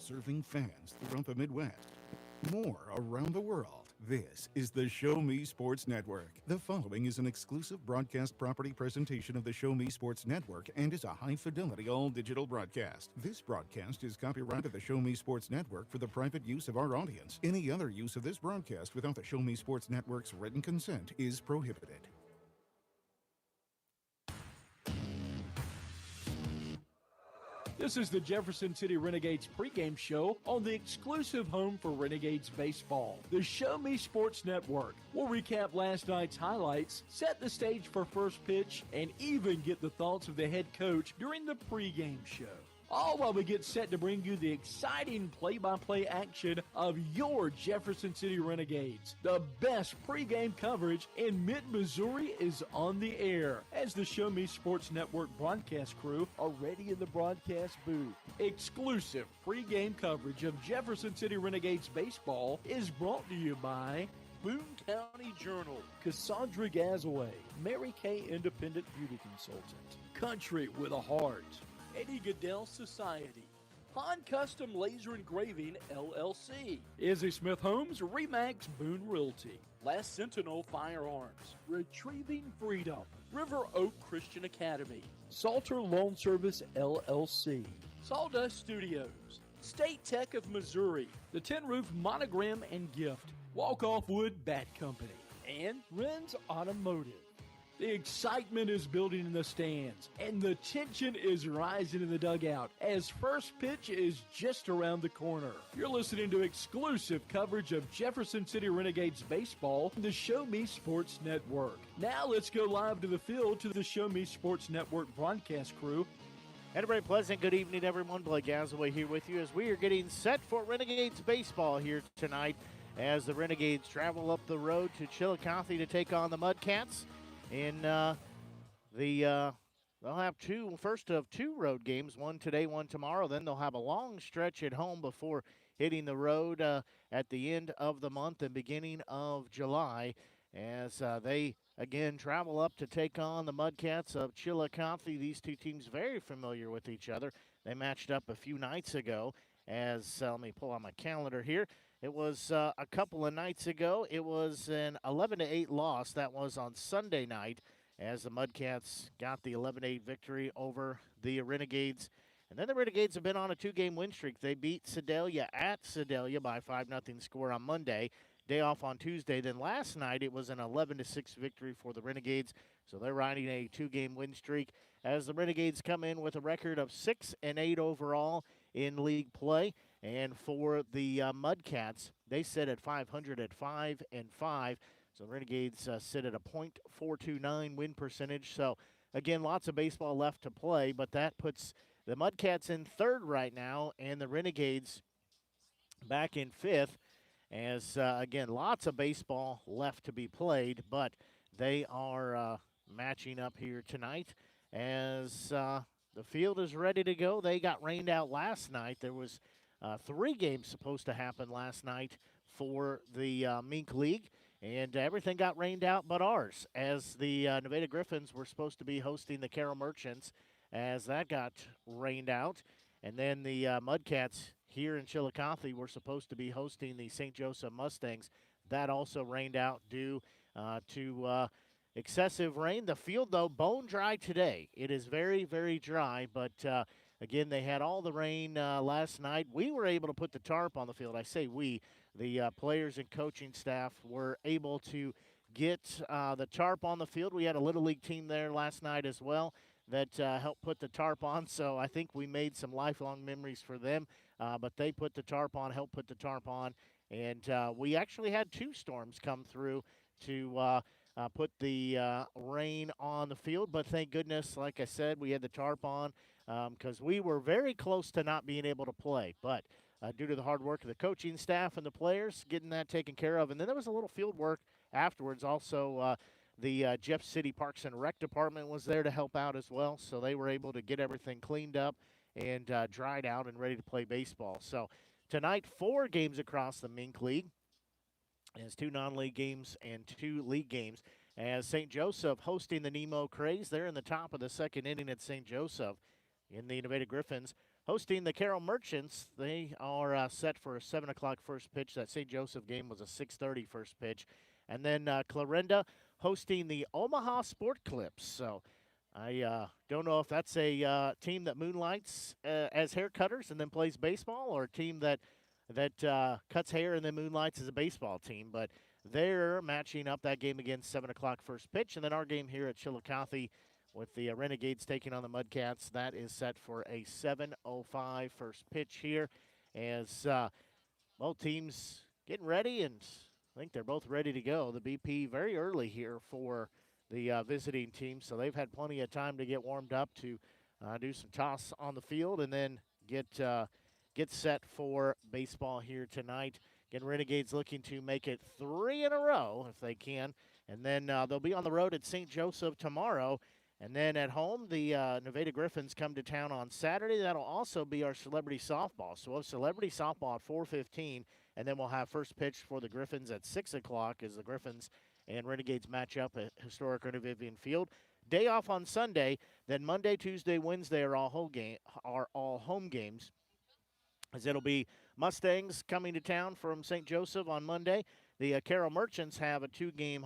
serving fans throughout the Midwest. More around the world. This is the Show Me Sports Network. The following is an exclusive broadcast property presentation of the Show Me Sports Network and is a high-fidelity all-digital broadcast. This broadcast is copyrighted the Show Me Sports Network for the private use of our audience. Any other use of this broadcast without the Show Me Sports Network's written consent is prohibited. This is the Jefferson City Renegades pregame show on the exclusive home for Renegades baseball, the Show Me Sports Network. We'll recap last night's highlights, set the stage for first pitch, and even get the thoughts of the head coach during the pregame show. All while we get set to bring you the exciting play-by-play action of your Jefferson City Renegades. The best pregame coverage in mid-Missouri is on the air as the Show Me Sports Network broadcast crew are ready in the broadcast booth. Exclusive pregame coverage of Jefferson City Renegades baseball is brought to you by Boone County Journal, Cassandra Gazaway, Mary Kay Independent Beauty Consultant, Country with a Heart, Eddie Goodell Society, Han Custom Laser Engraving, LLC, Izzy Smith Homes, Remax Boone Realty, Last Sentinel Firearms, Retrieving Freedom, River Oak Christian Academy, Salter Loan Service, LLC, Sawdust Studios, State Tech of Missouri, the Tin Roof Monogram and Gift, Walk Off Wood Bat Company, and Ren's Automotive. The excitement is building in the stands, and the tension is rising in the dugout as first pitch is just around the corner. You're listening to exclusive coverage of Jefferson City Renegades baseball on the Show Me Sports Network. Now let's go live to the field to the Show Me Sports Network broadcast crew. And a very pleasant good evening, everyone. Blake Gazaway here with you as we are getting set for Renegades baseball here tonight as the Renegades travel up the road to Chillicothe to take on the Mudcats. And they'll have first of two road games, one today, one tomorrow. Then they'll have a long stretch at home before hitting the road at the end of the month and beginning of July as they, again, travel up to take on the Mudcats of Chillicothe. These two teams very familiar with each other. They matched up a few nights ago as, let me pull out my calendar here. It was a couple of nights ago. It was an 11-8 loss. That was on Sunday night as the Mudcats got the 11-8 victory over the Renegades. And then the Renegades have been on a two-game win streak. They beat Sedalia at Sedalia by 5-0 score on Monday. Day off on Tuesday. Then last night it was an 11-6 victory for the Renegades. So they're riding a two-game win streak as the Renegades come in with a record of 6-8 overall in league play. And for the Mudcats, they sit at 500 at 5-5. So the Renegades sit at a .429 win percentage. So again, lots of baseball left to play, but that puts the Mudcats in third right now, and the Renegades back in fifth. As, again, lots of baseball left to be played, but they are matching up here tonight as the field is ready to go. They got rained out last night. There was 3 games supposed to happen last night for the Mink League, and everything got rained out but ours, as the Nevada Griffins were supposed to be hosting the Carroll Merchants as that got rained out. And then the Mudcats here in Chillicothe were supposed to be hosting the St. Joseph Mustangs. That also rained out due to excessive rain. The field, though, bone dry today. It is very, very dry, but again, they had all the rain last night. We were able to put the tarp on the field. I say we. The players and coaching staff were able to get the tarp on the field. We had a Little League team there last night as well that helped put the tarp on, so I think we made some lifelong memories for them. But they put the tarp on, helped put the tarp on, and we actually had 2 storms come through to put the rain on the field. But thank goodness, like I said, we had the tarp on because we were very close to not being able to play. But due to the hard work of the coaching staff and the players, getting that taken care of. And then there was a little field work afterwards also. The Jeff City Parks and Rec Department was there to help out as well, so they were able to get everything cleaned up and dried out and ready to play baseball. So tonight, 4 games across the Mink League. There's 2 non-league games and 2 league games. As St. Joseph hosting the Nemo Craze, they're in the top of the second inning at St. Joseph. In the Nevada Griffins hosting the Carroll Merchants. They are set for a 7 o'clock first pitch. That St. Joseph game was a 6:30 first pitch. And then Clarinda hosting the Omaha Sport Clips. So I don't know if that's a team that moonlights as hair cutters and then plays baseball, or a team that cuts hair and then moonlights as a baseball team. But they're matching up that game again, 7 o'clock first pitch. And then our game here at Chillicothe with the Renegades taking on the Mudcats, that is set for a 7:05 first pitch here, as both teams getting ready, and I think they're both ready to go. The BP very early here for the visiting team, so they've had plenty of time to get warmed up, to do some toss on the field, and then get set for baseball here tonight. Again, Renegades looking to make it 3 in a row if they can, and then they'll be on the road at St. Joseph tomorrow. And then at home, the Nevada Griffins come to town on Saturday. That'll also be our celebrity softball. So we'll have celebrity softball at 4:15, and then we'll have first pitch for the Griffins at 6 o'clock as the Griffins and Renegades match up at historic Ernie Vivian Field. Day off on Sunday. Then Monday, Tuesday, Wednesday are all home games, as it'll be Mustangs coming to town from St. Joseph on Monday. The Carroll Merchants have a two-game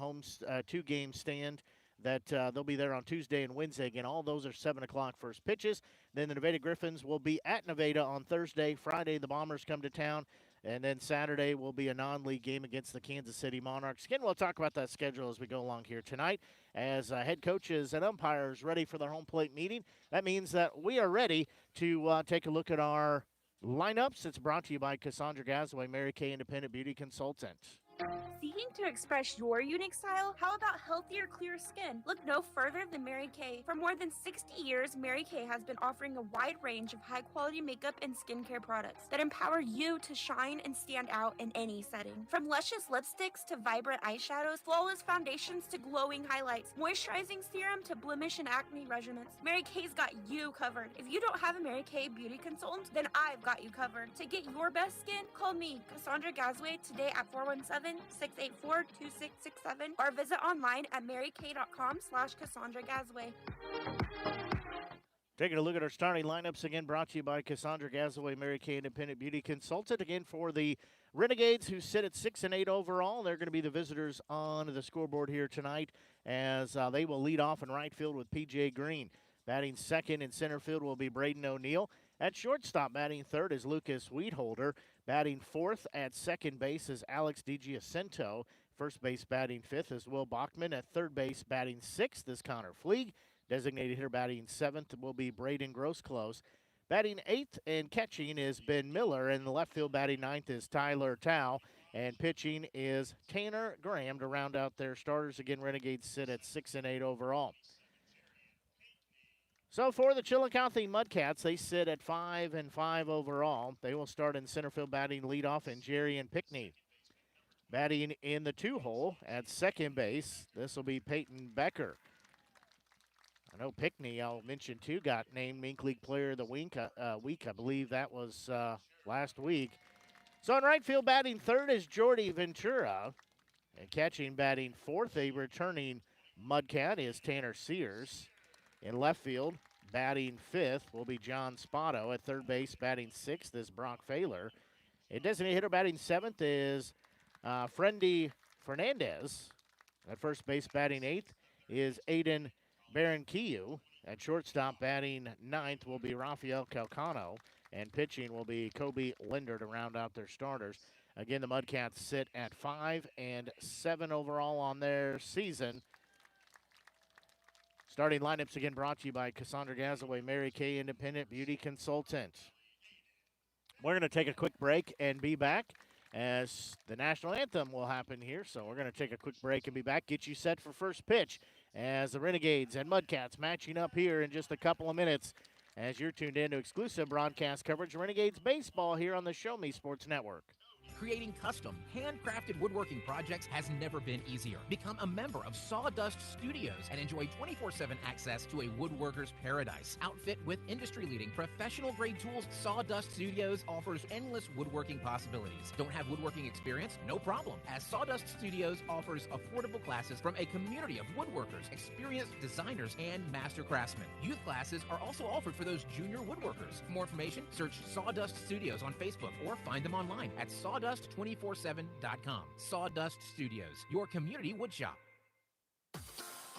stand that they'll be there on Tuesday and Wednesday. Again, all those are 7 o'clock first pitches. Then the Nevada Griffins will be at Nevada on Thursday. Friday, the Bombers come to town. And then Saturday will be a non-league game against the Kansas City Monarchs. Again, we'll talk about that schedule as we go along here tonight. As head coaches and umpires ready for their home plate meeting, that means that we are ready to take a look at our lineups. It's brought to you by Cassandra Gazaway, Mary Kay Independent Beauty Consultant. Seeking to express your unique style? How about healthier, clear skin? Look no further than Mary Kay. For more than 60 years, Mary Kay has been offering a wide range of high-quality makeup and skincare products that empower you to shine and stand out in any setting. From luscious lipsticks to vibrant eyeshadows, flawless foundations to glowing highlights, moisturizing serum to blemish and acne regimens, Mary Kay's got you covered. If you don't have a Mary Kay beauty consultant, then I've got you covered. To get your best skin, call me, Cassandra Gazaway, today at 417-684-2667, or visit online at marykay.com/Cassandra Gazaway. Taking a look at our starting lineups again, brought to you by Cassandra Gazaway, Mary Kay Independent Beauty Consultant. Again, for the Renegades, who sit at 6-8 overall, they're going to be the visitors on the scoreboard here tonight, as they will lead off in right field with P.J. Green. Batting second in center field will be Braden O'Neill. At shortstop, batting third is Lucas Weedholder. Batting fourth at second base is Alex DiGiacinto. First base batting fifth is Will Bachman. At third base batting sixth is Connor Fleeg. Designated hitter batting seventh will be Braden Grossclose. Batting eighth and catching is Ben Miller. And the left field batting ninth is Tyler Tao. And pitching is Tanner Graham to round out their starters. Again, Renegades sit at 6-8 overall. So for the Chillicothe Mudcats, they sit at 5-5 overall. They will start in center field batting leadoff in Jerry and Pickney. Batting in the two-hole at second base, this will be Peyton Becker. I know Pickney, I'll mention too, got named Mink League Player of the Week. I believe that was last week. So in right field batting third is Jordy Ventura. And catching batting fourth, a returning Mudcat, is Tanner Sears. In left field, batting fifth will be John Spotto. At third base, batting sixth is Brock Failer. A designated hitter batting seventh is Friendy Fernandez. At first base, batting eighth is Aiden Baranquiu. At shortstop, batting ninth will be Rafael Calcano. And pitching will be Kobe Linder to round out their starters. Again, the Mudcats sit at 5-7 overall on their season. Starting lineups again brought to you by Cassandra Gazaway, Mary Kay Independent Beauty Consultant. We're going to take a quick break and be back as the national anthem will happen here. So we're going to take a quick break and be back, get you set for first pitch as the Renegades and Mudcats matching up here in just a couple of minutes as you're tuned in to exclusive broadcast coverage of Renegades baseball here on the Show Me Sports Network. Creating custom, handcrafted woodworking projects has never been easier. Become a member of Sawdust Studios and enjoy 24/7 access to a woodworker's paradise. Outfit with industry-leading professional-grade tools, Sawdust Studios offers endless woodworking possibilities. Don't have woodworking experience? No problem, as Sawdust Studios offers affordable classes from a community of woodworkers, experienced designers, and master craftsmen. Youth classes are also offered for those junior woodworkers. For more information, search Sawdust Studios on Facebook or find them online at sawdust247.com. Sawdust Studios, your community woodshop.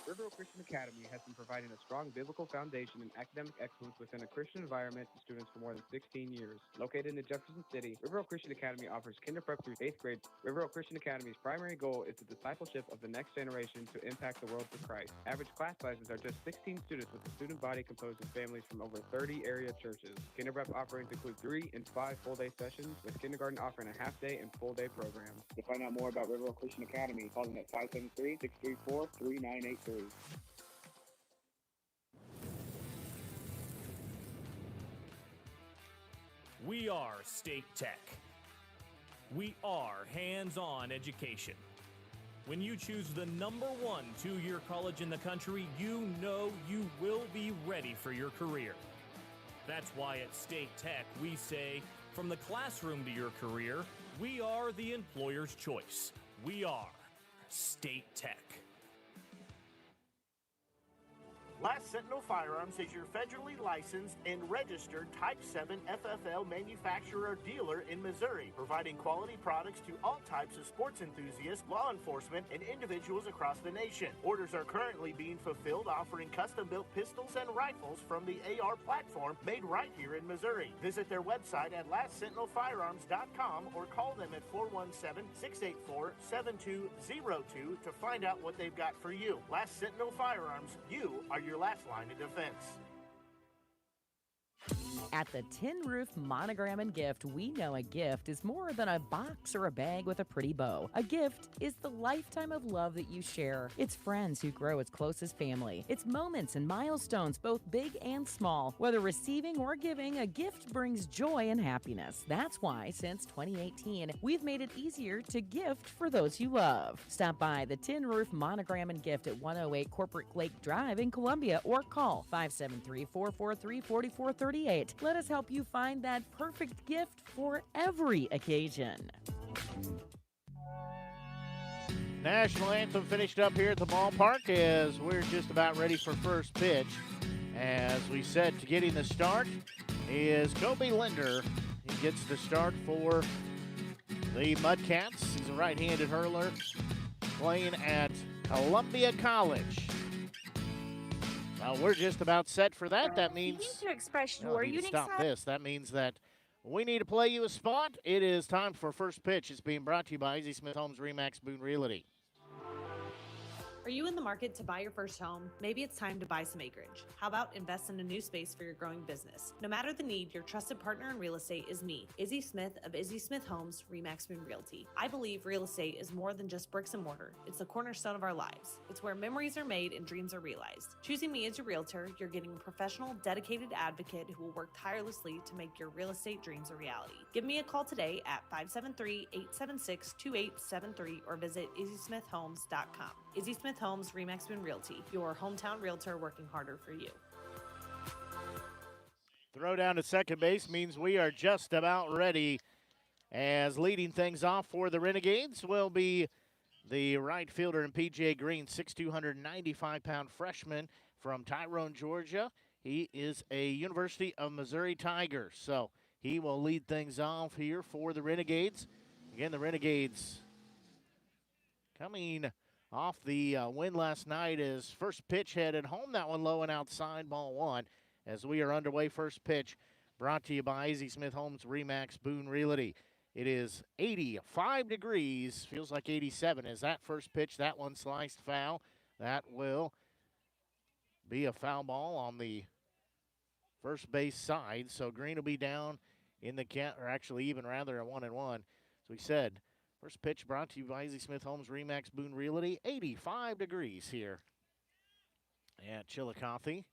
River Oak Christian Academy has been providing a strong biblical foundation and academic excellence within a Christian environment to students for more than 16 years. Located in Jefferson City, River Oak Christian Academy offers kinder prep through 8th grade. River Oak Christian Academy's primary goal is the discipleship of the next generation to impact the world for Christ. Average class sizes are just 16 students, with a student body composed of families from over 30 area churches. Kinder prep offerings include 3 and 5 full-day sessions, with kindergarten offering a half-day and full-day programs. To find out more about River Oak Christian Academy, call them at 573-634-3983. We are State Tech. We are hands-on education. When you choose the #1 two-year college in the country, you know you will be ready for your career. That's why at State Tech we say, from the classroom to your career, we are the employer's choice. We are State Tech. Last Sentinel Firearms is your federally licensed and registered Type 7 FFL manufacturer dealer in Missouri, providing quality products to all types of sports enthusiasts, law enforcement, and individuals across the nation. Orders are currently being fulfilled, offering custom-built pistols and rifles from the AR platform made right here in Missouri. Visit their website at lastsentinelfirearms.com or call them at 417-684-7202 to find out what they've got for you. Last Sentinel Firearms, you are your last line of defense. At the Tin Roof Monogram and Gift, we know a gift is more than a box or a bag with a pretty bow. A gift is the lifetime of love that you share. It's friends who grow as close as family. It's moments and milestones, both big and small. Whether receiving or giving, a gift brings joy and happiness. That's why, since 2018, we've made it easier to gift for those you love. Stop by the Tin Roof Monogram and Gift at 108 Corporate Lake Drive in Columbia or call 573-443-4438. Let us help you find that perfect gift for every occasion. National Anthem finished up here at the ballpark as we're just about ready for first pitch. As we said, to getting the start is Kobe Linder. He gets the start for the Mudcats. He's a right-handed hurler playing at Columbia College. Well, we're just about set for that. That means to express your unique stop style. this. That means that we need to play you a spot. It is time for first pitch. It's being brought to you by Easy Smith Homes Remax Boone Realty. Are you in the market to buy your first home? Maybe it's time to buy some acreage. How about invest in a new space for your growing business? No matter the need, your trusted partner in real estate is me, Izzy Smith of Izzy Smith Homes Remax Boone Realty. I believe real estate is more than just bricks and mortar. It's the cornerstone of our lives. It's where memories are made and dreams are realized. Choosing me as your realtor, you're getting a professional, dedicated advocate who will work tirelessly to make your real estate dreams a reality. Give me a call today at 573-876-2873 or visit izzysmithhomes.com. Izzy Smith Homes Remax Boone Realty, your hometown realtor working harder for you. Throw down to second base means we are just about ready, as leading things off for the Renegades will be the right fielder and PJ Green, 6'2", 295-pound freshman from Tyrone, Georgia. He is a University of Missouri Tiger, so he will lead things off here for the Renegades. Again, the Renegades coming off the win last night as first pitch headed home. That one low and outside, ball one. As we are underway, first pitch brought to you by Easy Smith Homes Remax Boone Realty. It is 85 degrees, feels like 87. As that first pitch, that one sliced foul. That will be a foul ball on the first base side. So Green will be down in the count, or actually even rather a 1-1. As we said, first pitch brought to you by Easy Smith Homes Remax Boone Realty. 85 degrees here at Chillicothe.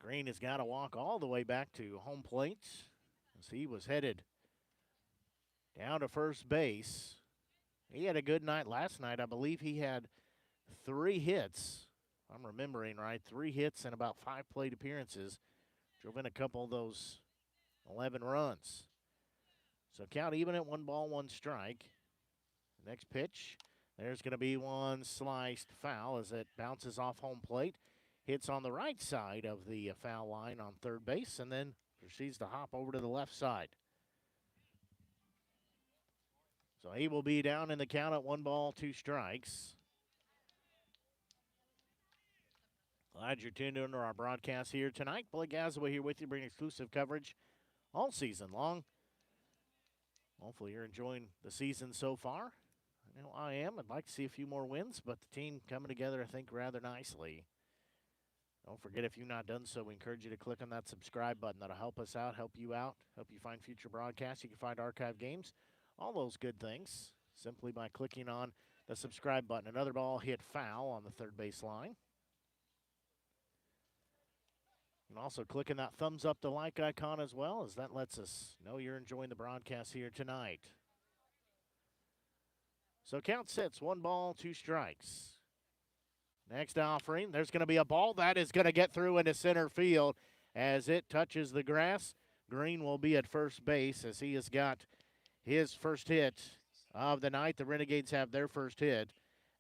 Green has got to walk all the way back to home plate as he was headed down to first base. He had a good night last night. I believe he had 3 hits. If I'm remembering right, 3 hits and about 5 plate appearances. Drove in a couple of those 11 runs. So count even at 1 ball, 1 strike. Next pitch, there's going to be one sliced foul as it bounces off home plate. Hits on the right side of the foul line on third base and then proceeds to hop over to the left side. So he will be down in the count at 1 ball, 2 strikes. Glad you're tuned into our broadcast here tonight. Blake Gazaway here with you, bringing exclusive coverage all season long. Hopefully you're enjoying the season so far. I know I am. I'd like to see a few more wins, but the team coming together, I think, rather nicely. Don't forget, if you've not done so, we encourage you to click on that subscribe button. That'll help us out, help you find future broadcasts. You can find archive games, all those good things, simply by clicking on the subscribe button. Another ball hit foul on the third base line. And also clicking that thumbs up to like icon as well, as that lets us know you're enjoying the broadcast here tonight. So count sits, 1 ball, 2 strikes. Next offering, there's going to be a ball that is going to get through into center field as it touches the grass. Green will be at first base as he has got his first hit of the night. The Renegades have their first hit,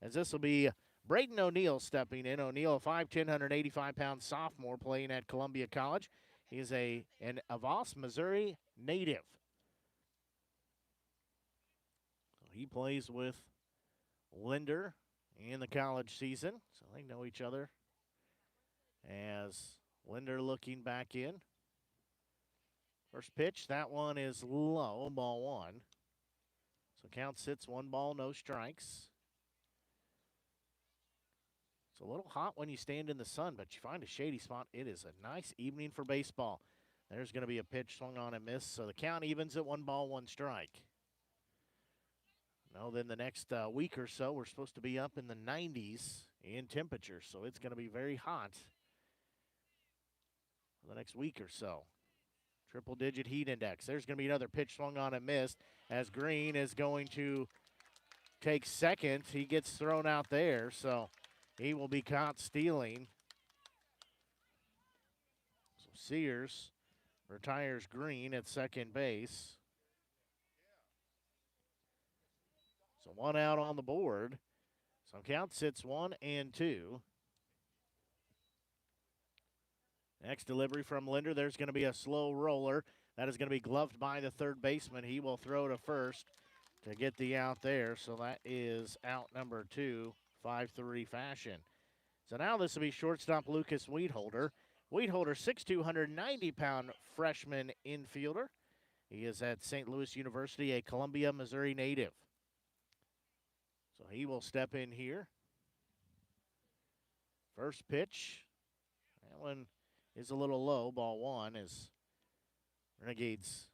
as this will be Braden O'Neill stepping in. O'Neill, a 5'10", 185-pound sophomore playing at Columbia College. He is an Avos, Missouri native. He plays with Linder in the college season, so they know each other. As Linder looking back in. First pitch, that one is low, ball 1. So count sits, 1 ball, no strikes. It's a little hot when you stand in the sun, but you find a shady spot. It is a nice evening for baseball. There's going to be a pitch swung on and missed, so the count evens at 1 ball, 1 strike. Now then the next week or so, we're supposed to be up in the 90s in temperature, so it's going to be very hot for the next week or so. Triple-digit heat index. There's going to be another pitch swung on and missed as Green is going to take second. He gets thrown out there, so he will be caught stealing. So Sears retires Green at second base. So 1 out on the board. So count sits 1 and 2. Next delivery from Linder. There's going to be a slow roller. That is going to be gloved by the third baseman. He will throw to first to get the out there. So that is out number 2, 5-3 fashion. So now this will be shortstop Lucas Weedholder. Weedholder, 6'2", 190-pound freshman infielder. He is at St. Louis University, a Columbia, Missouri native. So he will step in here. First pitch. That one is a little low. Ball 1 as Renegades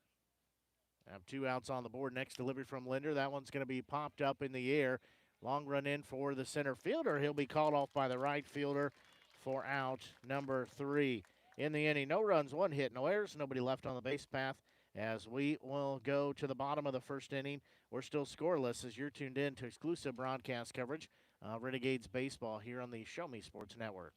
have 2 outs on the board. Next delivery from Linder. That one's going to be popped up in the air. Long run in for the center fielder. He'll be called off by the right fielder for out number 3. In the inning, no runs, 1 hit, no errors, nobody left on the base path. As we will go to the bottom of the first inning, we're still scoreless as you're tuned in to exclusive broadcast coverage of Renegades baseball here on the Show Me Sports Network.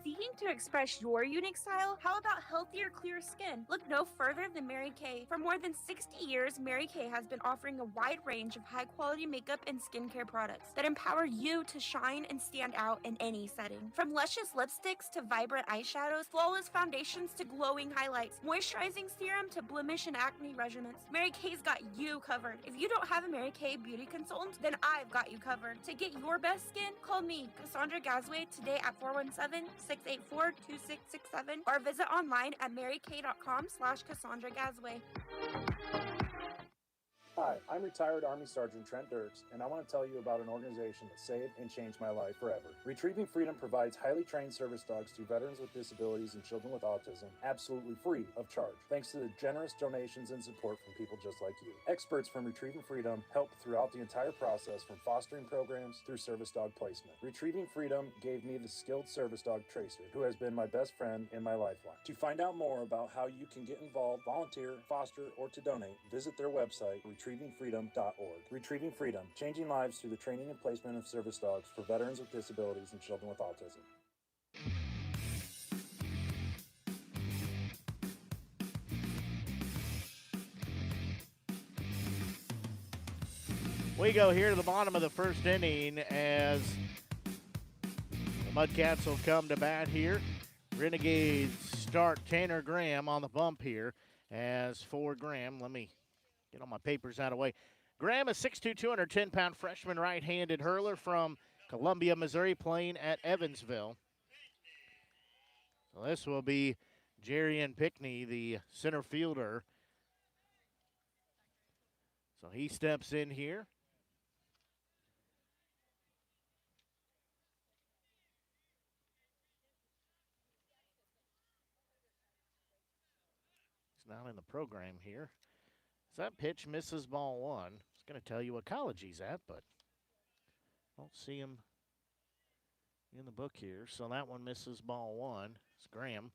Seeking to express your unique style? How about healthier, clear skin? Look no further than Mary Kay. For more than 60 years, Mary Kay has been offering a wide range of high-quality makeup and skincare products that empower you to shine and stand out in any setting. From luscious lipsticks to vibrant eyeshadows, flawless foundations to glowing highlights, moisturizing serum to blemish and acne regimens, Mary Kay's got you covered. If you don't have a Mary Kay beauty consultant, then I've got you covered. To get your best skin, call me, Cassandra Gazway, today at 417-684-2667 or visit online at marykay.com/Cassandra Gazway. Hi, I'm retired Army Sergeant Trent Dirks, and I want to tell you about an organization that saved and changed my life forever. Retrieving Freedom provides highly trained service dogs to veterans with disabilities and children with autism, absolutely free of charge, thanks to the generous donations and support from people just like you. Experts from Retrieving Freedom help throughout the entire process, from fostering programs through service dog placement. Retrieving Freedom gave me the skilled service dog Tracer, who has been my best friend in my lifeline. To find out more about how you can get involved, volunteer, foster, or to donate, visit their website, retrievingfreedom.org. Retrieving Freedom, changing lives through the training and placement of service dogs for veterans with disabilities and children with autism. We go here to the bottom of the first inning as the Mudcats will come to bat here. Renegades start Tanner Graham on the bump here. As for Graham, let me get all my papers out of the way. Graham, a 6'2", 210-pound freshman right-handed hurler from Columbia, Missouri, playing at Evansville. So this will be Jarian Pickney, the center fielder. So he steps in here. He's not in the program here. So that pitch misses ball one. I was going to tell you what college he's at, but don't see him in the book here. So that one misses ball one. It's Graham.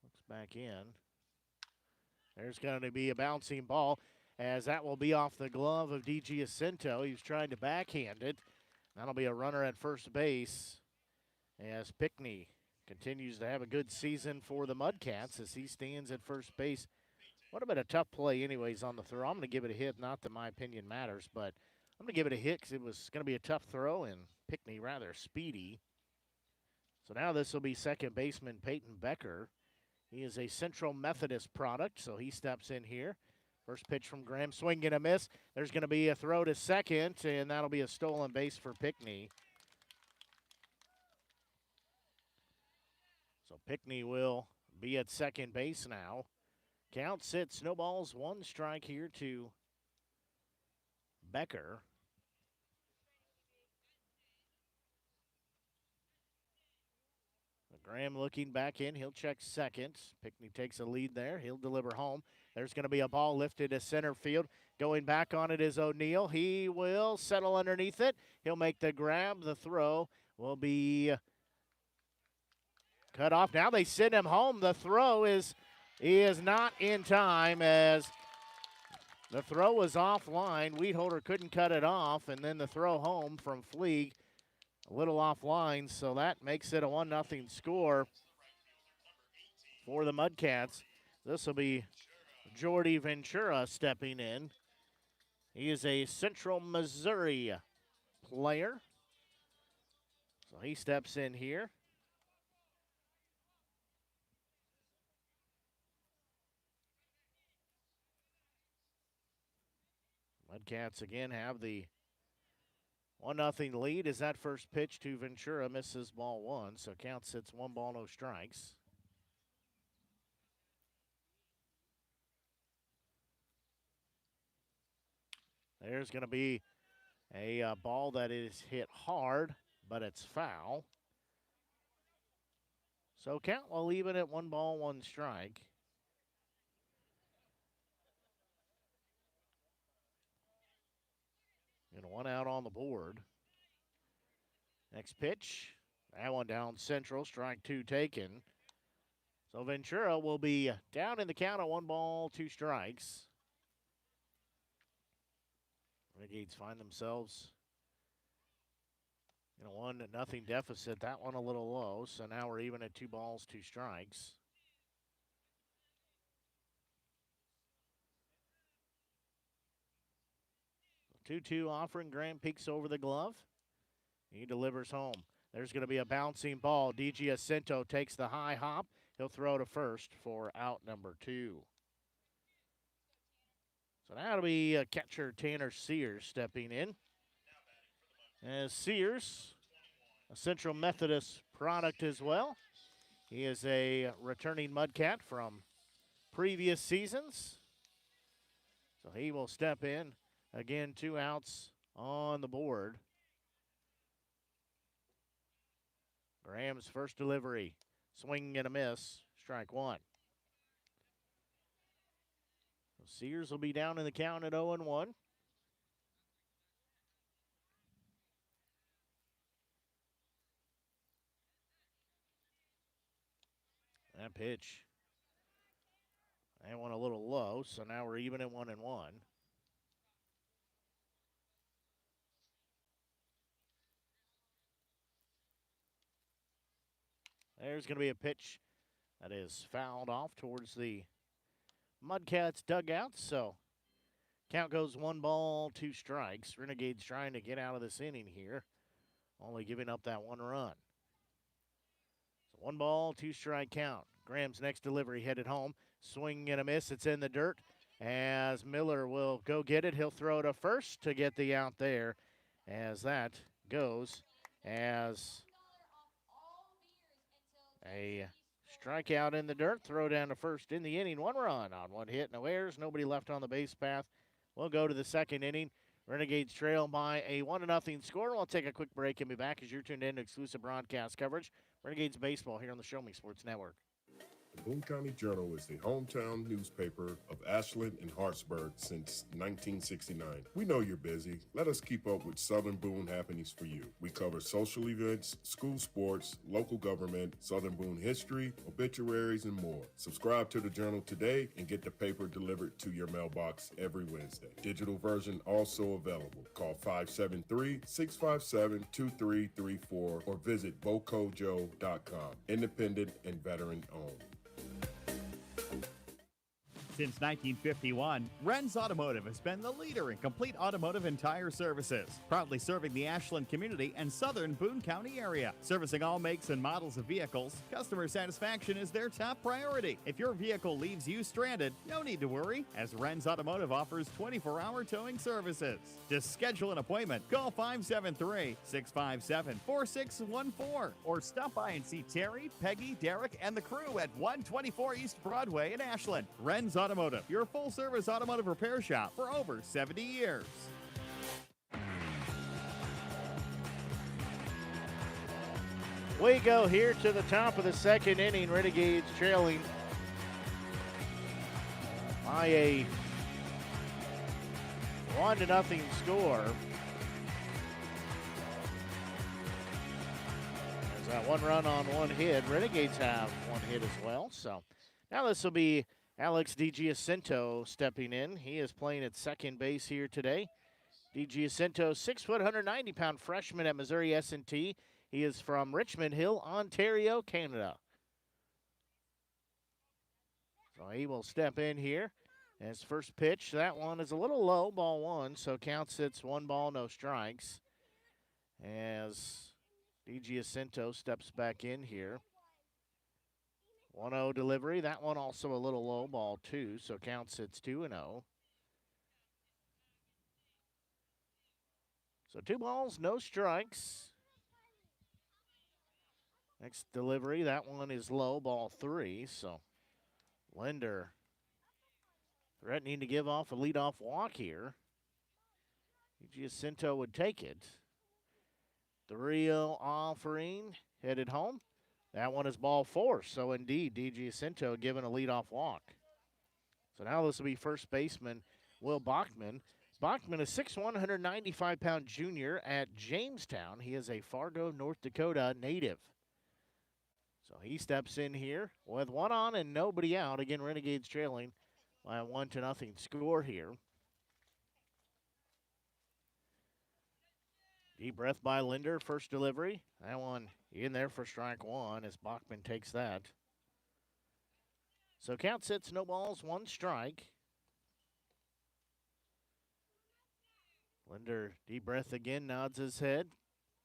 Looks back in. There's going to be a bouncing ball, as that will be off the glove of D.G. Jacinto. He was trying to backhand it. That'll be a runner at first base, as Pickney continues to have a good season for the Mudcats as he stands at first base. Would have been a tough play anyways on the throw. I'm going to give it a hit, not that my opinion matters, but I'm going to give it a hit because it was going to be a tough throw, and Pickney rather speedy. So now this will be second baseman Peyton Becker. He is a Central Methodist product, so he steps in here. First pitch from Graham, swing and a miss. There's going to be a throw to second, and that'll be a stolen base for Pickney. So Pickney will be at second base now. Count sits, no balls, one strike here to Becker. Graham looking back in. He'll check second. Pickney takes a lead there. He'll deliver home. There's going to be a ball lifted to center field. Going back on it is O'Neill. He will settle underneath it. He'll make the grab. The throw will be cut off. Now they send him home. The throw is not in time, as the throw was offline. Weedholder couldn't cut it off, and then the throw home from Fleeg a little offline, so that makes it a 1-0 score for the Mudcats. This will be Jordy Ventura stepping in. He is a Central Missouri player, so he steps in here. Mudcats again have the 1-0 lead as that first pitch to Ventura misses ball one, so count sits 1 ball, no strikes. There's going to be a ball that is hit hard, but it's foul. So count will leave it at 1 ball, 1 strike. And 1 out on the board. Next pitch, that one down central, strike 2 taken. So Ventura will be down in the count at 1 ball, 2 strikes. Renegades find themselves in a 1-0 deficit. That one a little low, so now we're even at 2 balls, 2 strikes. So 2-2 offering. Graham peeks over the glove. He delivers home. There's going to be a bouncing ball. D.G. Jacinto takes the high hop. He'll throw to first for out number 2. So now it'll be catcher Tanner Sears stepping in. As Sears, a Central Methodist product as well. He is a returning Mudcat from previous seasons. So he will step in. Again, 2 outs on the board. Graham's first delivery. Swing and a miss. Strike 1. So Sears will be down in the count at 0-1. That pitch That one a little low, so now we're even at 1-1. There's going to be a pitch that is fouled off towards the Mudcats dugout. So count goes 1 ball, 2 strikes. Renegades trying to get out of this inning here, only giving up that 1 run. So 1 ball, 2 strike count. Graham's next delivery headed home. Swing and a miss. It's in the dirt as Miller will go get it. He'll throw to first to get the out there as that goes as a strikeout in the dirt. Throw down to first in the inning. 1 run on 1 hit, no errors. Nobody left on the base path. We'll go to the second inning. Renegades trail by a 1-0 score. We'll take a quick break and be back as you're tuned in to exclusive broadcast coverage. Renegades baseball here on the Show Me Sports Network. The Boone County Journal is the hometown newspaper of Ashland and Hartsburg since 1969. We know you're busy. Let us keep up with Southern Boone happenings for you. We cover social events, school sports, local government, Southern Boone history, obituaries, and more. Subscribe to the Journal today and get the paper delivered to your mailbox every Wednesday. Digital version also available. Call 573-657-2334 or visit bocojo.com. Independent and veteran owned. Since 1951, Ren's Automotive has been the leader in complete automotive and tire services, proudly serving the Ashland community and southern Boone County area. Servicing all makes and models of vehicles, customer satisfaction is their top priority. If your vehicle leaves you stranded, no need to worry, as Ren's Automotive offers 24-hour towing services. To schedule an appointment, call 573-657-4614 or stop by and see Terry, Peggy, Derek, and the crew at 124 East Broadway in Ashland. Ren's Automotive, your full-service automotive repair shop for over 70 years. We go here to the top of the second inning. Renegades trailing by a 1-0 score. There's that 1 run on 1 hit. Renegades have 1 hit as well. So now this will be Alex DiGiacinto stepping in. He is playing at second base here today. DiGiacinto, 6 foot, 190-pound freshman at Missouri S&T. He is from Richmond Hill, Ontario, Canada. So he will step in here. His first pitch, that one is a little low, ball 1, so count sits 1 ball, no strikes. As DiGiacinto steps back in here. 1-0 delivery. That one also a little low, ball 2, so count sits 2-0. So 2 balls, no strikes. Next delivery, that one is low, ball 3, so Linder threatening to give off a leadoff walk here. Giacinto would take it. 3-0 offering, headed home. That one is ball 4, so indeed, DiGiacinto given a leadoff walk. So now this will be first baseman Will Bachman. Bachman is 6'1", 195-pound junior at Jamestown. He is a Fargo, North Dakota native. So he steps in here with 1 on and nobody out. Again, Renegades trailing by a 1-0 score here. Deep breath by Linder, first delivery. That one in there for strike 1 as Bachman takes that. So count sits, no balls, 1 strike. Linder, deep breath again, nods his head.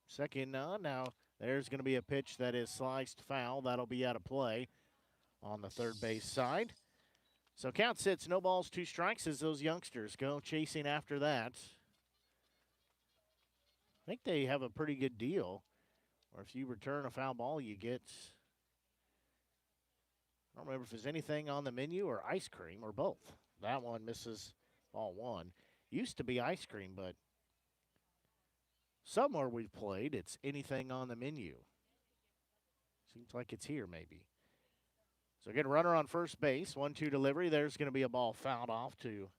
Second nod. Now there's going to be a pitch that is sliced foul. That'll be out of play on the third base side. So count sits, no balls, 2 strikes as those youngsters go chasing after that. I think they have a pretty good deal. Or if you return a foul ball, you get, I don't remember if there's anything on the menu or ice cream or both. That one misses ball 1. Used to be ice cream, but somewhere we've played, it's anything on the menu. Seems like it's here maybe. So get a runner on first base, 1-2 delivery. There's going to be a ball fouled off to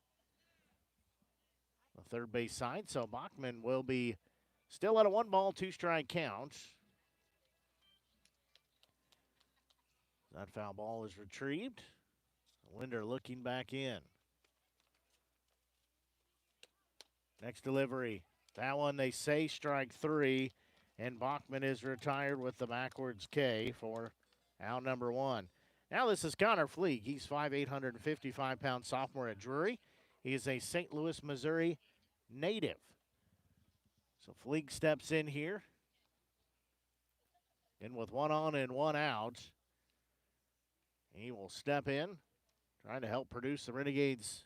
the third base side. So Bachman will be still at a 1 ball, 2 strike count. That foul ball is retrieved. Linder looking back in. Next delivery. That one they say strike 3, and Bachman is retired with the backwards K for out number 1. Now this is Connor Fleeg. He's 5'8", 155-pound sophomore at Drury. He is a St. Louis, Missouri native. So Fleeg steps in here. And with 1 on and 1 out, he will step in, trying to help produce the Renegades'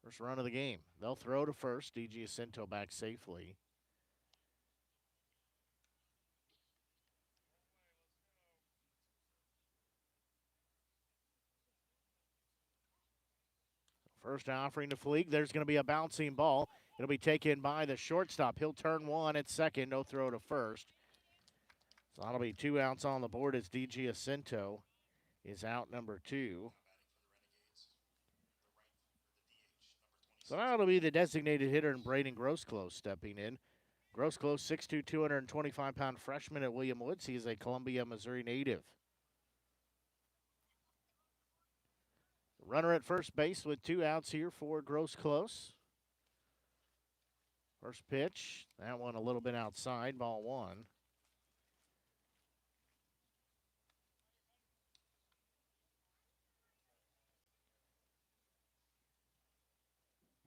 first run of the game. They'll throw to first. D.G. Jacinto back safely. First offering to Fleeg. There's going to be a bouncing ball. It'll be taken by the shortstop. He'll turn 1 at second. No throw to first. So that'll be 2 outs on the board as D.G. Jacinto is out number 2. So now it'll be the designated hitter and Braden Grosclose stepping in. Grosclose, 6'2", 225-pound freshman at William Woods. He is a Columbia, Missouri native. Runner at first base with 2 outs here for Grosclose. First pitch, that one a little bit outside, ball 1.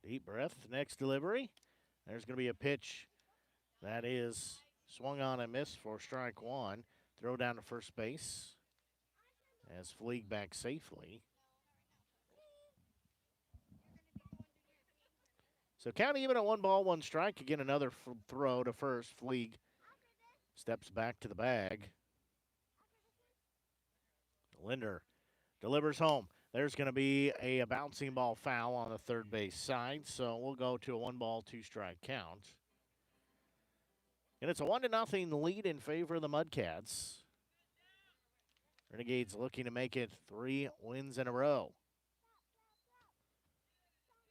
Deep breath, next delivery. There's going to be a pitch that is swung on and missed for strike 1. Throw down to first base as Fleeg back safely. So count even at 1 ball, 1 strike. Again, another throw to first. Fleeg steps back to the bag. Linder delivers home. There's going to be a bouncing ball foul on the third base side, so we'll go to a 1 ball, 2 strike count. And it's a 1-0 lead in favor of the Mudcats. Renegades looking to make it 3 wins in a row.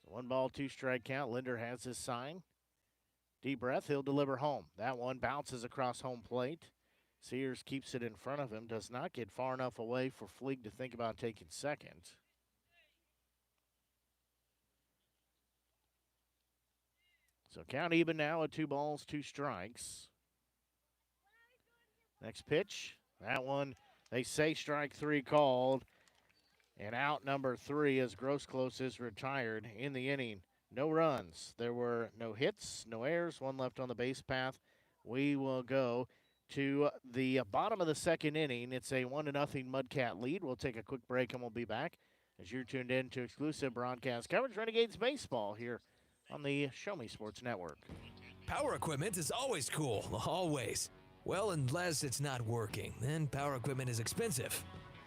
1 ball, 2 strike count. Linder has his sign. Deep breath, he'll deliver home. That one bounces across home plate. Sears keeps it in front of him, does not get far enough away for Fleeg to think about taking second. So count even now at 2 balls, 2 strikes. Next pitch, that one, they say strike 3 called. And out number 3 as Grosclose is retired in the inning. No runs. There were no hits, no errors, 1 left on the base path. We will go to the bottom of the 2nd inning. It's a 1-0 Mudcat lead. We'll take a quick break and we'll be back as you're tuned in to exclusive broadcast coverage Renegades baseball here on the Show Me Sports Network. Power equipment is always cool, always. Well, unless it's not working, then power equipment is expensive,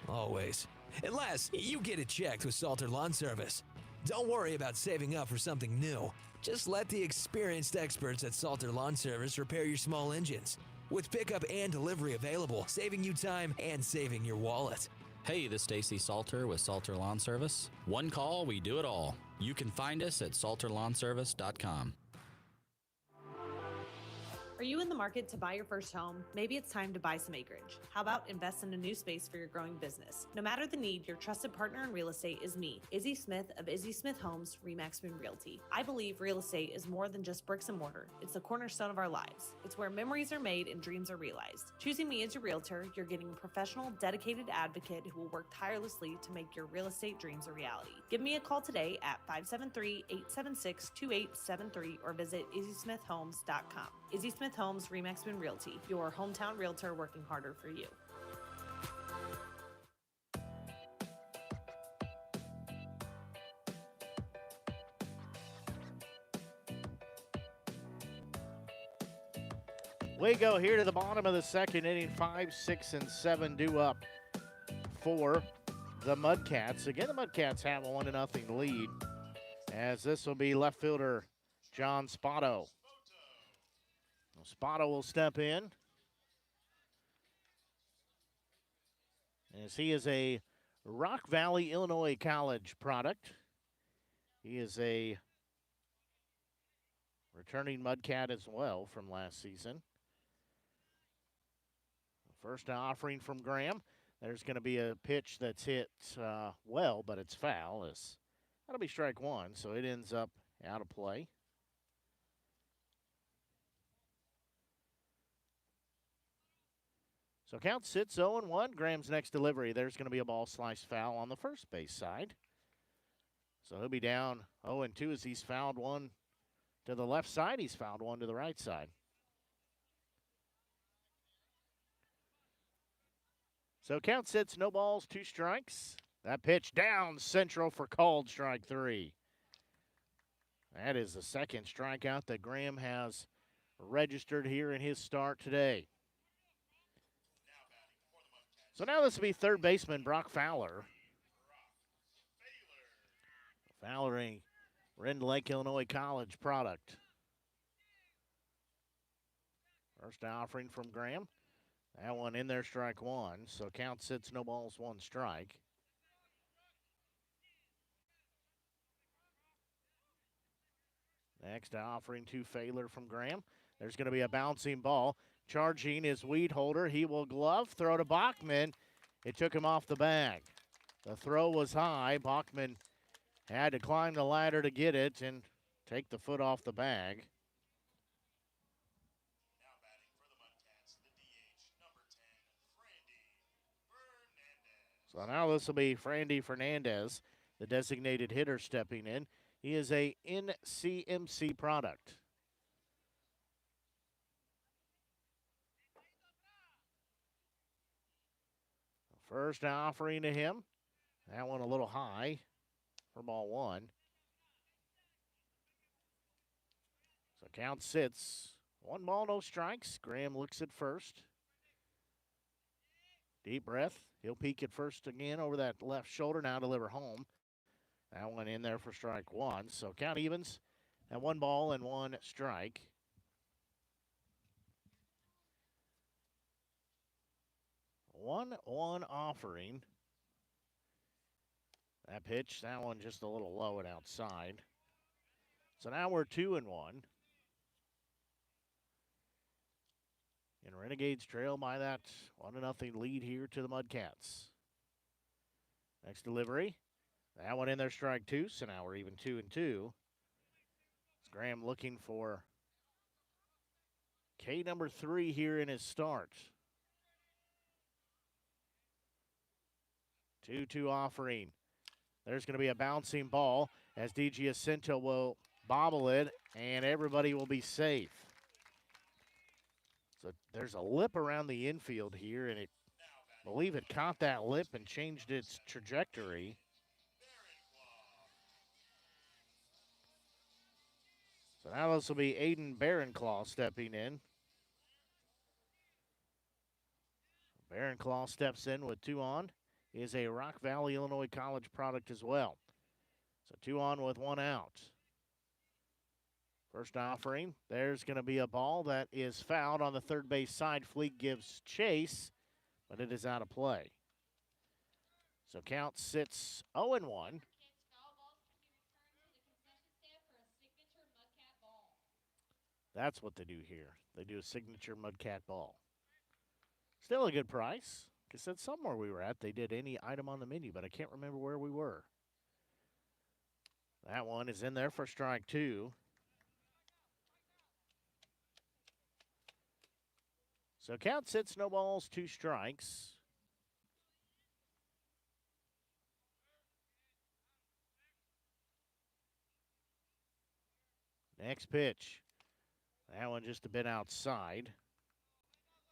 always. Unless you get it checked with Salter Lawn Service. Don't worry about saving up for something new. Just let the experienced experts at Salter Lawn Service repair your small engines. With pickup and delivery available, saving you time and saving your wallet. Hey, this is Stacy Salter with Salter Lawn Service. 1 call, we do it all. You can find us at salterlawnservice.com. Are you in the market to buy your first home? Maybe it's time to buy some acreage. How about invest in a new space for your growing business? No matter the need, your trusted partner in real estate is me, Izzy Smith of Izzy Smith Homes, Remax Moon Realty. I believe real estate is more than just bricks and mortar. It's the cornerstone of our lives. It's where memories are made and dreams are realized. Choosing me as your realtor, you're getting a professional, dedicated advocate who will work tirelessly to make your real estate dreams a reality. Give me a call today at 573-876-2873 or visit izzysmithhomes.com. Izzy Smith Homes, Remax Moon Realty, your hometown realtor working harder for you. We go here to the bottom of the 2nd inning. 5, 6, and 7 due up for the Mudcats. Again, the Mudcats have a 1-0 lead as this will be left fielder John Spotto. Spotto will step in as he is a Rock Valley, Illinois College product. He is a returning Mudcat as well from last season. First offering from Graham. There's going to be a pitch that's hit well, but it's foul. That'll be strike one, so it ends up out of play. So count sits 0-1. Graham's next delivery. There's going to be a ball slice foul on the first base side. So he'll be down 0-2 as he's fouled one to the left side. He's fouled one to the right side. So count sits, no balls, 2 strikes. That pitch down central for called strike 3. That is the second strikeout that Graham has registered here in his start today. So now this will be third baseman Brock Fowler. Fowler, a Rend Lake, Illinois College product. First offering from Graham. That one in there, strike one. So count sits, no balls, 1 strike. Next offering to Fowler from Graham. There's going to be a bouncing ball. Charging is Weedholder. He will glove, throw to Bachman. It took him off the bag. The throw was high. Bachman had to climb the ladder to get it and take the foot off the bag. So now this will be Frandy Fernandez, the designated hitter, stepping in. He is a NCMC product. First offering to him. That one a little high for ball 1. So count sits. 1 ball, no strikes. Graham looks at first. Deep breath. He'll peek at first again over that left shoulder. Now deliver home. That one in there for strike 1. So count evens at 1 ball and 1 strike. One offering. That pitch, that one just a little low and outside. So now we're 2-1. And Renegades trail by that 1-0 lead here to the Mudcats. Next delivery. That one in there, strike 2. So now we're even 2-2. Graham looking for K number 3 here in his start. 2-2 offering. There's going to be a bouncing ball as DG Jacinto will bobble it, and everybody will be safe. So there's a lip around the infield here, and I believe it caught that lip and changed its trajectory. So now this will be Aiden Barronclaw stepping in. Barronclaw steps in with 2 on. He is a Rock Valley, Illinois College product as well. So 2 on with 1 out. First offering, there's going to be a ball that is fouled on the third base side. Fleet gives chase, but it is out of play. So count sits 0-1. That's what they do here. They do a signature Mudcat ball. Still a good price. I said somewhere we were at, they did any item on the menu, but I can't remember where we were. That one is in there for strike 2. So count sits, no balls, 2 strikes. Next pitch. That one just a bit outside.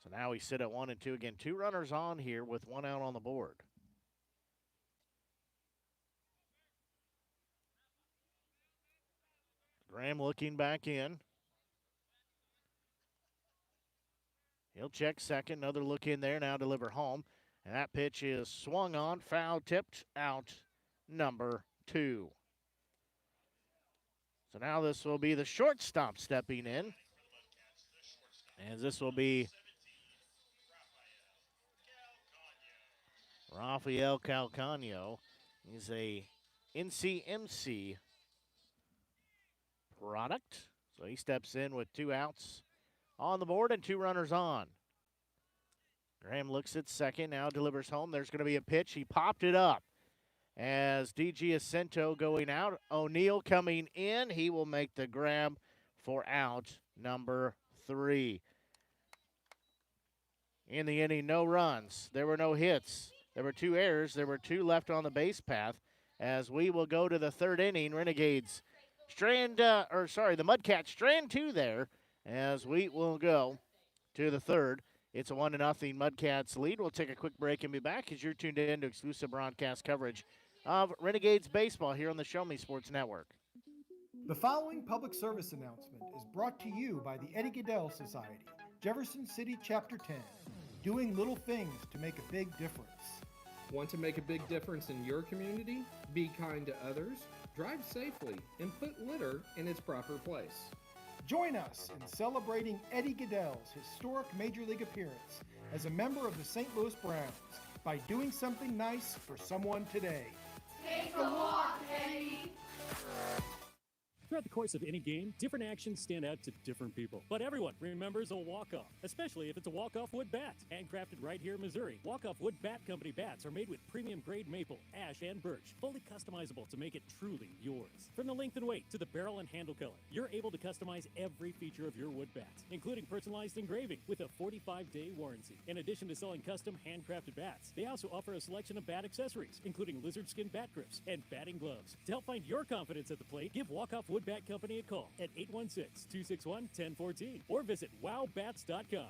So now we sit at 1-2 again. 2 runners on here with 1 out on the board. Graham looking back in. He'll check second. Another look in there. Now deliver home. And that pitch is swung on, foul tipped, out number 2. So now this will be the shortstop stepping in. And this will be Rafael Calcano. He's a NCMC product. So he steps in with 2 outs on the board and 2 runners on. Graham looks at second, now delivers home. There's going to be a pitch. He popped it up as D.G. Ascento going out. O'Neill coming in. He will make the grab for out number 3. In the inning, no runs. There were no hits. There were 2 errors. There were 2 left on the base path as we will go to the 3rd inning. Renegades the Mudcats strand 2 there as we will go to the 3rd. It's a 1-0 Mudcats lead. We'll take a quick break and be back as you're tuned in to exclusive broadcast coverage of Renegades baseball here on the Show Me Sports Network. The following public service announcement is brought to you by the Eddie Gaedel Society, Jefferson City Chapter 10, doing little things to make a big difference. Want to make a big difference in your community? Be kind to others, drive safely, and put litter in its proper place. Join us in celebrating Eddie Gaedel's historic Major League appearance as a member of the St. Louis Browns by doing something nice for someone today. Take a walk, Eddie! Throughout the course of any game, different actions stand out to different people. But everyone remembers a walk-off, especially if it's a walk-off wood bat. Handcrafted right here in Missouri, Walk-Off Wood Bat Company bats are made with premium-grade maple, ash, and birch, fully customizable to make it truly yours. From the length and weight to the barrel and handle color, you're able to customize every feature of your wood bat, including personalized engraving with a 45-day warranty. In addition to selling custom handcrafted bats, they also offer a selection of bat accessories, including lizard skin bat grips and batting gloves. To help find your confidence at the plate, give Walk-Off Wood Bat Company a call at 816-261-1014 or visit wowbats.com.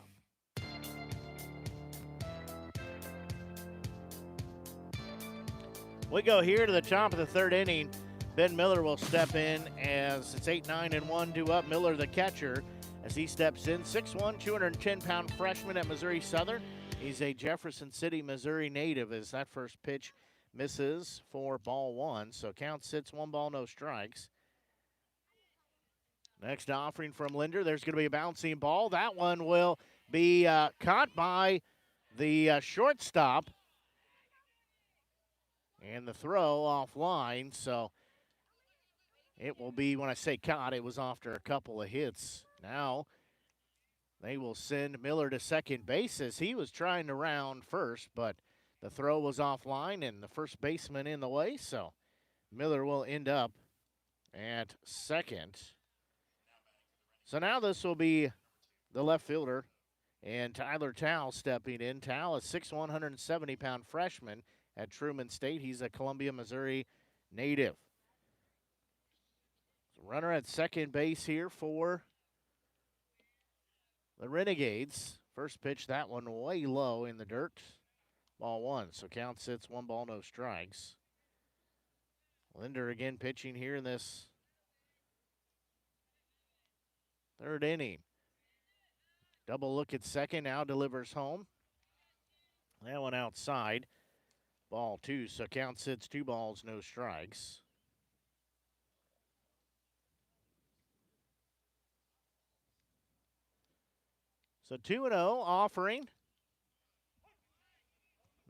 We go here to the top of the 3rd inning. Ben Miller will step in as it's 8-9-1 due up. Miller, the catcher, as he steps in. 6'1", 210-pound freshman at Missouri Southern. He's a Jefferson City, Missouri native as that first pitch misses for ball 1. So count sits 1 ball, no strikes. Next offering from Linder. There's going to be a bouncing ball. That one will be caught by the shortstop. And the throw offline. So it will be, when I say caught, it was after a couple of hits. Now they will send Miller to second base as he was trying to round first, but the throw was offline and the first baseman in the way. So Miller will end up at second. So now this will be the left fielder and Tyler Towle stepping in. Towle, a 6'1", 170-pound freshman at Truman State. He's a Columbia, Missouri native. So runner at second base here for the Renegades. First pitch, that one way low in the dirt. Ball 1, so count sits 1 ball, no strikes. Linder again pitching here in this 3rd inning. Double look at second, now delivers home. That one outside. Ball 2, so count sits 2 balls, no strikes. So 2-0 offering.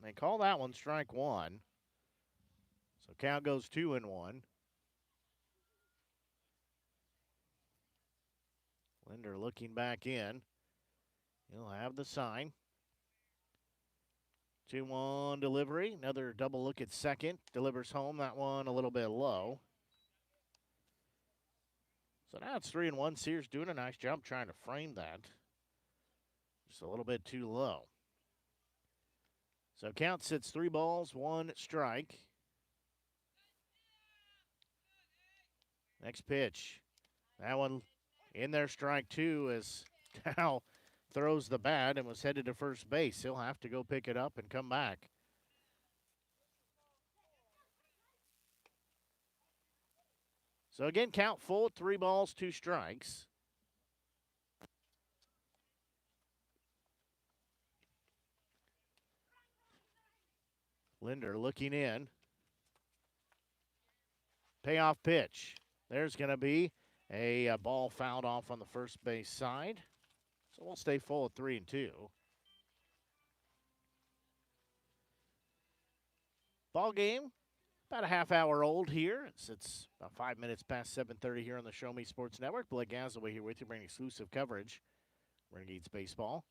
They call that one strike 1. So count goes 2-1. Linder looking back in. He'll have the sign. 2-1 delivery. Another double look at second. Delivers home. That one a little bit low. So now it's 3-1. Sears doing a nice job trying to frame that. Just a little bit too low. So count sits 3 balls, 1 strike. Next pitch. That one in there, strike 2, as Towle throws the bat and was headed to first base. He'll have to go pick it up and come back. So again, count full, 3 balls, 2 strikes. Linder looking in. Payoff pitch. There's going to be a ball fouled off on the first base side. So we'll stay full at 3-2. Ball game, about a half hour old here. It's about 5 minutes past 7:30 here on the Show Me Sports Network. Blake Gazaway here with you, bringing exclusive coverage. Renegades baseball.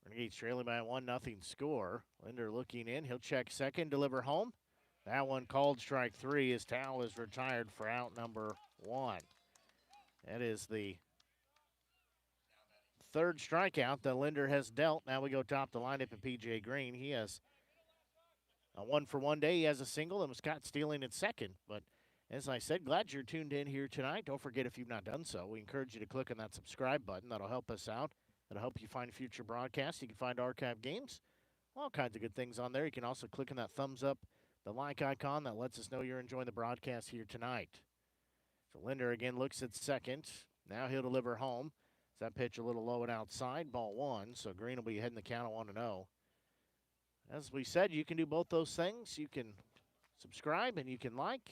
Renegades trailing by a 1-0 score. Linder looking in. He'll check second, deliver home. That one called strike 3. His towel is retired for out number 1. That is the third strikeout that Linder has dealt. Now we go top the lineup at P.J. Green. He has a 1-for-1 day. He has a single, and Scott stealing at second. But as I said, glad you're tuned in here tonight. Don't forget, if you've not done so, we encourage you to click on that subscribe button. That'll help us out. That'll help you find future broadcasts. You can find archive games, all kinds of good things on there. You can also click on that thumbs up, the like icon that lets us know you're enjoying the broadcast here tonight. So Linder again looks at second. Now he'll deliver home. That pitch a little low and outside, ball 1. So Green will be heading the count at 1-0. As we said, you can do both those things. You can subscribe and you can like.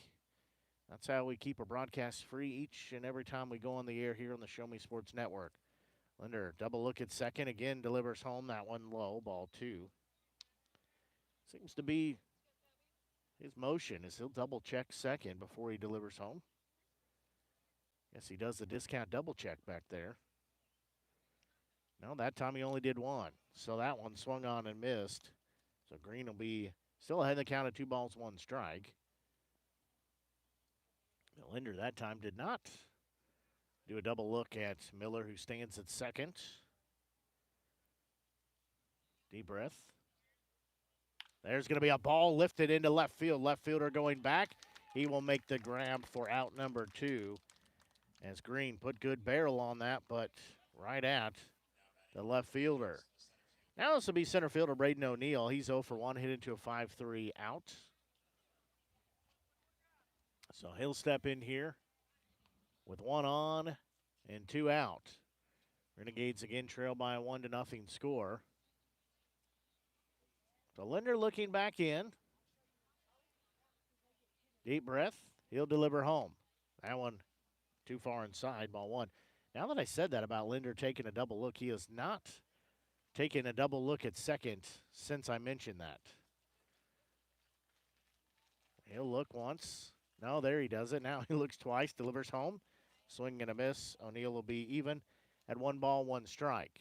That's how we keep our broadcasts free each and every time we go on the air here on the Show Me Sports Network. Linder, double look at second. Again, delivers home. That one low, ball 2. Seems to be his motion is he'll double check second before he delivers home. Guess he does the discount double check back there. No, that time he only did one. So that one swung on and missed. So Green will be still ahead of the count of 2 balls, 1 strike. Linder that time did not do a double look at Miller, who stands at second. Deep breath. There's going to be a ball lifted into left field. Left fielder going back. He will make the grab for out number 2. As Green put good barrel on that, but right at the left fielder. Now this will be center fielder Braden O'Neill. He's 0 for 1, hit into a 5-3 out. So he'll step in here with 1 on and 2 out. Renegades again trail by a 1-0 score. So Linder looking back in. Deep breath. He'll deliver home. That one too far inside, ball 1. Now that I said that about Linder taking a double look, he has not taken a double look at second since I mentioned that. He'll look once. No, there he does it. Now he looks twice, delivers home. Swing and a miss. O'Neill will be even at 1 ball, 1 strike.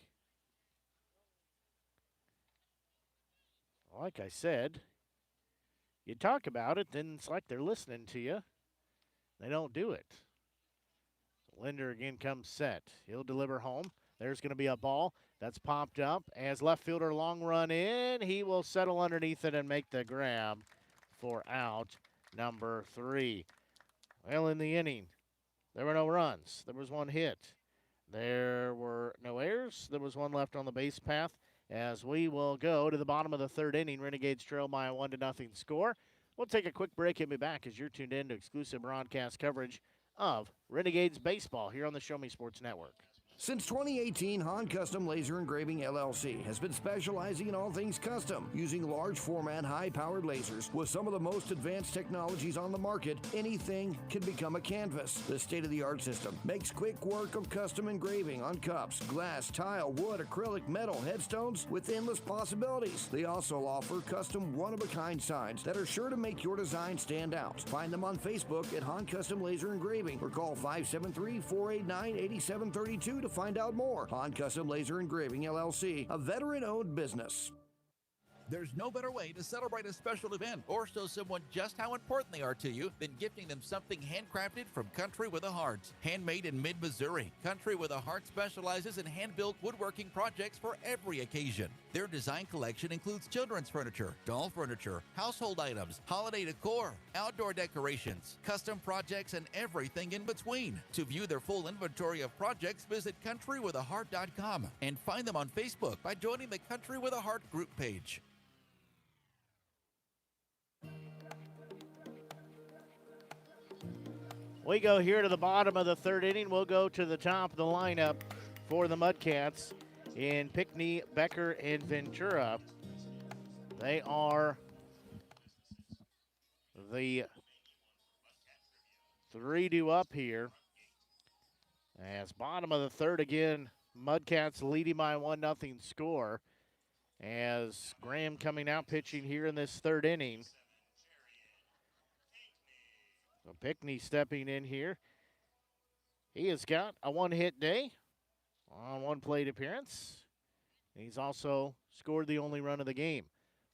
Like I said, you talk about it, then it's like they're listening to you. They don't do it. Linder again comes set. He'll deliver home. There's going to be a ball that's popped up as left fielder long run in. He will settle underneath it and make the grab for out number 3. Well, in the inning, there were no runs. There was 1 hit. There were no errors. There was 1 left on the base path as we will go to the bottom of the 3rd inning. Renegades trail by a 1-0 score. We'll take a quick break and be back as you're tuned in to exclusive broadcast coverage of Renegades baseball here on the Show Me Sports Network. Since 2018, Han Custom Laser Engraving LLC has been specializing in all things custom, using large format, high-powered lasers with some of the most advanced technologies on the market. Anything can become a canvas. The state-of-the-art system makes quick work of custom engraving on cups, glass, tile, wood, acrylic, metal, headstones with endless possibilities. They also offer custom one-of-a-kind signs that are sure to make your design stand out. Find them on Facebook at Han Custom Laser Engraving or call 573-489-8732 to find out more. Han Custom Laser Engraving LLC, a veteran-owned business. There's no better way to celebrate a special event or show someone just how important they are to you than gifting them something handcrafted from Country with a Heart. Handmade in mid-Missouri, Country with a Heart specializes in hand-built woodworking projects for every occasion. Their design collection includes children's furniture, doll furniture, household items, holiday decor, outdoor decorations, custom projects, and everything in between. To view their full inventory of projects, visit countrywithaheart.com and find them on Facebook by joining the Country with a Heart group page. We go here to the bottom of the 3rd inning. We'll go to the top of the lineup for the Mudcats in Pinckney, Becker, and Ventura. They are the 3-2 up here. As bottom of the 3rd again, Mudcats leading by a 1-0 score. As Graham coming out pitching here in this 3rd inning. So Pinckney stepping in here. He has got a 1-hit day on 1 plate appearance. He's also scored the only run of the game.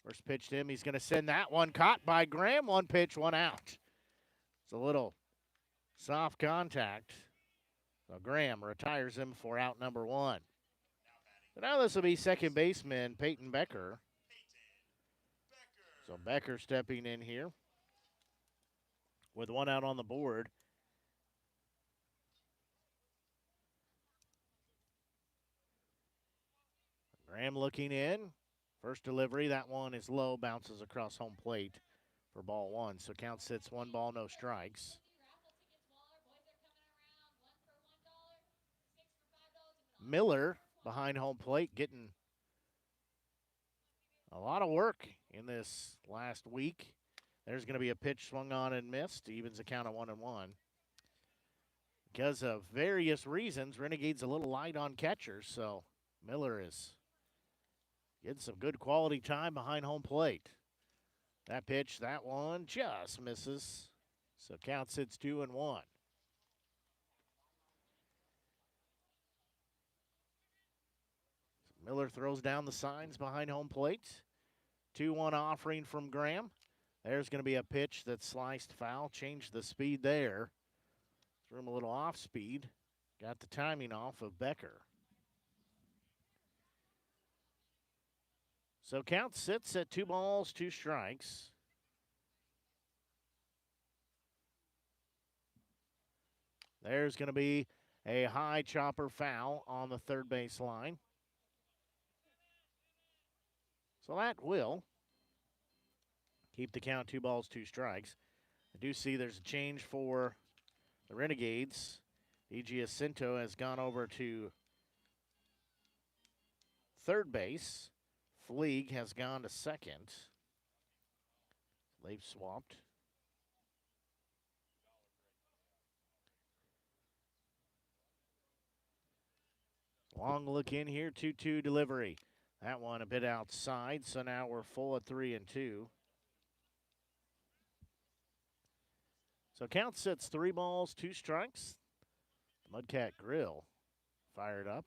First pitch to him, he's going to send that one. Caught by Graham. One pitch, one out. It's a little soft contact. So Graham retires him for out number one. So now this will be second baseman Peyton Becker. So Becker stepping in here with one out on the board. Graham looking in. First delivery, that one is low, bounces across home plate for ball one. So count sits 1 ball, no strikes. Miller behind home plate getting a lot of work in this last week. There's going to be a pitch swung on and missed. Evens the count of 1-1. Because of various reasons, Renegades a little light on catchers, so Miller is getting some good quality time behind home plate. That pitch, that one just misses. So count sits 2-1. Miller throws down the signs behind home plate. 2-1 offering from Graham. There's going to be a pitch that's sliced foul. Changed the speed there. Threw him a little off speed. Got the timing off of Becker. So count sits at 2 balls, 2 strikes. There's going to be a high chopper foul on the third base line. So that will keep the count 2 balls, 2 strikes. I do see there's a change for the Renegades. E.G. Jacinto has gone over to third base. Fleeg has gone to second. They've swapped. Long look in here, 2-2 delivery. That one a bit outside, so now we're full at 3-2. So count sits 3 balls, 2 strikes. Mudcat Grill fired up.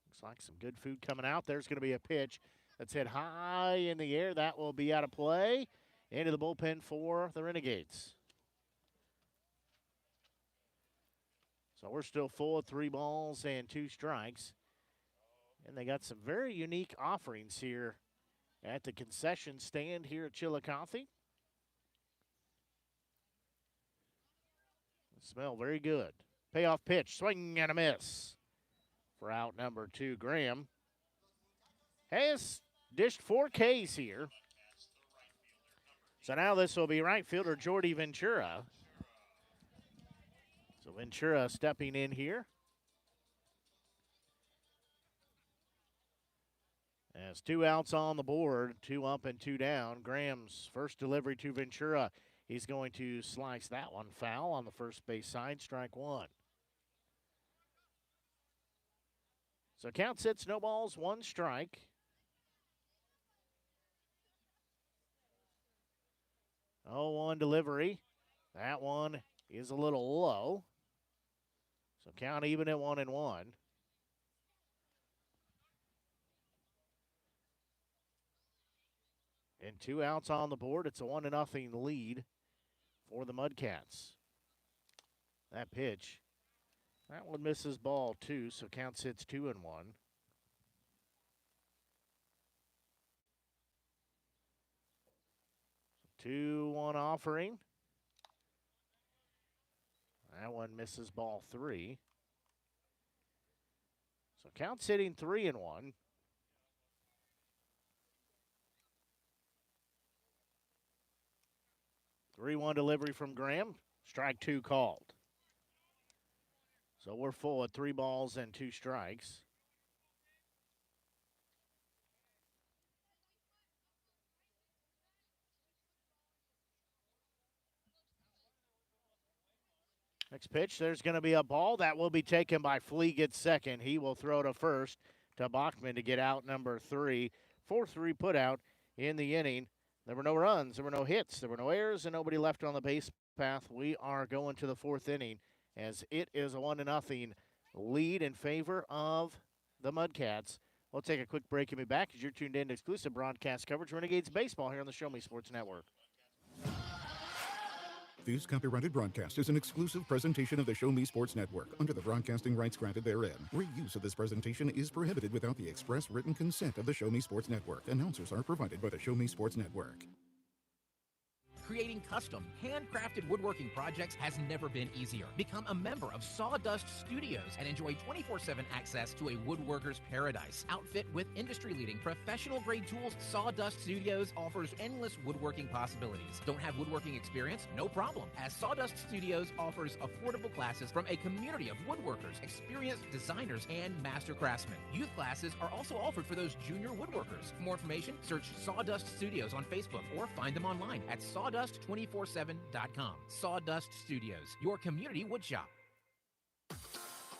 Looks like some good food coming out. There's going to be a pitch that's hit high in the air. That will be out of play. Into the bullpen for the Renegades. So we're still full of 3 balls and 2 strikes. And they got some very unique offerings here at the concession stand here at Chillicothe. Smell very good. Payoff pitch, swing and a miss for out number 2. Graham has dished 4 Ks here. So now this will be right fielder Jordy Ventura. So Ventura stepping in here. As 2 outs on the board, 2 up and 2 down. Graham's first delivery to Ventura. He's going to slice that one foul on the first base side, strike 1. So count sits no balls, 1 strike. Oh, 1 delivery. That one is a little low. So count even at 1-1. And 2 outs on the board. It's a 1-0 lead for the Mudcats. That pitch, that one misses ball 2, so count sits 2-1. 2-1 offering. That one misses ball 3. So count sitting 3-1. Three-one delivery from Graham. Strike 2 called. So we're full at 3 balls and 2 strikes. Next pitch, there's going to be a ball that will be taken by Fleeg at second. He will throw to first to Bachman to get out number 3. 4-3 put out in the inning. There were no runs, there were no hits, there were no errors, and nobody left on the base path. We are going to the 4th inning as it is a 1-0 lead in favor of the Mudcats We'll take a quick break and be back as you're tuned in to exclusive broadcast coverage of Renegades baseball here on the Show Me Sports Network. This copyrighted broadcast is an exclusive presentation of the Show Me Sports Network under the broadcasting rights granted therein. Reuse of this presentation is prohibited without the express written consent of the Show Me Sports Network. Announcers are provided by the Show Me Sports Network. Creating custom, handcrafted woodworking projects has never been easier. Become a member of Sawdust Studios and enjoy 24/7 access to a woodworker's paradise. Outfit with industry-leading professional-grade tools, Sawdust Studios offers endless woodworking possibilities. Don't have woodworking experience? No problem, as Sawdust Studios offers affordable classes from a community of woodworkers, experienced designers, and master craftsmen. Youth classes are also offered for those junior woodworkers. For more information, search Sawdust Studios on Facebook or find them online at sawdust247.com. Sawdust Studios, your community woodshop.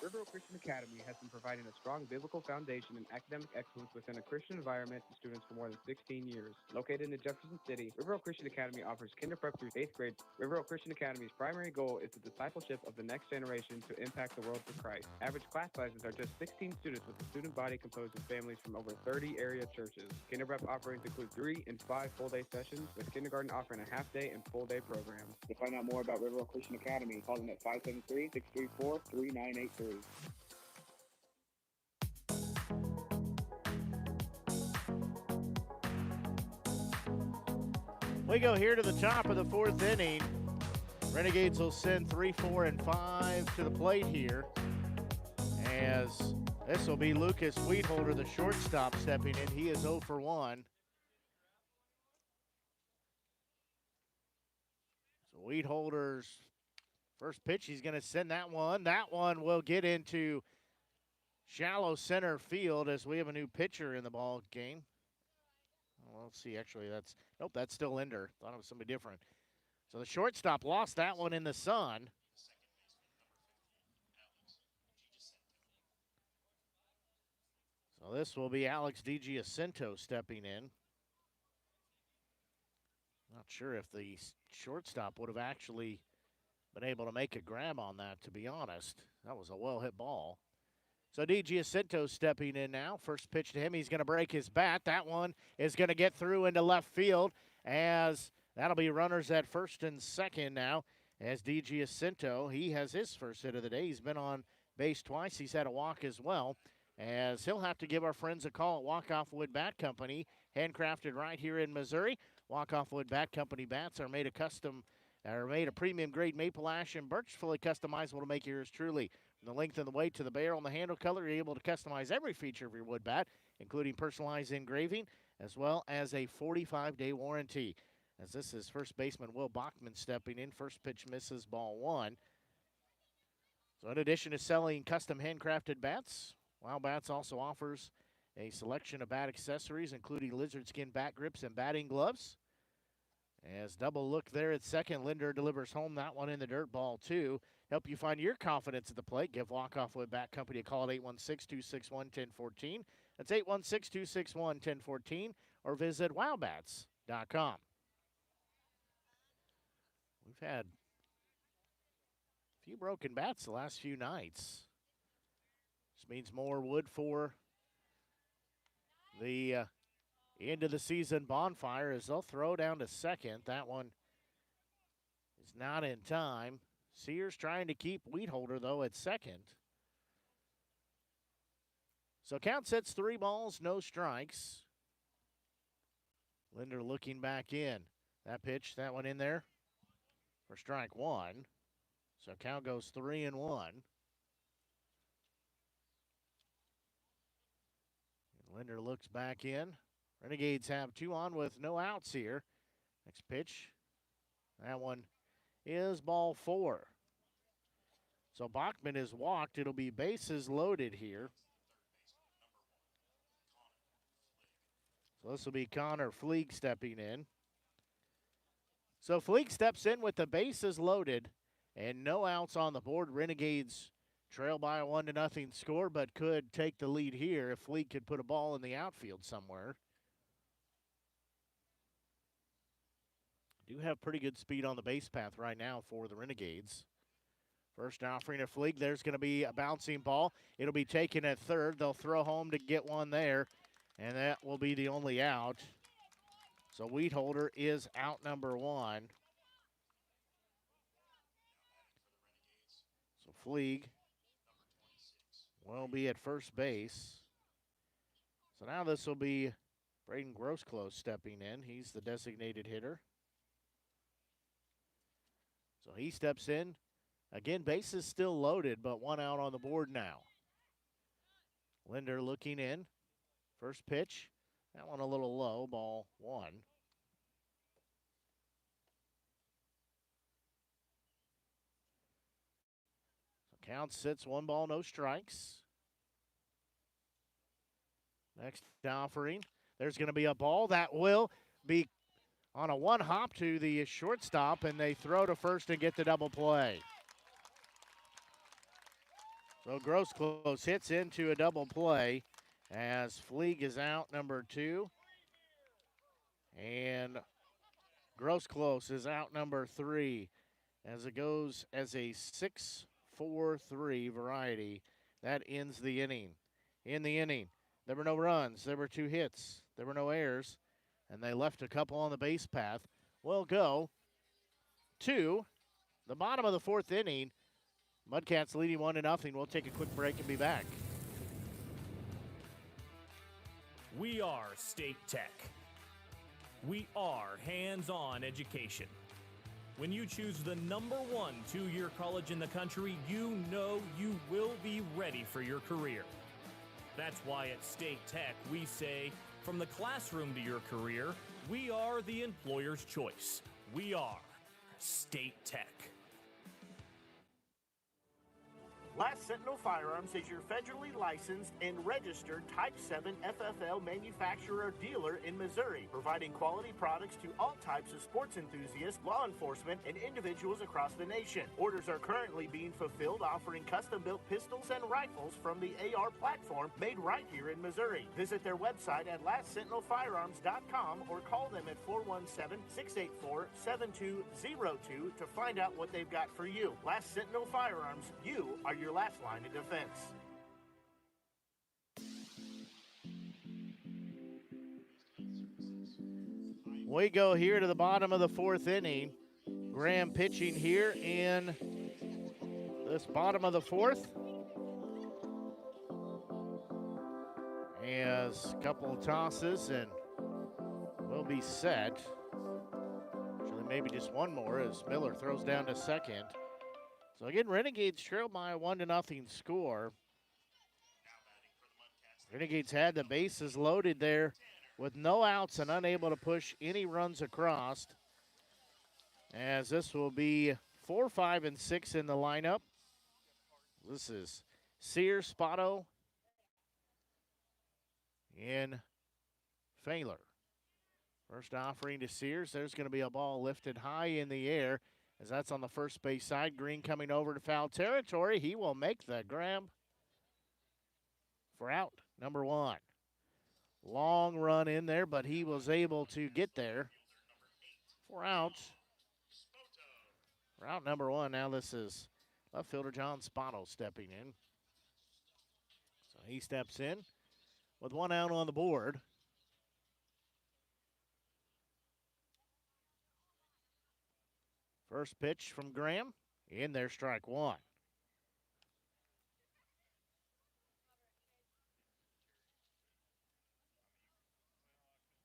River Oak Christian Academy has been providing a strong biblical foundation and academic excellence within a Christian environment to students for more than 16 years. Located in Jefferson City, River Oak Christian Academy offers kinder prep through 8th grade. River Oak Christian Academy's primary goal is the discipleship of the next generation to impact the world for Christ. Average class sizes are just 16 students, with a student body composed of families from over 30 area churches. Kinder prep offerings include 3 and 5 full-day sessions, with kindergarten offering a half-day and full-day programs. To find out more about River Oak Christian Academy, call them at 573-634-3983. We go here to the top of the 4th inning. Renegades will send 3, 4, and 5 to the plate here, as this will be Lucas Wheatholder, the shortstop, stepping in. He is 0 for 1. So Wheatholder's first pitch, he's going to send that one. That one will get into shallow center field as we have a new pitcher in the ball game. Well, let's see. Actually, that's still Linder. Thought it was somebody different. So the shortstop lost that one in the sun. So this will be Alex DiGiacinto stepping in. Not sure if the shortstop would have actually been able to make a grab on that, to be honest. That was a well-hit ball. So DiGiacinto stepping in now. First pitch to him, he's going to break his bat. That one is going to get through into left field, as that'll be runners at first and second now, as DiGiacinto, he has his first hit of the day. He's been on base twice. He's had a walk as well, as he'll have to give our friends a call at Walk-Off Wood Bat Company, handcrafted right here in Missouri. Walk-Off Wood Bat Company bats are made a premium grade maple ash and birch, fully customizable to make yours truly. From the length and the weight to the barrel and the handle color, you're able to customize every feature of your wood bat, including personalized engraving, as well as a 45-day warranty. As this is first baseman Will Bachman stepping in. First pitch misses, ball 1. So in addition to selling custom handcrafted bats, Wow Bats also offers a selection of bat accessories, including lizard skin bat grips and batting gloves. As double look there at second, Linder delivers home that one in the dirt, ball 2. Help you find your confidence at the plate. Give Walk-Off Wood Bat Company a call at 816-261-1014. That's 816-261-1014, or visit wowbats.com. We've had a few broken bats the last few nights. This means more wood for the end of the season bonfire, as they'll throw down to second. That one is not in time. Sears trying to keep Wheatholder, though, at second. So count sets 3 balls, no strikes. Linder looking back in. That pitch, that one in there for strike 1. So count goes 3-1. Linder looks back in. Renegades have 2 on with no outs here. Next pitch, that one is ball 4. So Bachman is walked. It'll be bases loaded here. So this will be Connor Fleeg stepping in. So Fleeg steps in with the bases loaded and no outs on the board. Renegades trail by a 1-0 score, but could take the lead here if Fleeg could put a ball in the outfield somewhere. Do have pretty good speed on the base path right now for the Renegades. First offering of Fleeg. There's going to be a bouncing ball. It'll be taken at third. They'll throw home to get one there, and that will be the only out. So Weedholder is out number one. So Fleeg will be at first base. So now this will be Braden Grossclose stepping in. He's the designated hitter. So he steps in. Again, base is still loaded, but one out on the board now. Linder looking in. First pitch. That one a little low, ball one. So count sits, 1 ball, no strikes. Next offering. There's going to be a ball that will be on a one hop to the shortstop, and they throw to first and get the double play. So Grossclose hits into a double play as Fleeg is out number 2. And Grossclose is out number 3 as it goes as a 6-4-3 variety. That ends the inning. In the inning, there were no runs. There were 2 hits. There were no errors. And they left a couple on the base path. We'll go to the bottom of the 4th inning. Mudcats leading 1-0. We'll take a quick break and be back. We are State Tech. We are hands-on education. When you choose the number 1 two-year college in the country, you know you will be ready for your career. That's why at State Tech we say, from the classroom to your career, we are the employer's choice. We are State Tech. Last Sentinel Firearms is your federally licensed and registered Type 7 FFL manufacturer dealer in Missouri, providing quality products to all types of sports enthusiasts, law enforcement, and individuals across the nation. Orders are currently being fulfilled, offering custom-built pistols and rifles from the AR platform made right here in Missouri. Visit their website at lastsentinelfirearms.com or call them at 417-684-7202 to find out what they've got for you. Last Sentinel Firearms, you are your last line of defense. We go here to the bottom of the 4th inning. Graham pitching here in this bottom of the 4th. Has a couple of tosses and will be set. Actually, maybe just one more as Miller throws down to second. So again, Renegades trail by a 1-0 score. Renegades had the bases loaded there with no outs and unable to push any runs across. As this will be 4, 5, and 6 in the lineup. This is Sears, Spotto, and Failer. First offering to Sears. There's going to be a ball lifted high in the air, as that's on the first base side. Green coming over to foul territory. He will make the grab for out number 1. Long run in there, but he was able to get there for outs. For out number 1. Now this is left fielder John Spotto stepping in. So he steps in with 1 out on the board. First pitch from Graham. In there, strike 1.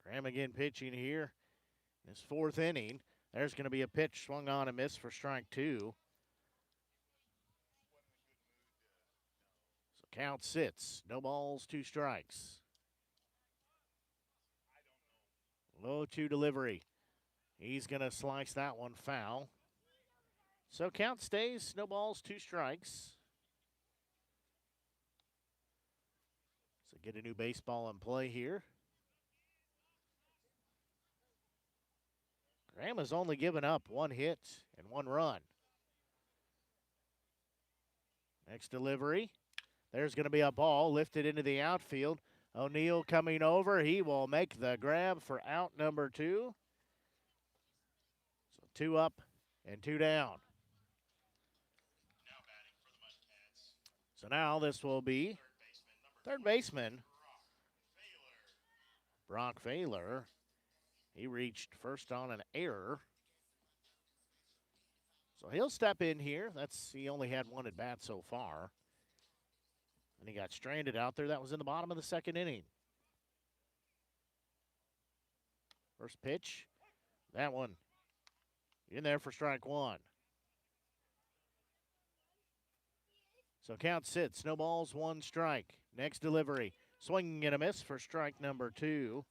Graham again pitching here in his 4th inning. There's going to be a pitch swung on and missed for strike 2. So count sits. No balls, 2 strikes. Low 2 delivery. He's going to slice that one foul. So count stays, no balls, 2 strikes. So get a new baseball in play here. Graham has only given up 1 hit and 1 run. Next delivery. There's going to be a ball lifted into the outfield. O'Neal coming over. He will make the grab for out number 2. So 2 up and 2 down. So now this will be third baseman Brock Failer. He reached first on an error. So he'll step in here. He only had one at bat so far. And he got stranded out there. That was in the bottom of the second inning. First pitch. That one in there for strike one. So count sits. No balls, one strike. Next delivery. Swing and a miss for strike number two.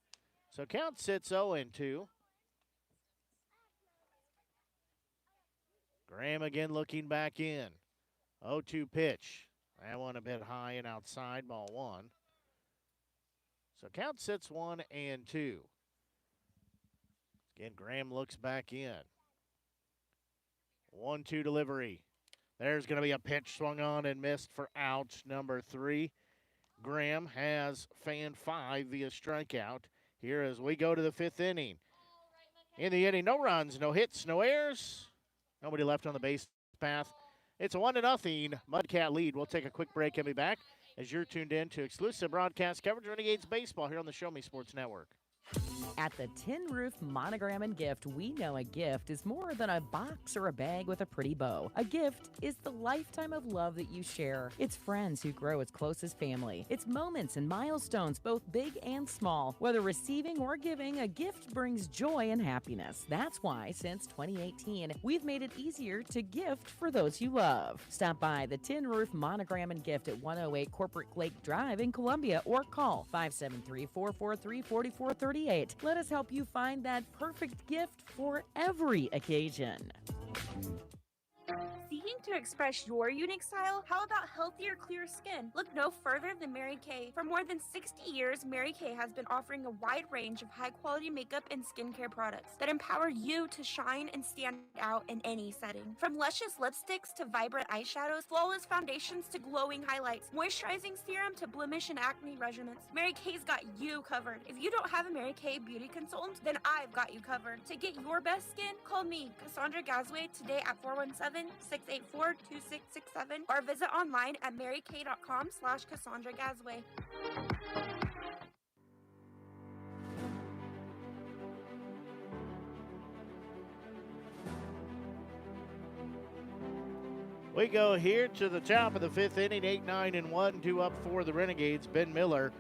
So count sits 0-2. Graham again looking back in. 0-2 pitch. That one a bit high and outside, ball one. So count sits 1-2. Again, Graham looks back in. 1-2 delivery. There's going to be a pitch swung on and missed for out number 3. Graham has fan 5 via strikeout. Here as we go to the 5th inning. In the inning, no runs, no hits, no errors. Nobody left on the base path. It's a 1-0 Mudcat lead. We'll take a quick break and be back as you're tuned in to exclusive broadcast coverage of Renegades Baseball here on the Show Me Sports Network. At the Tin Roof Monogram and Gift, we know a gift is more than a box or a bag with a pretty bow. A gift is the lifetime of love that you share. It's friends who grow as close as family. It's moments and milestones, both big and small. Whether receiving or giving, a gift brings joy and happiness. That's why, since 2018, we've made it easier to gift for those you love. Stop by the Tin Roof Monogram and Gift at 108 Corporate Lake Drive in Columbia or call 573-443-4438. Let us help you find that perfect gift for every occasion. Seeking to express your unique style? How about healthier, clear skin? Look no further than Mary Kay. For more than 60 years, Mary Kay has been offering a wide range of high-quality makeup and skincare products that empower you to shine and stand out in any setting. From luscious lipsticks to vibrant eyeshadows, flawless foundations to glowing highlights, moisturizing serum to blemish and acne regimens, Mary Kay's got you covered. If you don't have a Mary Kay beauty consultant, then I've got you covered. To get your best skin, call me, Cassandra Gazway, today at 417-684-2667 or visit online at marykay.com/Cassandra Gazway. We go here to the top of the 5th inning, 8-9-1, 2 up for the Renegades. Ben Miller,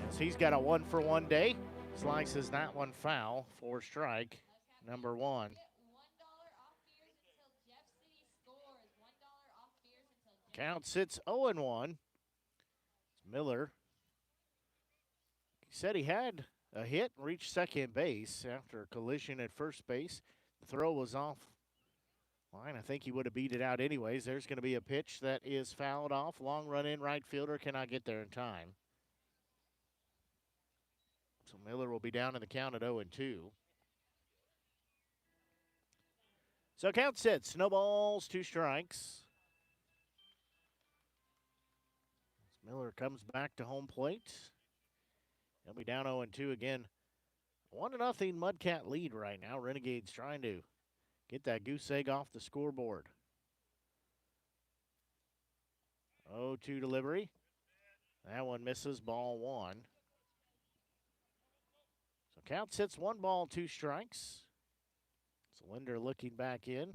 as he's got a 1-for-1 day, slices that one foul for strike number 1. Count sits 0-1. Miller, he said he had a hit and reached second base after a collision at first base. The throw was off line. I think he would have beat it out anyways. There's going to be a pitch that is fouled off. Long run in, right fielder cannot get there in time. So Miller will be down in the count at 0-2. So count sits, no balls, 2 strikes. Miller comes back to home plate. He'll be down 0-2 again. 1-0 Mudcat lead right now. Renegades trying to get that goose egg off the scoreboard. 0-2 delivery. That one misses, ball 1. So count sits 1 ball, 2 strikes. Linder looking back in.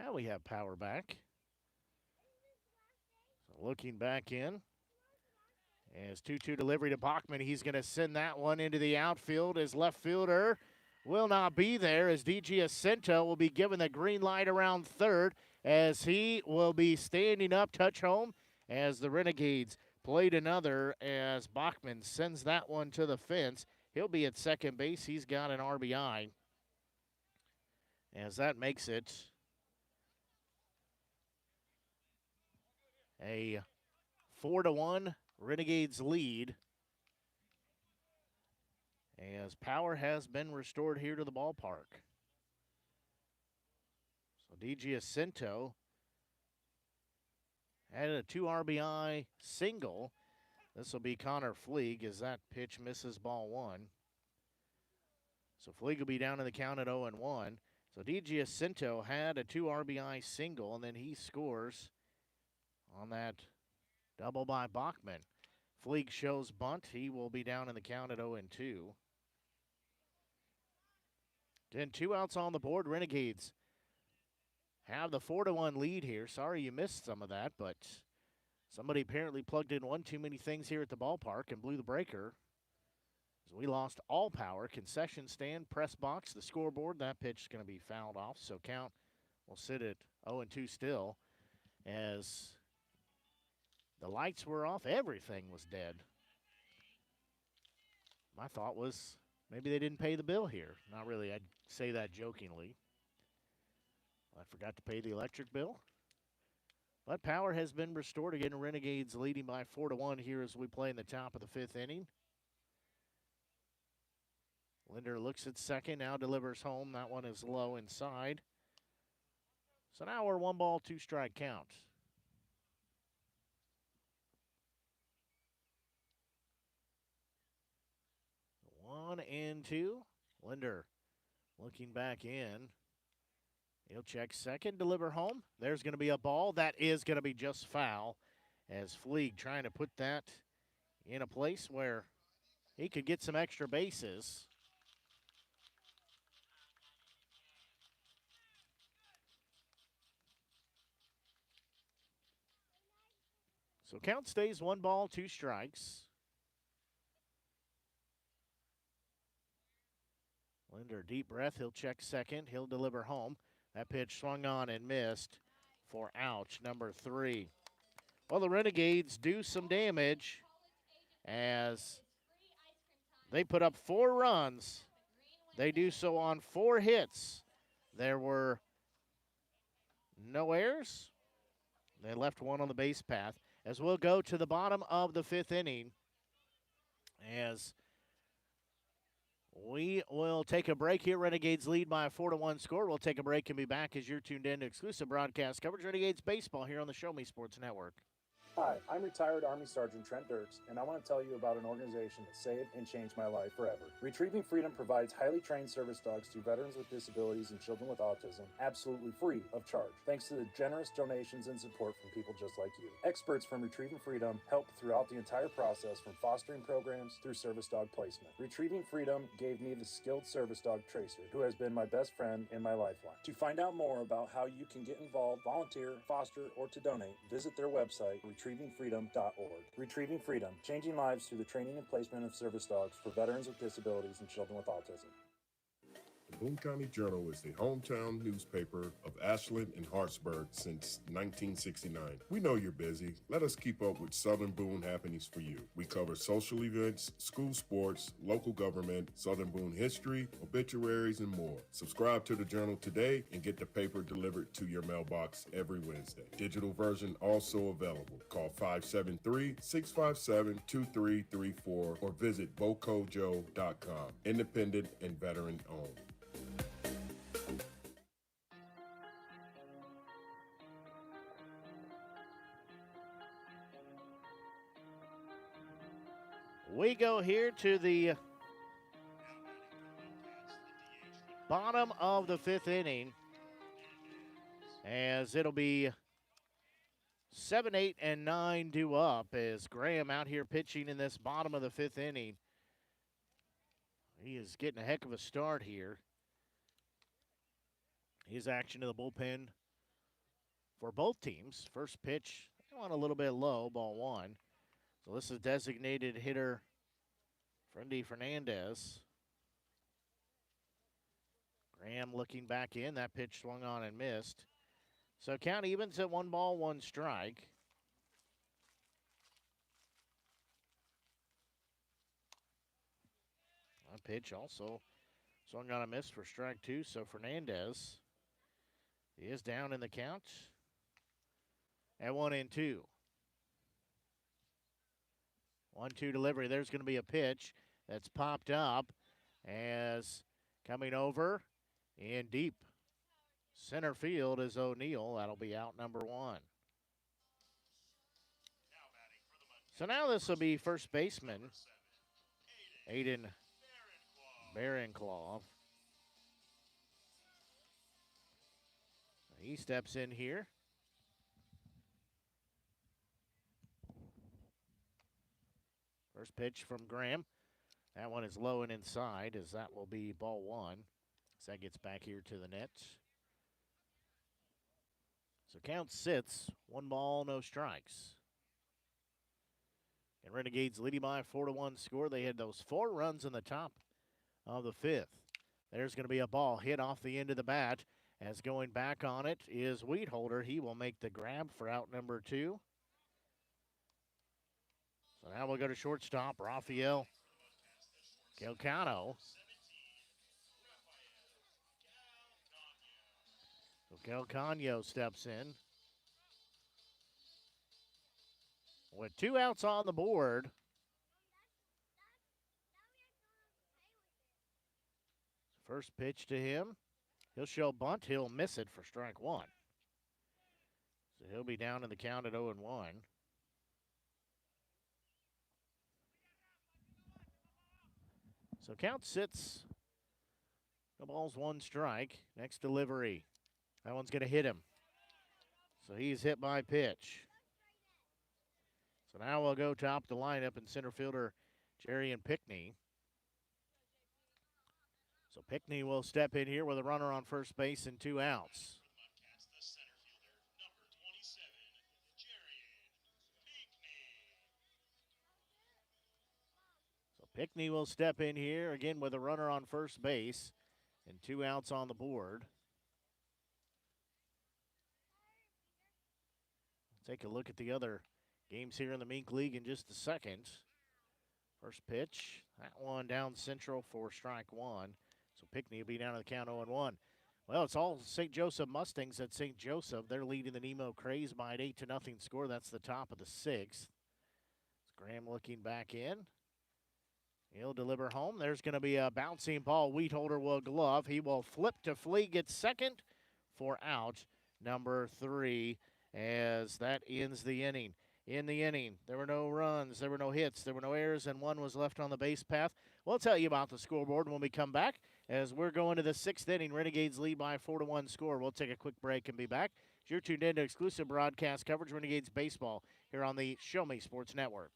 Now we have power back. So looking back in. As 2-2 delivery to Bachman. He's going to send that one into the outfield. His left fielder will not be there as D.G. Jacinto will be given the green light around third as he will be standing up, touch home, as the Renegades played another as Bachman sends that one to the fence. He'll be at second base. He's got an RBI as that makes it a 4-1 Renegades lead. As power has been restored here to the ballpark. So D.G. Jacinto had a 2 RBI single. This will be Connor Fleeg as that pitch misses ball 1. So Fleeg will be down in the count at 0-1. So D.G. Jacinto had a 2 RBI single, and then he scores on that double by Bachman. Fleeg shows bunt. He will be down in the count at 0-2. Then 2 outs on the board. Renegades have the 4-1 lead here. Sorry you missed some of that, but somebody apparently plugged in one too many things here at the ballpark and blew the breaker. As we lost all power. Concession stand, press box, the scoreboard. That pitch is going to be fouled off, so count will sit at 0-2 still. As the lights were off, everything was dead. My thought was maybe they didn't pay the bill here. Not really, I'd say that jokingly. I forgot to pay the electric bill. But power has been restored again. Renegades leading by 4-1 here as we play in the top of the 5th inning. Linder looks at second, now delivers home. That one is low inside. So now we're 1 ball, 2 strike count. One and 2. Linder looking back in. He'll check second, deliver home. There's going to be a ball. That is going to be just foul as Fleeg trying to put that in a place where he could get some extra bases. So count stays 1 ball, 2 strikes. Linder, deep breath. He'll check second. He'll deliver home. That pitch swung on and missed for ouch, number 3. Well, the Renegades do some damage as they put up 4 runs. They do so on 4 hits. There were no errors. They left 1 on the base path. As we'll go to the bottom of the 5th inning as we will take a break here. Renegades lead by a 4-1 score. We'll take a break and be back as you're tuned in to exclusive broadcast coverage Renegades baseball here on the Show Me Sports Network. Hi, I'm retired Army Sergeant Trent Dirks, and I want to tell you about an organization that saved and changed my life forever. Retrieving Freedom provides highly trained service dogs to veterans with disabilities and children with autism, absolutely free of charge, thanks to the generous donations and support from people just like you. Experts from Retrieving Freedom help throughout the entire process, from fostering programs through service dog placement. Retrieving Freedom gave me the skilled service dog Tracer, who has been my best friend and my lifeline. To find out more about how you can get involved, volunteer, foster, or to donate, visit their website, retrievingfreedom.org. Retrieving Freedom, changing lives through the training and placement of service dogs for veterans with disabilities and children with autism. The Boone County Journal is the hometown newspaper of Ashland and Hartsburg since 1969. We know you're busy. Let us keep up with Southern Boone happenings for you. We cover social events, school sports, local government, Southern Boone history, obituaries, and more. Subscribe to the Journal today and get the paper delivered to your mailbox every Wednesday. Digital version also available. Call 573-657-2334 or visit bocojo.com. Independent and veteran owned. We go here to the bottom of the 5th inning as it'll be 7, 8, and 9 due up as Graham out here pitching in this bottom of the 5th inning. He is getting a heck of a start here. His action to the bullpen for both teams. First pitch, on a little bit low, ball one. So this is designated hitter Friendy Fernandez. Graham looking back in. That pitch swung on and missed. So count evens at 1 ball, 1 strike. That pitch also swung on a miss for strike 2. So Fernandez is down in the count at 1-2. 1-2 delivery. There's going to be a pitch that's popped up as coming over in deep center field is O'Neill. That'll be out number 1. So now this will be first baseman Aiden Barenclaw. He steps in here. First pitch from Graham. That one is low and inside, as that will be ball 1. As that gets back here to the net. So count sits, 1 ball, no strikes. And Renegades leading by a 4-1 score. They had those 4 runs in the top of the 5th. There's going to be a ball hit off the end of the bat. As going back on it is Weedholder. He will make the grab for out number 2. So now we'll go to shortstop, Rafael Calcano. So Calcano steps in. With 2 outs on the board. First pitch to him. He'll show bunt. He'll miss it for strike 1. So he'll be down in the count at 0-1. So count sits. No balls, 1 strike. Next delivery. That one's going to hit him. So he's hit by pitch. So now we'll go top the lineup and center fielder Jerry and Pickney. So Pickney will step in here with a runner on first base and 2 outs. So Pickney will step in here again with a runner on first base and 2 outs on the board. Take a look at the other games here in the Mink League in just a second. First pitch, that one down central for strike 1. So Pickney will be down to the count 0-1. Well, it's all St. Joseph Mustangs at St. Joseph. They're leading the Nemo Craze by an 8-0 score. That's the top of the 6th. Graham looking back in. He'll deliver home. There's going to be a bouncing ball. Weedholder will glove. He will flip to Flea, get second for out number 3 as that ends the inning. In the inning, there were no runs, there were no hits, there were no errors, and 1 was left on the base path. We'll tell you about the scoreboard when we come back as we're going to the 6th inning. Renegades lead by a 4-1 score. We'll take a quick break and be back. You're tuned in to exclusive broadcast coverage Renegades baseball here on the Show Me Sports Network.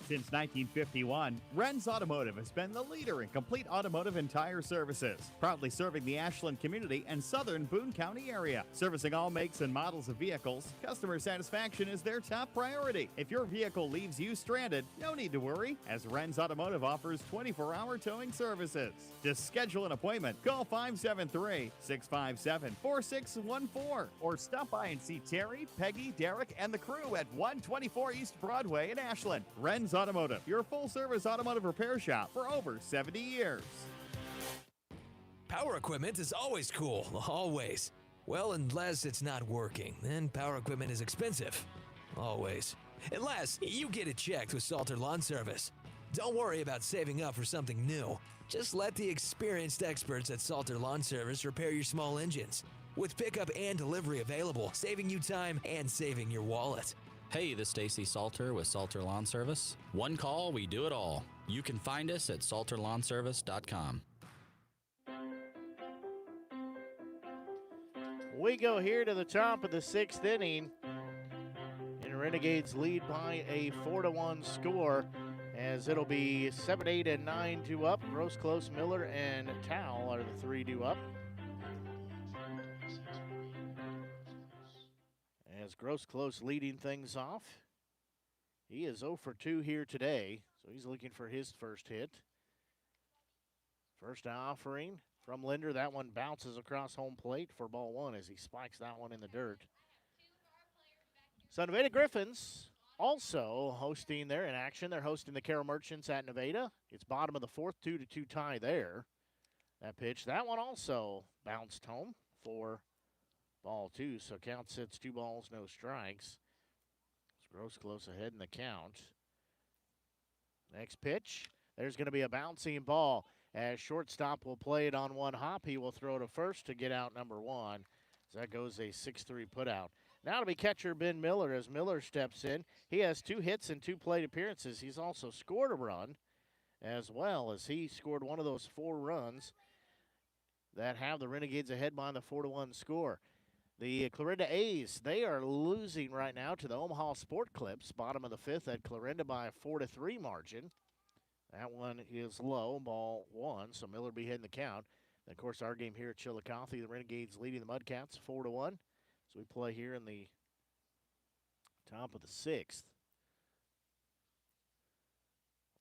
Since 1951, Ren's Automotive has been the leader in complete automotive and tire services, proudly serving the Ashland community and southern Boone County area. Servicing all makes and models of vehicles, customer satisfaction is their top priority. If your vehicle leaves you stranded, no need to worry, as Ren's Automotive offers 24-hour towing services. To schedule an appointment, call 573-657-4614 or stop by and see Terry, Peggy, Derek, and the crew at 124 East Broadway in Ashland. Ren's Automotive, your full-service automotive repair shop for over 70 years. Power equipment is always cool, always. Well, unless it's not working, then power equipment is expensive. Always. Unless you get it checked with Salter Lawn Service. Don't worry about saving up for something new. Just let the experienced experts at Salter Lawn Service repair your small engines. With pickup and delivery available, saving you time and saving your wallet. Hey, this is Stacy Salter with Salter Lawn Service. 1 call, we do it all. You can find us at salterlawnservice.com. We go here to the top of the 6th inning. And Renegades lead by a 4-1 score as it'll be 7, 8, and 9 due up. Gross, Close, Miller, and Towle are the 3 due up. As Grosclose leading things off. He is 0 for 2 here today, so he's looking for his first hit. First offering from Linder. That one bounces across home plate for ball 1 as he spikes that one in the dirt. So Nevada Griffins also hosting there in action. They're hosting the Carroll Merchants at Nevada. It's bottom of the 4th, 2-2 tie there. That pitch, that one also bounced home for ball 2. So count sits 2 balls, no strikes. Grosclose ahead in the count. Next pitch, there's going to be a bouncing ball. As shortstop will play it on one hop, he will throw to first to get out number 1. So that goes a 6-3 putout. Now to be catcher Ben Miller as Miller steps in. He has 2 hits and 2 plate appearances. He's also scored a run as well as he scored one of those 4 runs that have the Renegades ahead by the 4-1 score. The Clarinda A's, they are losing right now to the Omaha Sport Clips, bottom of the 5th at Clarinda by a 4-3 margin. That one is low, ball 1, so Miller be hitting the count. And of course, our game here at Chillicothe, the Renegades leading the Mudcats 4-1. So we play here in the top of the 6th.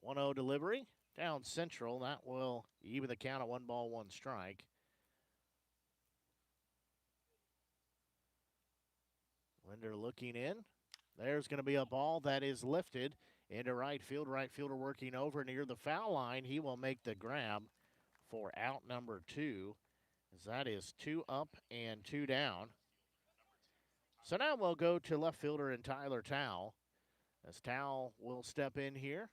1-0 delivery down central. That will even the count at 1 ball, 1 strike. Linder looking in. There's going to be a ball that is lifted into right field. Right fielder working over near the foul line. He will make the grab for out number 2. As that is 2 up and 2 down. So now we'll go to left fielder and Tyler Towle. As Towle will step in here.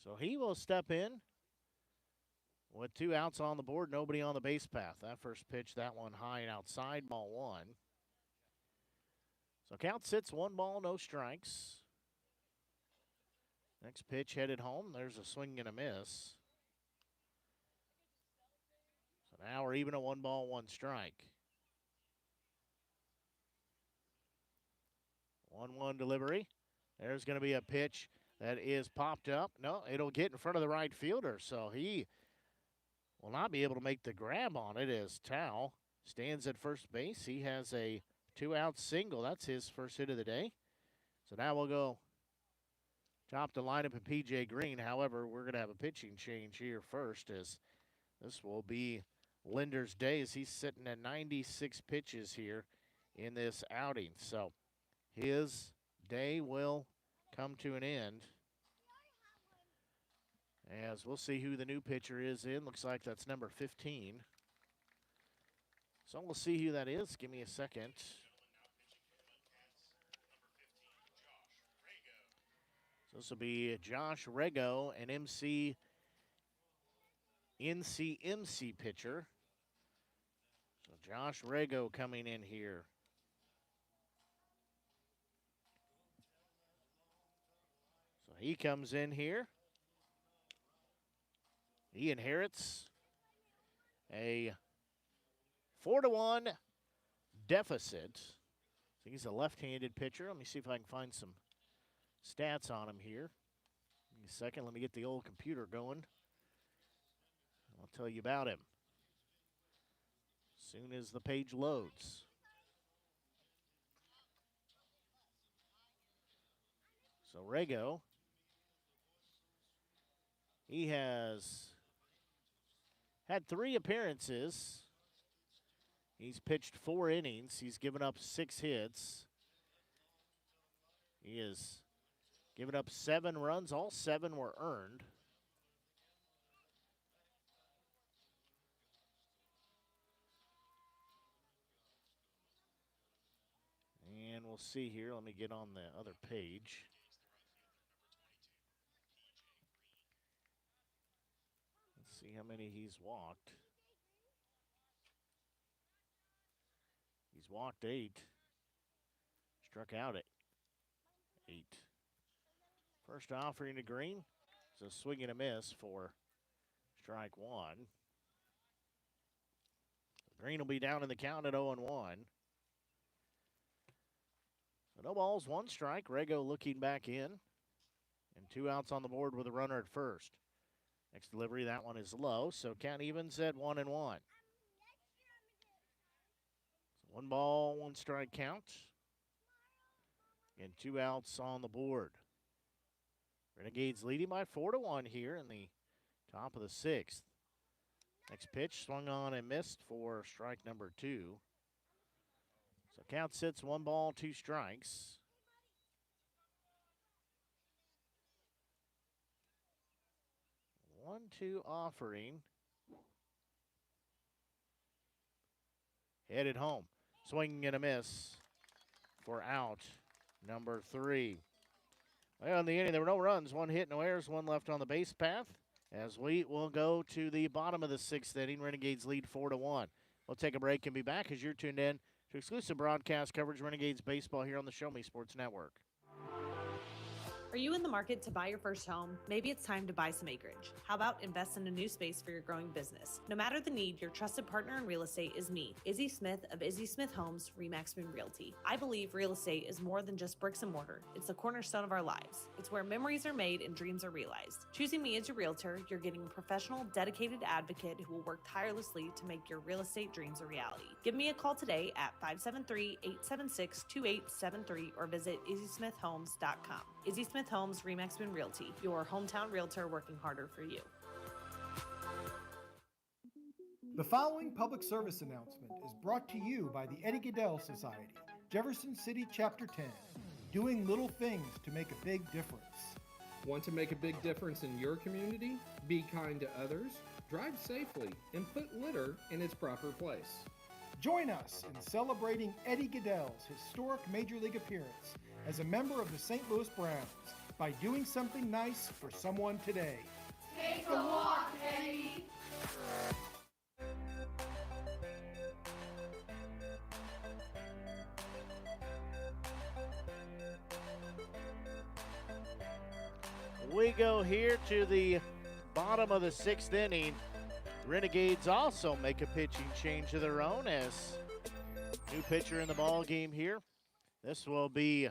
So he will step in with 2 outs on the board, nobody on the base path. That first pitch, that one high and outside, ball 1. So count sits 1 ball, no strikes. Next pitch headed home. There's a swing and a miss. So now we're even at 1 ball, 1 strike. 1-1 delivery. There's going to be a pitch that is popped up. No, it'll get in front of the right fielder, so he will not be able to make the grab on it as Towle stands at first base. He has a 2-out single. That's his first hit of the day. So now we'll go top the lineup in P.J. Green. However, we're going to have a pitching change here first as this will be Linder's day as he's sitting at 96 pitches here in this outing. So his day will come to an end. As we'll see who the new pitcher is in. Looks like that's number 15. So we'll see who that is. Give me a second. So this will be Josh Rego, an NCMC pitcher. So Josh Rego coming in here. So he comes in here. He inherits a 4-1 deficit. So he's a left-handed pitcher. Let me see if I can find some stats on him here. Give me a second. Let me get the old computer going. I'll tell you about him as soon as the page loads. So Rego, he has had 3 appearances. He's pitched 4 innings. He's given up 6 hits. He has given up 7 runs. All 7 were earned. And we'll see here. Let me get on the other page. Let's see how many he's walked. He's walked 8. Struck out at 8. First offering to Green. It's a swing and a miss for strike 1. Green will be down in the count at 0-1. So no balls, 1 strike. Rego looking back in. And 2 outs on the board with a runner at first. Next delivery, that one is low. So count evens at 1-1. 1 ball, 1 strike count. And 2 outs on the board. Renegades leading by 4-1 here in the top of the 6th. Next pitch swung on and missed for strike number 2. So count sits 1 ball, 2 strikes. One-two offering. Headed home. Swinging and a miss for out number 3. Well, in the inning, there were no runs. 1 hit, no errors, 1 left on the base path. As we will go to the bottom of the 6th inning, Renegades lead 4-1. We'll take a break and be back as you're tuned in to exclusive broadcast coverage of Renegades baseball here on the Show Me Sports Network. Are you in the market to buy your first home? Maybe it's time to buy some acreage. How about invest in a new space for your growing business? No matter the need, your trusted partner in real estate is me, Izzy Smith of Izzy Smith Homes, Remax Moon Realty. I believe real estate is more than just bricks and mortar. It's the cornerstone of our lives. It's where memories are made and dreams are realized. Choosing me as your realtor, you're getting a professional, dedicated advocate who will work tirelessly to make your real estate dreams a reality. Give me a call today at 573-876-2873 or visit izzysmithhomes.com. Izzy Smith Homes, Remax Moon Realty, your hometown realtor working harder for you. The following public service announcement is brought to you by the Eddie Gaedel Society, Jefferson City Chapter 10, doing little things to make a big difference. Want to make a big difference in your community? Be kind to others, drive safely, and put litter in its proper place. Join us in celebrating Eddie Gaedel's historic Major League appearance as a member of the St. Louis Browns by doing something nice for someone today. Take a walk, Eddie. We go here to the bottom of the 6th inning. Renegades also make a pitching change of their own as new pitcher in the ball game here. This will be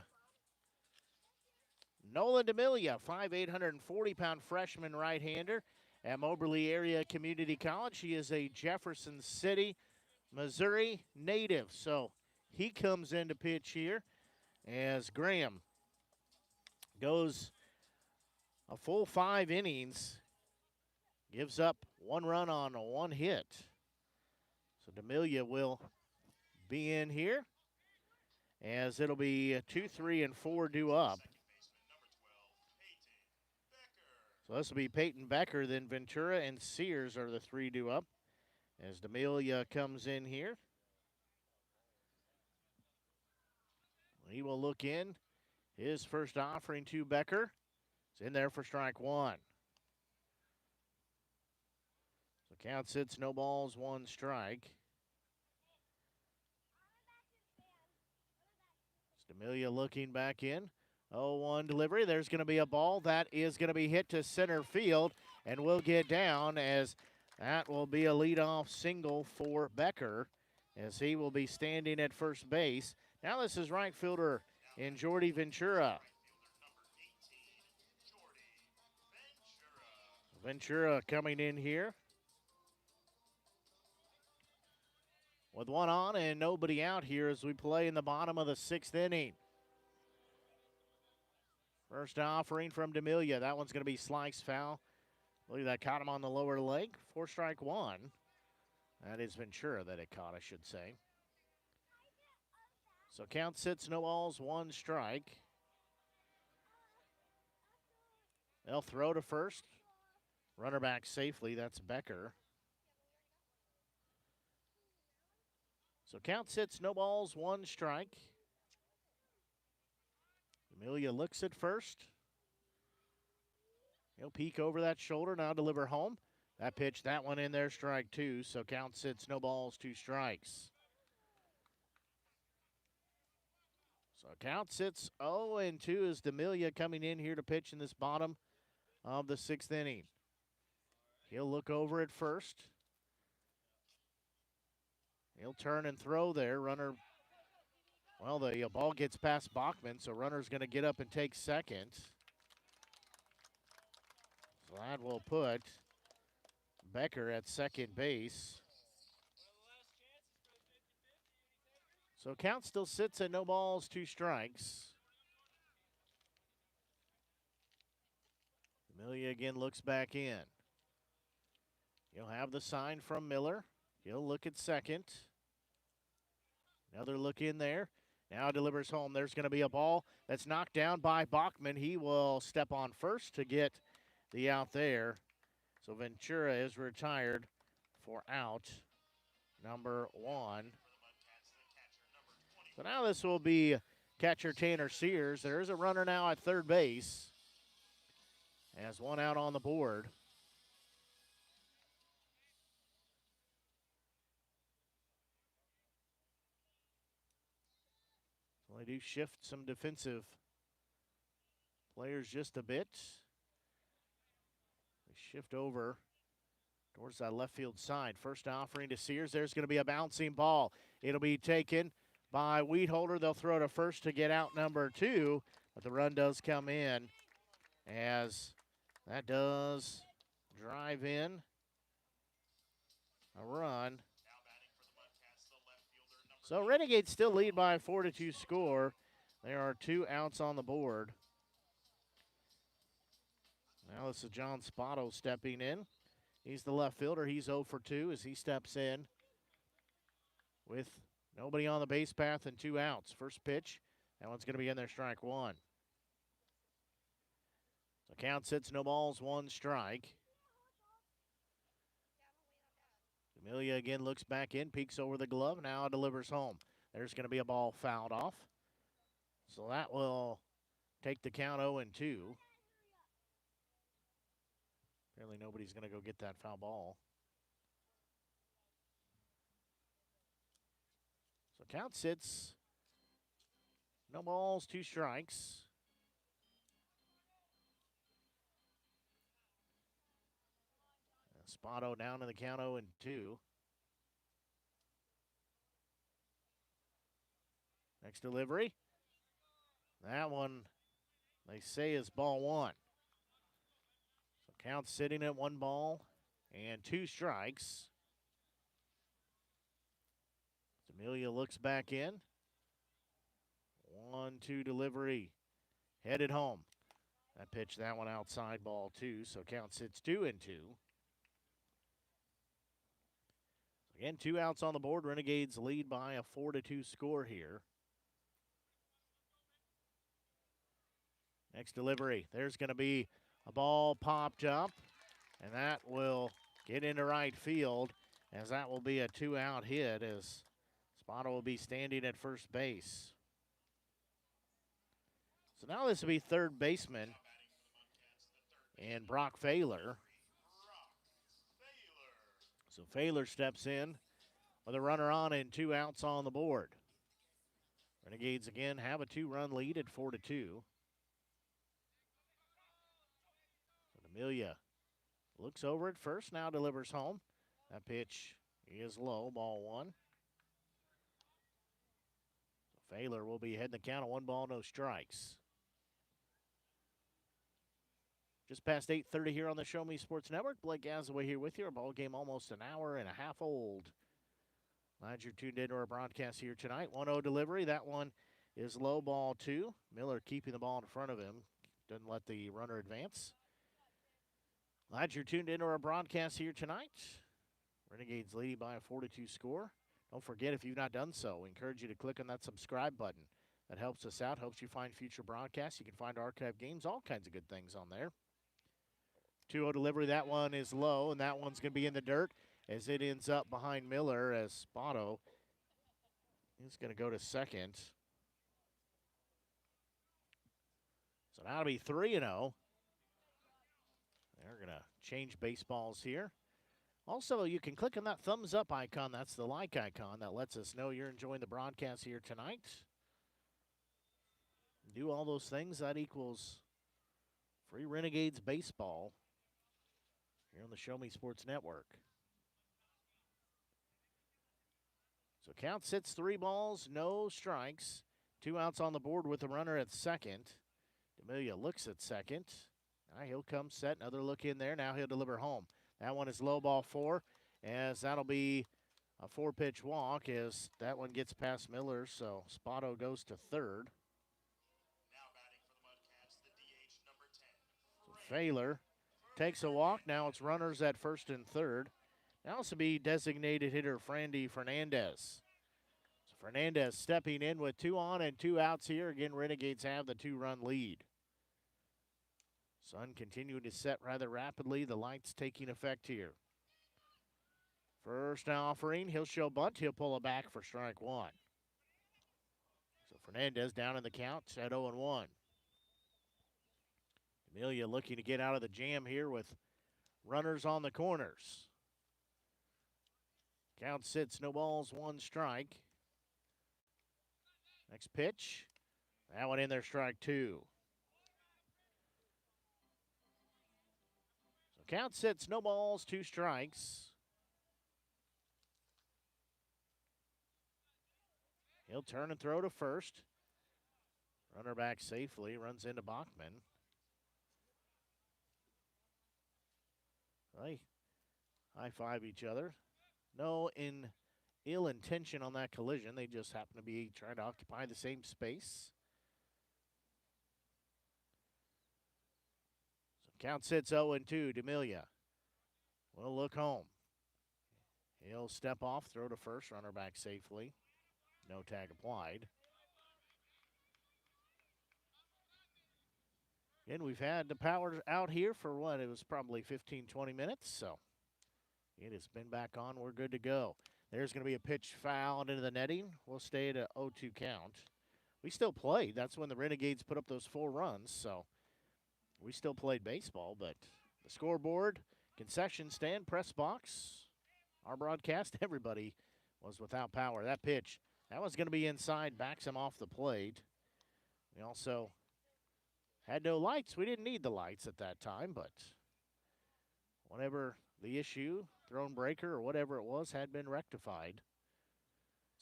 Nolan D'Amelia, 5'8", 140-pound freshman right-hander at Moberly Area Community College. He is a Jefferson City, Missouri native. So he comes in to pitch here as Graham goes a full 5 innings, gives up 1 run on 1 hit. So D'Amelia will be in here as it'll be 2, 3, and 4 due up. So this will be Peyton Becker, then Ventura and Sears are the 3 due up as D'Amelia comes in here. He will look in. His first offering to Becker. It's in there for strike 1. So count sits, no balls, 1 strike. D'Amelia looking back in. 0-1 delivery. There's going to be a ball that is going to be hit to center field and will get down as that will be a leadoff single for Becker as he will be standing at first base. Now this is right fielder in Jordy Ventura. Ventura coming in here with 1 on and nobody out here as we play in the bottom of the 6th inning. First offering from D'Amelia. That one's going to be sliced foul. Look at that, caught him on the lower leg for strike 1. That is Ventura that it caught, I should say. So count sits, no balls, 1 strike. They'll throw to first. Runner back safely, that's Becker. So count sits, no balls, 1 strike. D'Amelia looks at first. He'll peek over that shoulder, now deliver home. That pitch, that one in there, strike 2. So count sits, no balls, 2 strikes. So count sits 0-2 as D'Amelia coming in here to pitch in this bottom of the 6th inning. He'll look over at first. He'll turn and throw there. Runner, well, the ball gets past Bachman, so runner's going to get up and take second. So that will put Becker at second base. So count still sits at no balls, 2 strikes. Amelia again looks back in. He'll have the sign from Miller. He'll look at second. Another look in there. Now delivers home. There's going to be a ball that's knocked down by Bachman. He will step on first to get the out there. So Ventura is retired for out number 1. So now this will be catcher Tanner Sears. There is a runner now at third base. Has 1 out on the board. So they do shift some defensive players just a bit. They shift over towards that left field side. First offering to Sears. There's going to be a bouncing ball. It'll be taken by Wheatholder. They'll throw to first to get out number 2. But the run does come in as that does drive in a run. So Renegades still lead by a 4-2 score. There are 2 outs on the board. Now this is John Spotto stepping in. He's the left fielder. He's 0 for 2 as he steps in with nobody on the base path and 2 outs. First pitch, that one's going to be in there, strike 1. So count sits, no balls, 1 strike. Amelia again looks back in, peeks over the glove, now delivers home. There's going to be a ball fouled off. So that will take the count 0-2. Apparently nobody's going to go get that foul ball. So count sits, no balls, 2 strikes. Spotto down in the count 0-2. Next delivery. That one, they say, is ball 1. So count sitting at 1 ball and 2 strikes. Amelia looks back in. 1-2 delivery. Headed home. That pitch, that one outside, ball 2. So count sits 2-2. Again, 2 outs on the board. Renegades lead by a 4-2 score here. Next delivery. There's going to be a ball popped up, and that will get into right field, as that will be a 2-out hit, as Spotto will be standing at first base. So now this will be third baseman and Brock Failer. So Failer steps in with a runner on and 2 outs on the board. Renegades again have a 2-run lead at 4-2. Amelia looks over at first, now delivers home. That pitch is low, ball 1. So Failer will be heading the count of 1 ball, no strikes. Just past 8:30 here on the Show Me Sports Network. Blake Gazaway here with you. Our ball game almost an hour and a half old. Glad you're tuned into our broadcast here tonight. 1-0 delivery. That one is low, ball 2. Miller keeping the ball in front of him. Doesn't let the runner advance. Glad you're tuned into our broadcast here tonight. Renegades leading by a 4-2 score. Don't forget, if you've not done so, we encourage you to click on that subscribe button. That helps us out, helps you find future broadcasts. You can find archive games, all kinds of good things on there. 2-0 delivery. That one is low, and that one's going to be in the dirt as it ends up behind Miller, as Spotto is going to go to second. So now it'll be 3-0. They're going to change baseballs here. Also, you can click on that thumbs up icon. That's the like icon that lets us know you're enjoying the broadcast here tonight. Do all those things. That equals free Renegades baseball here on the Show Me Sports Network. So count sits 3 balls, no strikes. 2 outs on the board with the runner at second. D'Amelia looks at second. Now he'll come set. Another look in there. Now he'll deliver home. That one is low, ball 4, as that'll be a 4-pitch walk as that one gets past Miller, so Spotto goes to third. So Failer takes a walk. Now it's runners at first and third. Now it's to be designated hitter Frandy Fernandez. So Fernandez stepping in with 2 on and 2 outs here. Again, Renegades have the 2-run lead. Sun continuing to set rather rapidly. The lights taking effect here. First offering, he'll show bunt. He'll pull it back for strike 1. So Fernandez down in the count at 0-1. Amelia looking to get out of the jam here with runners on the corners. Count sits, no balls, 1 strike. Next pitch. That one in there, strike 2. So count sits, no balls, 2 strikes. He'll turn and throw to first. Runner back safely, runs into Bachman. They high-five each other. No ill intention on that collision. They just happen to be trying to occupy the same space. So count sits 0-2. D'Amelia will look home. He'll step off, throw to first, runner back safely. No tag applied. Again, we've had the power out here for what? It was probably 15, 20 minutes, so it has been back on. We're good to go. There's going to be a pitch fouled into the netting. We'll stay at a 0-2 count. We still played. That's when the Renegades put up those 4 runs, so we still played baseball, but the scoreboard, concession stand, press box, our broadcast, everybody was without power. That pitch, that was going to be inside, backs him off the plate. We also had no lights. We didn't need the lights at that time, but whatever the issue, thrown breaker or whatever it was, had been rectified.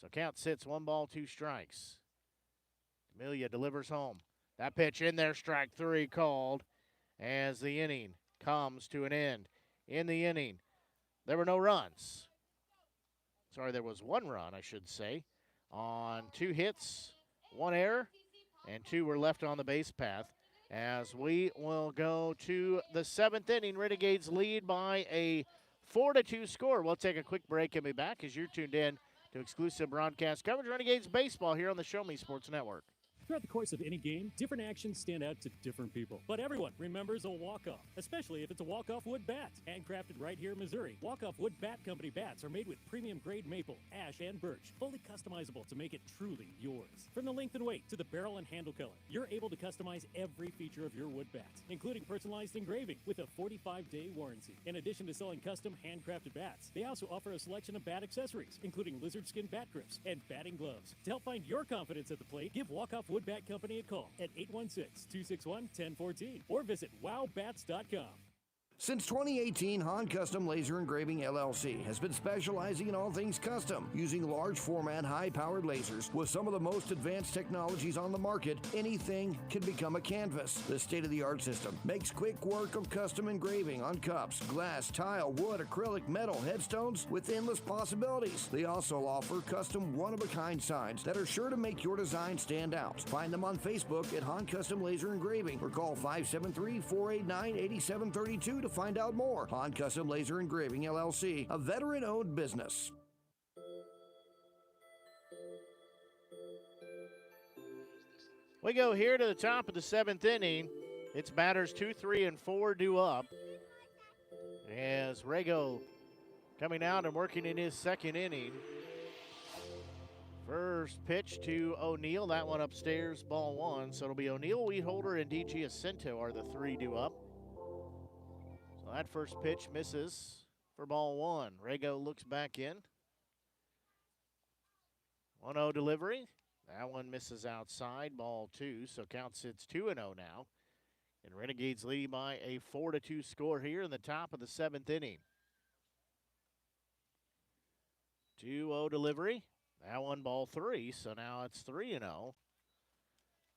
So count sits, 1 ball, 2 strikes. Amelia delivers home. That pitch in there, strike 3 called as the inning comes to an end. In the inning, there were no runs. Sorry, there was 1 run, I should say, on 2 hits, 1 error, and 2 were left on the base path. As we will go to the 7th inning, Renegades lead by a 4-2 score. We'll take a quick break and be back as you're tuned in to exclusive broadcast coverage of Renegades baseball here on the Show Me Sports Network. Throughout the course of any game, different actions stand out to different people. But everyone remembers a walk-off, especially if it's a walk-off wood bat. Handcrafted right here in Missouri, walk-off wood bat company bats are made with premium-grade maple, ash, and birch, fully customizable to make it truly yours. From the length and weight to the barrel and handle color, you're able to customize every feature of your wood bat, including personalized engraving with a 45-day warranty. In addition to selling custom handcrafted bats, they also offer a selection of bat accessories, including lizard skin bat grips and batting gloves. To help find your confidence at the plate, give Walk-Off Wood Bat Company a call at 816-261-1014 or visit wowbats.com. Since 2018, Han Custom Laser Engraving LLC has been specializing in all things custom, using large format, high-powered lasers with some of the most advanced technologies on the market. Anything can become a canvas. This state-of-the-art system makes quick work of custom engraving on cups, glass, tile, wood, acrylic, metal, headstones with endless possibilities. They also offer custom one-of-a-kind signs that are sure to make your design stand out. Find them on Facebook at Han Custom Laser Engraving or call 573-489-8732 to find out more. Han Custom Laser Engraving LLC, a veteran-owned business. We go here to the top of the 7th inning. It's batters 2, 3, and 4 due up. As Rego coming out and working in his 2nd inning. First pitch to O'Neill. That one upstairs, ball 1. So it'll be O'Neill, Weedholder, and D.G. Jacinto are the 3 due up. So that first pitch misses for ball 1. Rego looks back in. 1-0 delivery. That one misses outside, ball 2. So count sits 2-0 now. And Renegades leading by a 4-2 score here in the top of the 7th inning. 2-0 delivery. That one, ball 3. So now it's 3-0.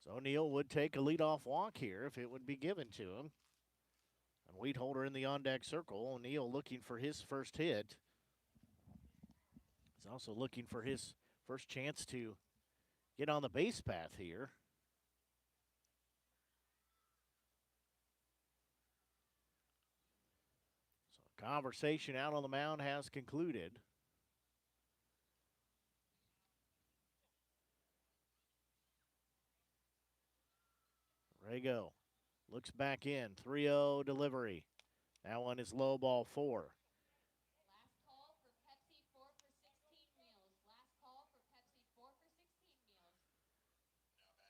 So O'Neill would take a leadoff walk here if it would be given to him. And Weedholder in the on-deck circle. O'Neill looking for his first hit. He's also looking for his first chance to get on the base path here. So conversation out on the mound has concluded. Rego looks back in. 3-0 delivery. That one is low, ball 4.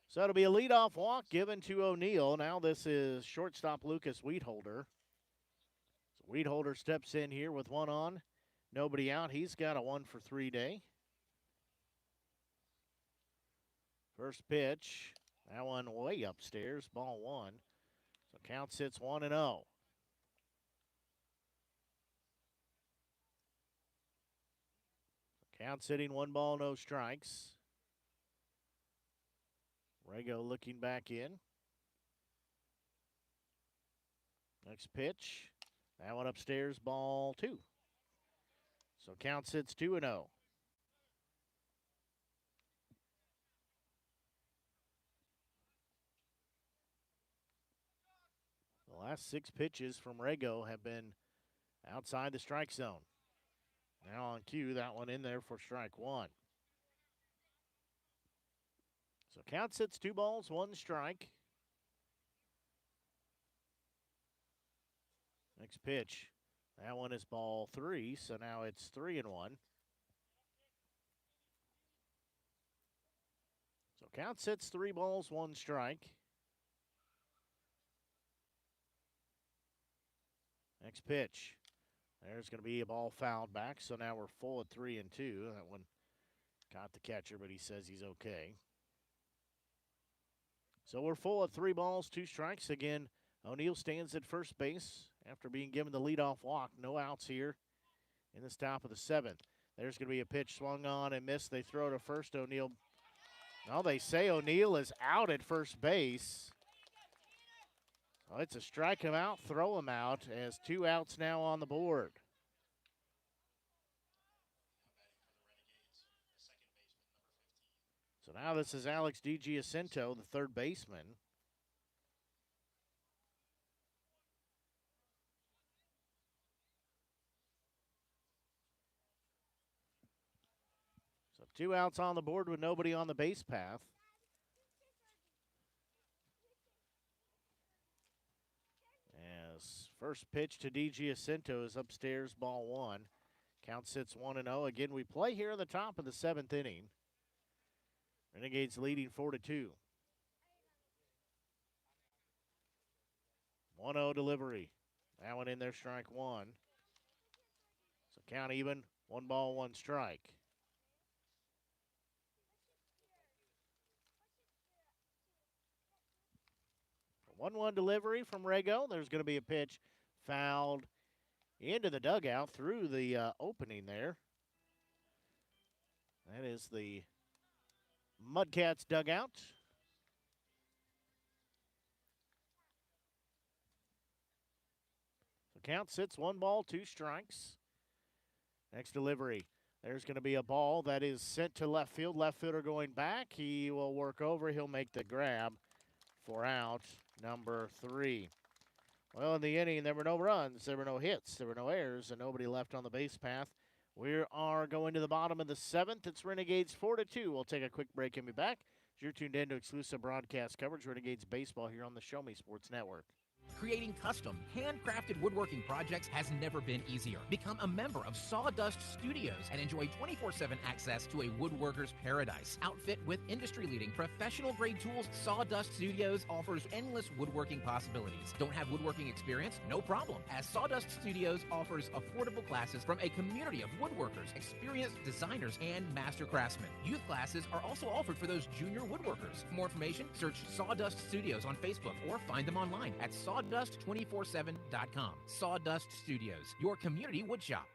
So it'll be a leadoff walk given to O'Neill. Now this is shortstop Lucas Wheatholder. So Wheatholder steps in here with one on, nobody out. He's got a 1-for-3 day. First pitch, that one way upstairs, ball 1. So count sits 1-0. Count sitting 1 ball, no strikes. Rego looking back in. Next pitch. That one upstairs, ball 2. So count sits 2-0. The last 6 pitches from Rego have been outside the strike zone. Now on cue, that one in there for strike 1. So count sits 2 balls, 1 strike. Next pitch. That one is ball 3, so now it's 3-1. So count sits 3 balls, 1 strike. Next pitch. There's going to be a ball fouled back, so now we're full at 3-2. That one caught the catcher, but he says he's okay. So we're full at 3 balls, 2 strikes. Again, O'Neill stands at first base after being given the leadoff walk. No outs here in this top of the 7th. There's going to be a pitch swung on and missed. They throw to first. O'Neill. No, they say O'Neill is out at first base. Well, it's a strike him out, throw him out, as 2 outs now on the board. So now this is Alex DiGiacinto, the third baseman. So 2 outs on the board with nobody on the base path. As first pitch to DiGiacinto is upstairs, ball 1. Count sits 1-0. Again, we play here in the top of the 7th inning. Renegades leading 4-2. 1-0 delivery. That one in there, strike 1. So count even, 1 ball, 1 strike. A 1-1 delivery from Rego. There's going to be a pitch fouled into the dugout through the opening there. That is the Mudcats dugout. So count sits 1 ball, 2 strikes. Next delivery. There's going to be a ball that is sent to left field. Left fielder going back. He will work over. He'll make the grab for out number 3. Well, in the inning, there were no runs, there were no hits, there were no errors, and nobody left on the base path. We are going to the bottom of the 7th. It's Renegades 4-2. We'll take a quick break and be back. You're tuned in to exclusive broadcast coverage, Renegades Baseball, here on the Show Me Sports Network. Creating custom, handcrafted woodworking projects has never been easier. Become a member of Sawdust Studios and enjoy 24/7 access to a woodworker's paradise. Outfit with industry-leading professional-grade tools, Sawdust Studios offers endless woodworking possibilities. Don't have woodworking experience? No problem, as Sawdust Studios offers affordable classes from a community of woodworkers, experienced designers, and master craftsmen. Youth classes are also offered for those junior woodworkers. For more information, search Sawdust Studios on Facebook or find them online at sawdust247.com. Sawdust Studios, your community woodshop.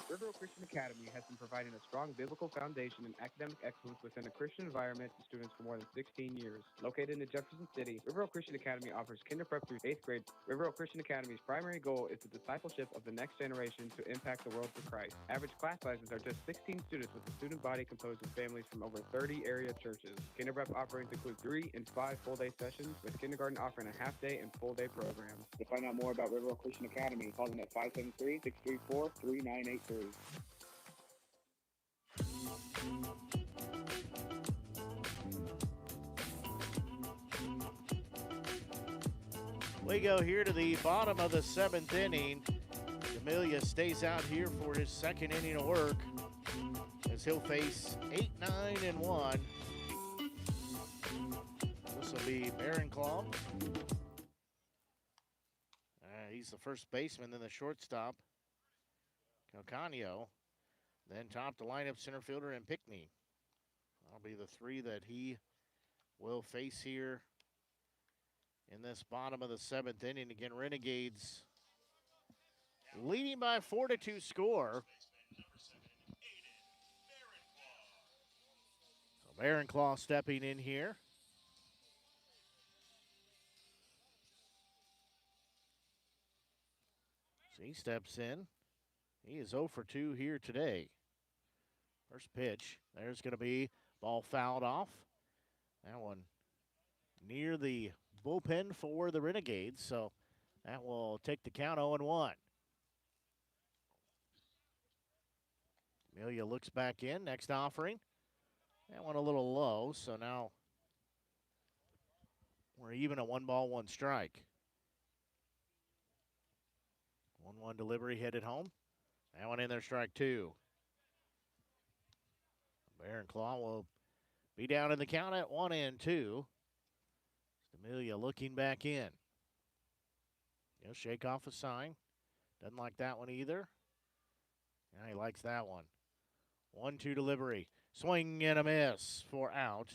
River Oak Christian Academy has been providing a strong biblical foundation and academic excellence within a Christian environment to students for more than 16 years. Located in Jefferson City, River Oak Christian Academy offers kinder prep through 8th grade. River Oak Christian Academy's primary goal is the discipleship of the next generation to impact the world for Christ. Average class sizes are just 16 students, with the student body composed of families from over 30 area churches. Kinder prep offerings include 3 and 5 full-day sessions, with kindergarten offering a half-day and full-day program. To find out more about River Oak Christian Academy, call them at 573-634-3983. We go here to the bottom of the 7th inning. D'Amelia stays out here for his 2nd inning of work as he'll face 8, 9, and 1. This will be Barronclaw. He's the first baseman, then the shortstop, Calcagno. Then top the lineup, center fielder, and Pickney. That'll be the 3 that he will face here in this bottom of the 7th inning. Again, Renegades leading by 4-2 score. So Barronclaw stepping in here. So he steps in. He is 0 for 2 here today. First pitch. There's going to be ball fouled off. That one near the bullpen for the Renegades. So that will take the count 0-1. Amelia looks back in. Next offering. That one a little low. So now we're even at 1 ball, 1 strike. 1-1 delivery headed home. That one in there, strike 2. Barronclaw will be down in the count at 1-2. Amelia looking back in. He'll shake off a sign. Doesn't like that one either. Yeah, he likes that one. 1-2 delivery. Swing and a miss for out.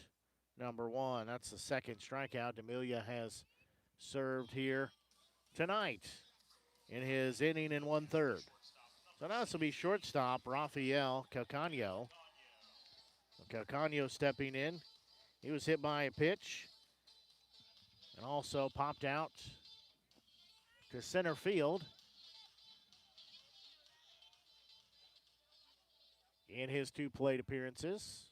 Number 1. That's the 2nd strikeout Amelia has served here tonight in his inning and 1/3. So now this will be shortstop Rafael Calcagno. Calcagno stepping in. He was hit by a pitch and also popped out to center field in his 2 plate appearances.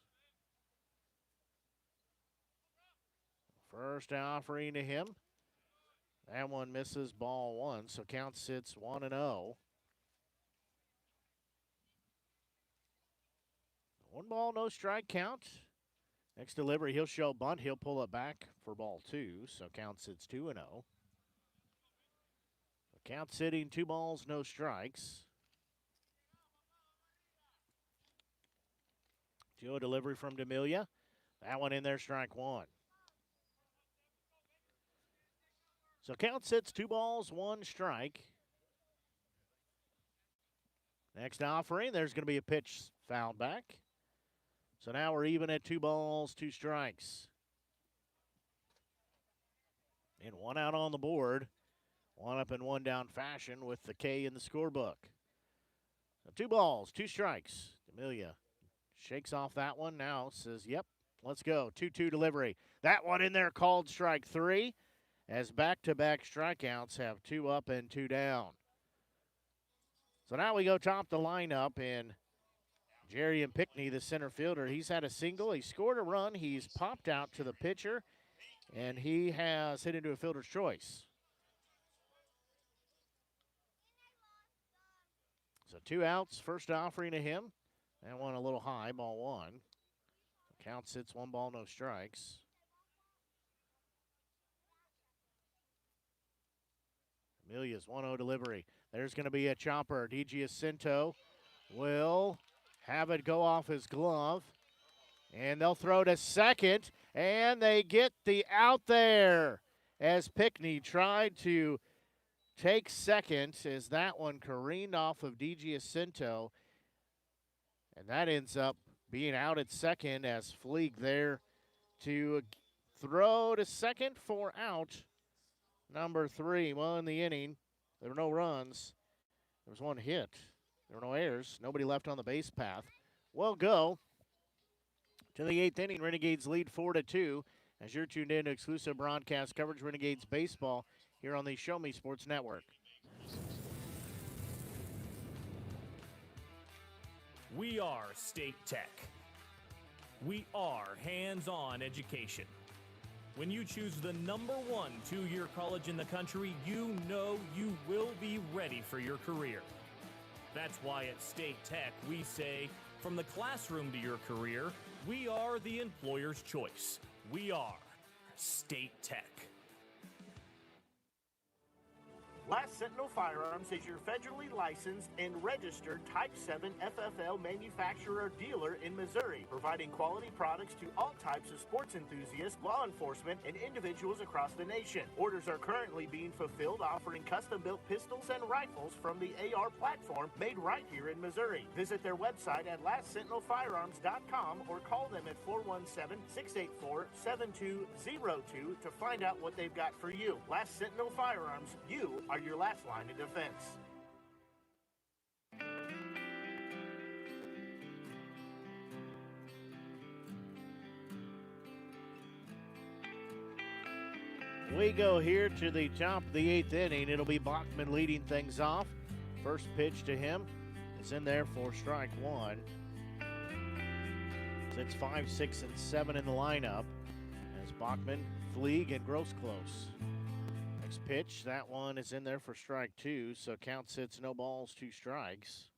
First offering to him. That one misses, ball 1, so count sits 1-0. 1 ball, no strike count. Next delivery, he'll show bunt. He'll pull it back for ball 2, so count sits 2-0. Count sitting 2 balls, no strikes. 2-0 delivery from D'Amelia. That one in there, strike 1. So count sits 2 balls, 1 strike. Next offering, there's going to be a pitch fouled back. So now we're even at 2 balls, 2 strikes. And 1 out on the board. 1 up and 1 down fashion with the K in the scorebook. So 2 balls, 2 strikes. D'Amelia shakes off that one now, says, yep, let's go. 2-2 delivery. That one in there called strike 3, as back-to-back strikeouts have 2 up and 2 down. So now we go top the lineup, and Jerry and Pickney, the center fielder, he's had a single. He scored a run. He's popped out to the pitcher, and he has hit into a fielder's choice. So 2 outs, first offering to him. That one a little high, ball 1. Count sits 1 ball, no strikes. Amelia's 1-0 delivery. There's going to be a chopper. DiGiacinto will have it go off his glove. And they'll throw to second. And they get the out there as Pickney tried to take second as that one careened off of DiGiacinto. And that ends up being out at second as Fleek there to throw to second for out number 3. Well, in the inning, there were no runs. There was 1 hit. There were no errors. Nobody left on the base path. We'll go to the 8th inning. Renegades lead 4-2 as you're tuned in to exclusive broadcast coverage Renegades baseball here on the Show Me Sports Network. We are State Tech. We are hands-on education. When you choose the #1 two-year college in the country, you know you will be ready for your career. That's why at State Tech we say, from the classroom to your career, we are the employer's choice. We are State Tech. Last Sentinel Firearms is your federally licensed and registered Type 7 FFL manufacturer dealer in Missouri, providing quality products to all types of sports enthusiasts, law enforcement, and individuals across the nation. Orders are currently being fulfilled, offering custom-built pistols and rifles from the AR platform made right here in Missouri. Visit their website at lastsentinelfirearms.com or call them at 417-684-7202 to find out what they've got for you. Last Sentinel Firearms, you are your last line of defense. We go here to the top of the 8th inning. It'll be Bachman leading things off. First pitch to him is in there for strike one. Sits 5, 6, and 7 in the lineup as Bachman, Fleeg, and Grossclose. Next pitch, that one is in there for strike two, so count sits no balls, 2 strikes.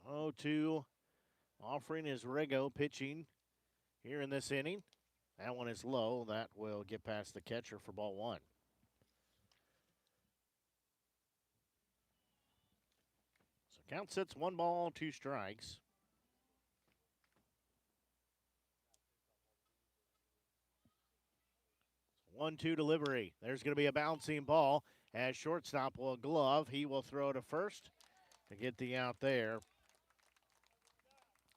0-2 offering is Rego pitching here in this inning. That one is low. That will get past the catcher for ball 1. So count sits 1 ball, 2 strikes. 1-2 delivery. There's going to be a bouncing ball as shortstop will glove. He will throw to first to get the out there.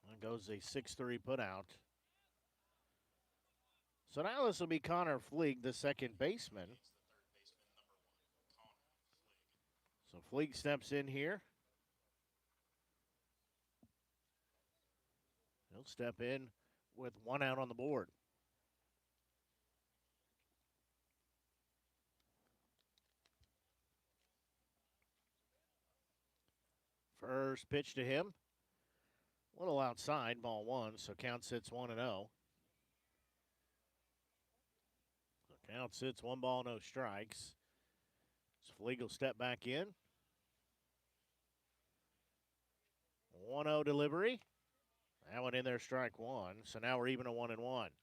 That goes a 6-3 put out. So now this will be Connor Fleeg, the second baseman. So Fleeg steps in here. He'll step in with 1 out on the board. First pitch to him. A little outside, ball 1, so count sits 1-0. So count sits 1 ball, no strikes. So Fleeg will step back in. 1-0 delivery. That one in there, strike 1. So now we're even at 1-1.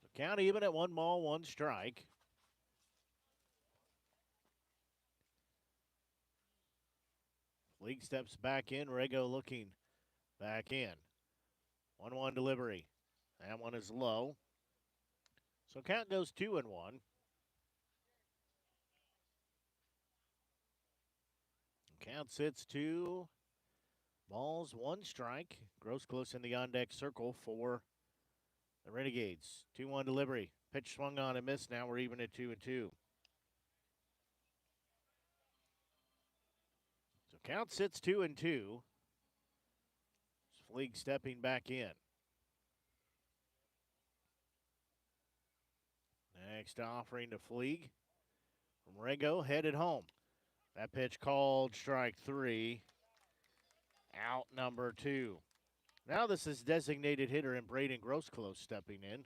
So count even at 1 ball, 1 strike. Fleeg steps back in. Rego looking back in. 1-1 delivery. That one is low. So count goes 2-1. Count sits 2 balls, 1 strike. Grossclose in the on-deck circle for the Renegades. 2-1 delivery. Pitch swung on and missed. Now we're even at 2-2. So count sits 2-2. Fleeg stepping back in. Next offering to Fleeg from Rego, headed home. That pitch called strike 3. Out number 2. Now this is designated hitter and Braden Grossclose stepping in.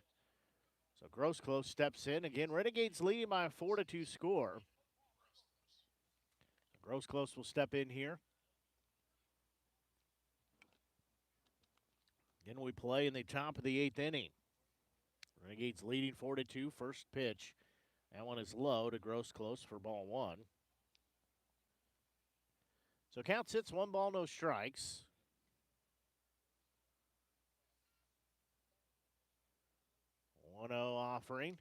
So Grossclose steps in. Again, Renegades leading by a 4-2 score. Grossclose will step in here. Again, we play in the top of the 8th inning. Renegades leading 4-2. First pitch. That one is low to Grossclose for ball 1. So count sits 1 ball, no strikes. 1-0 offering.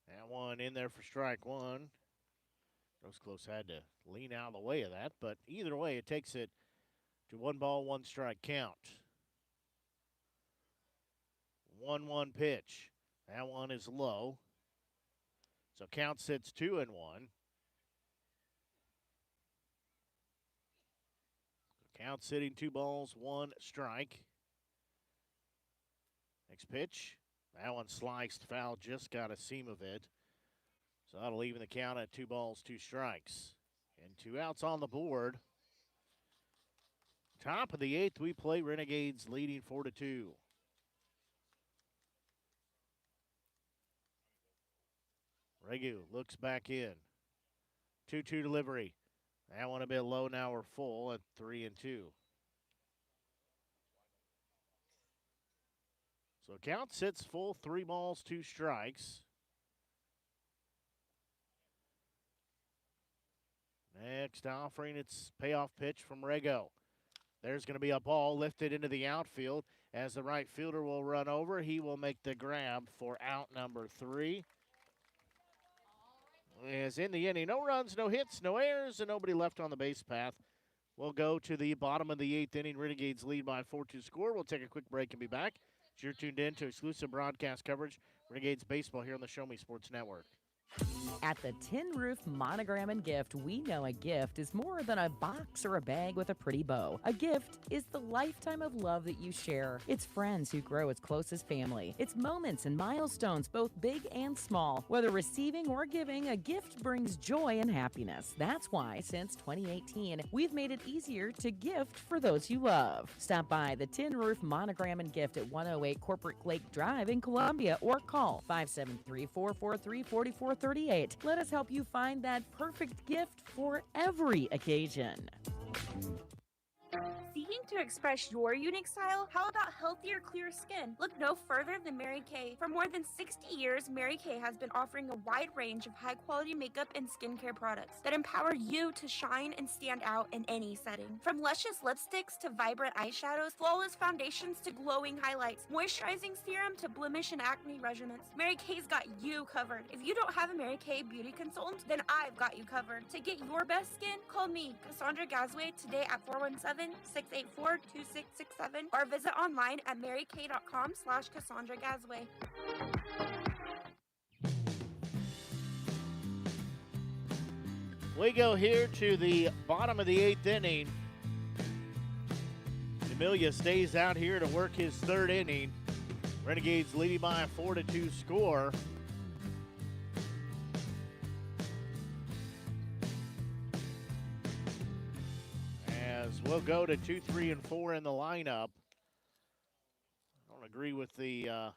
That one in there for strike 1. Grossclose had to lean out of the way of that, but either way, it takes it to 1 ball, 1 strike count. 1-1 pitch. That one is low. So count sits 2-1. Count sitting 2 balls, 1 strike. Next pitch. That one sliced foul, just got a seam of it. So that'll even the count at 2 balls, 2 strikes. And 2 outs on the board. Top of the 8th, we play Renegades leading 4-2. Regu looks back in. 2-2 delivery. That one a bit low, now we're full at 3-2. So count sits full, 3 balls, 2 strikes. Next offering, it's payoff pitch from Rego. There's going to be a ball lifted into the outfield as the right fielder will run over. He will make the grab for out number 3. As in the inning, no runs, no hits, no errors, and nobody left on the base path. We'll go to the bottom of the 8th inning. Renegades lead by 4-2 score. We'll take a quick break and be back. You're tuned in to exclusive broadcast coverage, Renegades Baseball here on the Show Me Sports Network. At the Tin Roof Monogram and Gift, we know a gift is more than a box or a bag with a pretty bow. A gift is the lifetime of love that you share. It's friends who grow as close as family. It's moments and milestones, both big and small. Whether receiving or giving, a gift brings joy and happiness. That's why, since 2018, we've made it easier to gift for those you love. Stop by the Tin Roof Monogram and Gift at 108 Corporate Lake Drive in Columbia or call 573-443-4438. Let us help you find that perfect gift for every occasion. Seeking to express your unique style? How about healthier, clear skin? Look no further than Mary Kay. For more than 60 years, Mary Kay has been offering a wide range of high-quality makeup and skincare products that empower you to shine and stand out in any setting. From luscious lipsticks to vibrant eyeshadows, flawless foundations to glowing highlights, moisturizing serum to blemish and acne regimens, Mary Kay's got you covered. If you don't have a Mary Kay beauty consultant, then I've got you covered. To get your best skin, call me, Cassandra Gazway, today at 417-684-2667 or visit online at marykay.com/Cassandra Gazway. We go here to the bottom of the 8th inning. Amelia stays out here to work his 3rd inning. Renegades leading by a 4-2 score. As we'll go to 2, 3, and 4 in the lineup. I don't agree with the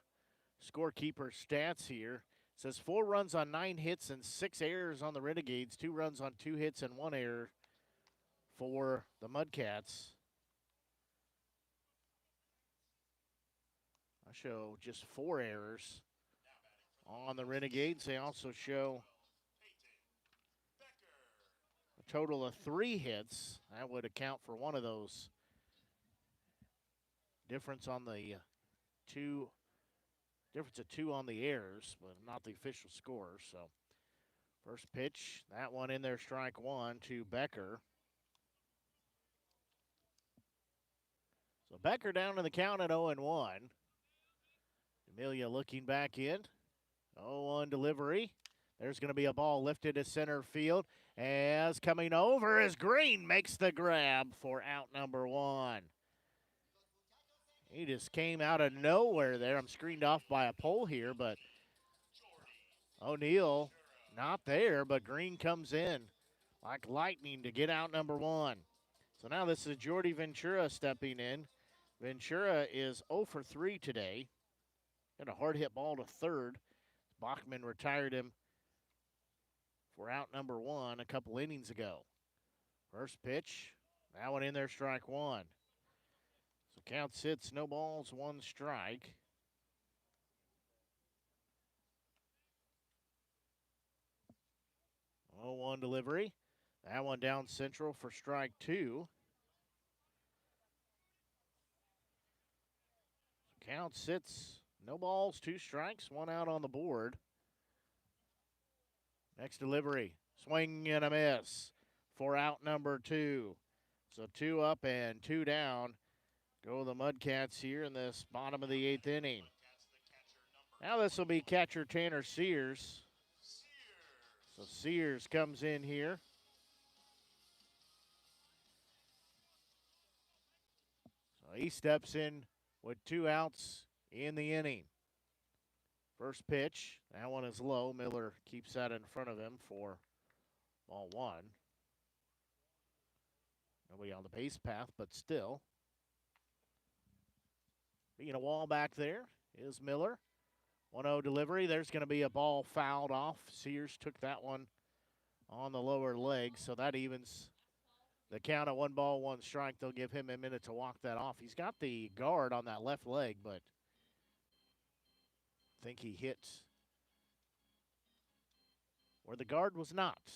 scorekeeper stats here. It says 4 runs on 9 hits and 6 errors on the Renegades, 2 runs on 2 hits and 1 error for the Mudcats. I show just 4 errors on the Renegades. They also show a total of 3 hits. That would account for one of those. Difference on the difference of 2 on the errors, but not the official score. So first pitch, that one in there, strike 1 to Becker. So Becker down to the count at 0-1. Amelia looking back in. 0-1 delivery. There's going to be a ball lifted to center field. As coming over as Green makes the grab for out number 1. He just came out of nowhere there. I'm screened off by a pole here, but O'Neal not there, but Green comes in like lightning to get out number 1. So now this is Jordy Ventura stepping in. Ventura is 0 for 3 today. Got a hard hit ball to third. Bachman retired him for out number 1 a couple innings ago. First pitch, that one in there, strike 1. So count sits, no balls, 1 strike. Oh, 1 delivery. That one down central for strike 2. So count sits, no balls, 2 strikes, 1 out on the board. Next delivery, swing and a miss for out number 2. So 2 up and 2 down. Go the Mudcats here in this bottom of the 8th inning. Now this will be catcher Tanner Sears. So Sears comes in here. So he steps in with 2 outs in the inning. First pitch, that one is low. Miller keeps that in front of him for ball 1. Nobody on the base path, but still. Being a wall back there is Miller. 1-0 delivery. There's going to be a ball fouled off. Sears took that one on the lower leg, so that evens the count at 1 ball, 1 strike. They'll give him a minute to walk that off. He's got the guard on that left leg, but I think he hit where the guard was not.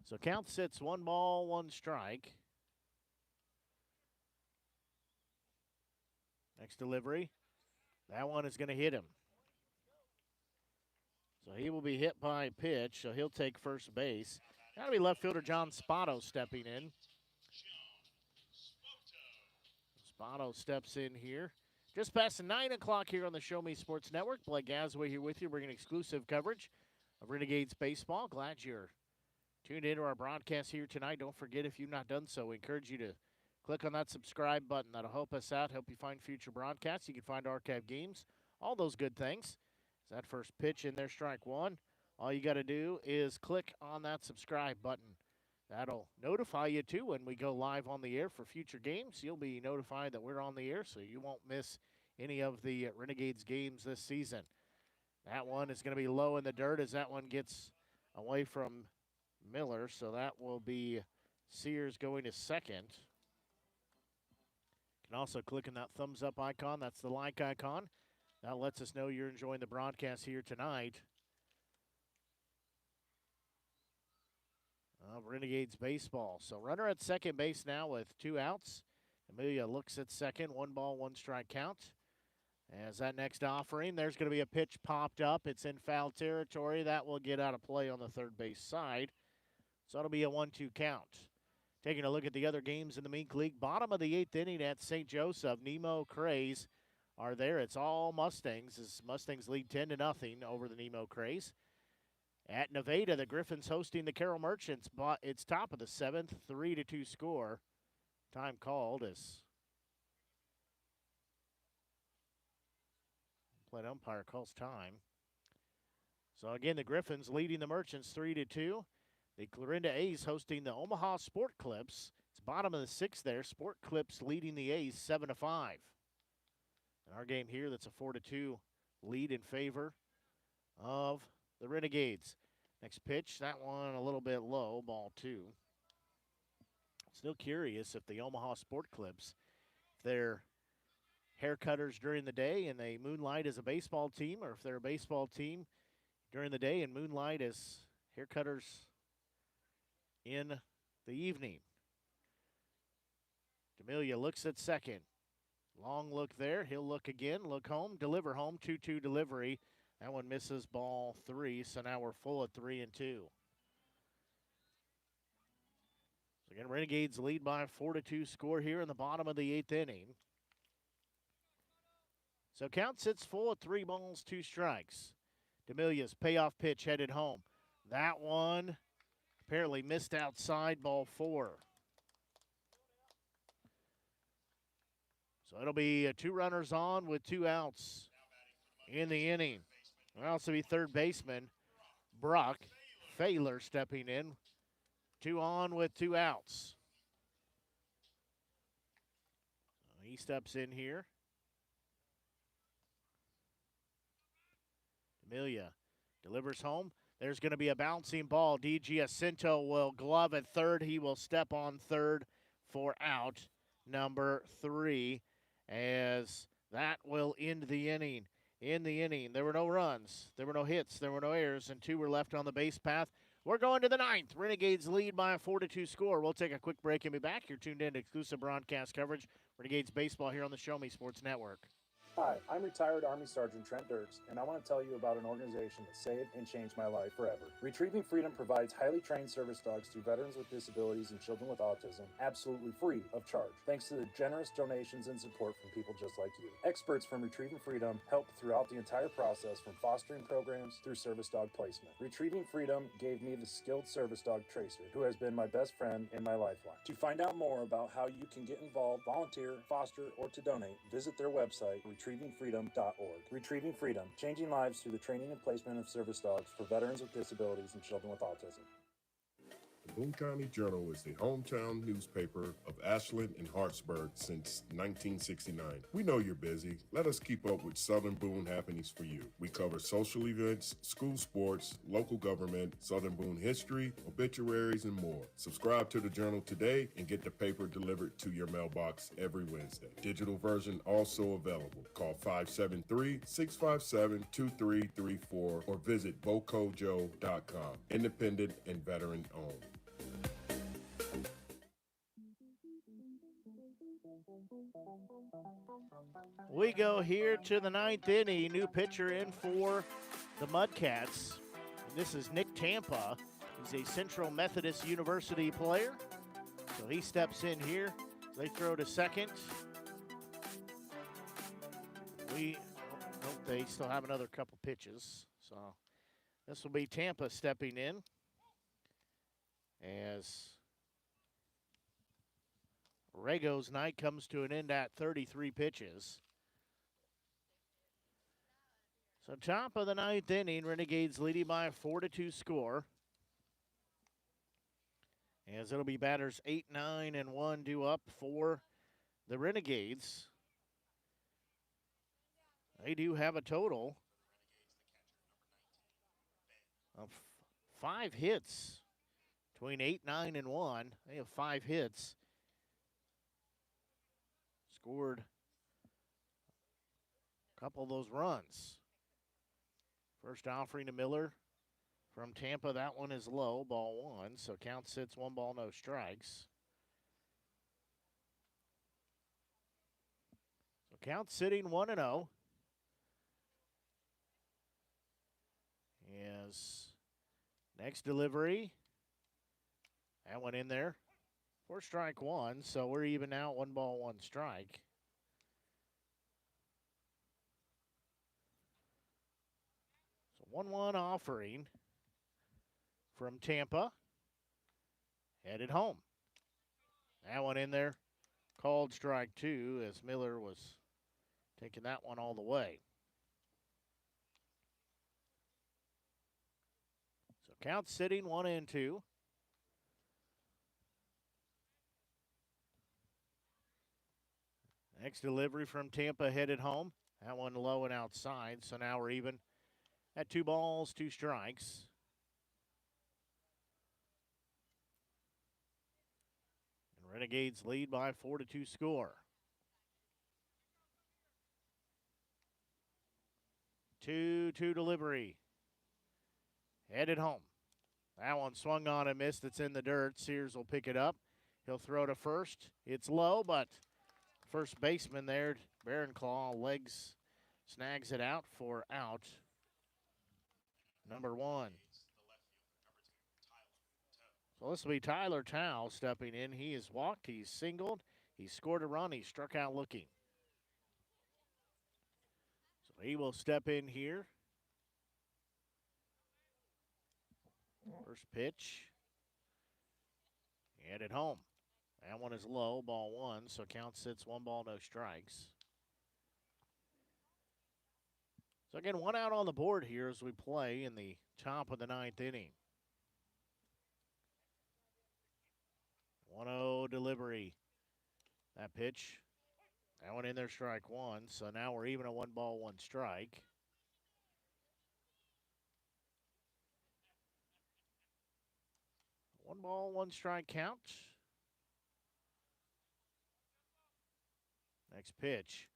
So count sits 1 ball, 1 strike. Next delivery. That one is going to hit him. So he will be hit by a pitch, so he'll take first base. Got to be left fielder John Spotto stepping in. Spotto steps in here. Just past 9 o'clock here on the Show Me Sports Network. Blake Gasaway here with you, bringing exclusive coverage of Renegades baseball. Glad you're tuned into our broadcast here tonight. Don't forget, if you've not done so, we encourage you to click on that subscribe button. That'll help us out, help you find future broadcasts. You can find archive games, all those good things. That first pitch in there, strike 1. All you got to do is click on that subscribe button. That'll notify you, too, when we go live on the air for future games. You'll be notified that we're on the air, so you won't miss any of the Renegades games this season. That one is going to be low in the dirt as that one gets away from Miller, so that will be Sears going to second. You can also click on that thumbs up icon. That's the like icon. That lets us know you're enjoying the broadcast here tonight of Renegades baseball. So runner at second base now with 2 outs. Amelia looks at second. 1 ball, 1 strike count. As that next offering, there's going to be a pitch popped up. It's in foul territory. That will get out of play on the third base side. So it'll be a 1-2 count. Taking a look at the other games in the Mink League. Bottom of the 8th inning at St. Joseph. Nemo Craze are there. It's all Mustangs as Mustangs lead 10-0 over the Nemo Craze. At Nevada, the Griffins hosting the Carroll Merchants. But it's top of the 7th, 3-2 score. Time called as plate umpire calls time. So again, the Griffins leading the Merchants 3-2. The Clarinda A's hosting the Omaha Sport Clips. It's bottom of the 6th there. Sport Clips leading the A's 7-5. In our game here, that's a 4-2 lead in favor of the Renegades. Next pitch, that one a little bit low, ball 2. Still curious if the Omaha Sport Clips, if they're haircutters during the day and they moonlight as a baseball team, or if they're a baseball team during the day and moonlight as haircutters in the evening. D'Amelia looks at second. Long look there. He'll look again, look home, deliver home, 2-2 delivery. That one misses, ball 3, so now we're full at 3-2. So again, Renegades lead by a 4-2 score here in the bottom of the 8th inning. So count sits full at 3 balls, 2 strikes. D'Amelia's payoff pitch headed home. That one apparently missed outside, ball 4. So it'll be 2 runners on with 2 outs in the inning. There'll also be third baseman Brock Failer stepping in. 2 on with 2 outs. He steps in here. D'Amelia delivers home. There's going to be a bouncing ball. D. Giacinto will glove at third. He will step on third for out number 3, as that will end the inning. In the inning, there were no runs, there were no hits, there were no errors, and 2 were left on the base path. We're going to the 9th. Renegades lead by a 4-2 score. We'll take a quick break and be back. You're tuned in to exclusive broadcast coverage. Renegades baseball here on the Show Me Sports Network. Hi, I'm retired Army Sergeant Trent Dirks, and I want to tell you about an organization that saved and changed my life forever. Retrieving Freedom provides highly trained service dogs to veterans with disabilities and children with autism, absolutely free of charge, thanks to the generous donations and support from people just like you. Experts from Retrieving Freedom help throughout the entire process, from fostering programs through service dog placement. Retrieving Freedom gave me the skilled service dog Tracer, who has been my best friend and my lifeline. To find out more about how you can get involved, volunteer, foster, or to donate, visit their website, retrievingfreedom.org. Retrieving Freedom, changing lives through the training and placement of service dogs for veterans with disabilities and children with autism. The Boone County Journal is the hometown newspaper of Ashland and Hartsburg since 1969. We know you're busy. Let us keep up with Southern Boone happenings for you. We cover social events, school sports, local government, Southern Boone history, obituaries, and more. Subscribe to the Journal today and get the paper delivered to your mailbox every Wednesday. Digital version also available. Call 573-657-2334 or visit bocojo.com. Independent and veteran owned. We go here to the ninth inning. New pitcher in for the Mudcats. This is Nick Tampa. He's a Central Methodist University player. So he steps in here. They throw to second. They still have another couple pitches. So this will be Tampa stepping in as Rego's night comes to an end at 33 pitches. So top of the ninth inning, Renegades leading by a 4-2 score. As it'll be batters 8, 9, and 1 due up for the Renegades. They do have a total of 5 hits between 8, 9, and 1. They have 5 hits. Scored a couple of those runs. First offering to Miller from Tampa. That one is low, ball 1. So count sits 1 ball, no strikes. So count sitting 1-0. As next delivery, that one in there for strike 1. So we're even now, 1 ball, 1 strike. So 1-1 offering from Tampa. Headed home. That one in there, called strike 2 as Miller was taking that one all the way. So count sitting 1-2. Next delivery from Tampa headed home. That one low and outside. So now we're even at 2 balls, 2 strikes. And Renegades lead by 4-2 score. 2-2 delivery. Headed home. That one swung on and missed. It's in the dirt. Sears will pick it up. He'll throw to first. It's low, but first baseman there, Barronclaw, legs, snags it out for out. Number 1. So this will be Tyler Tao stepping in. He has walked, he's singled, he scored a run, he struck out looking. So he will step in here. First pitch. And at home. That one is low, ball 1, so count sits 1 ball, no strikes. So again, 1 out on the board here as we play in the top of the 9th inning. 1-0 delivery. That pitch. That one in there, strike 1. So now we're even at 1 ball, 1 strike. One ball, 1 strike count. Next pitch.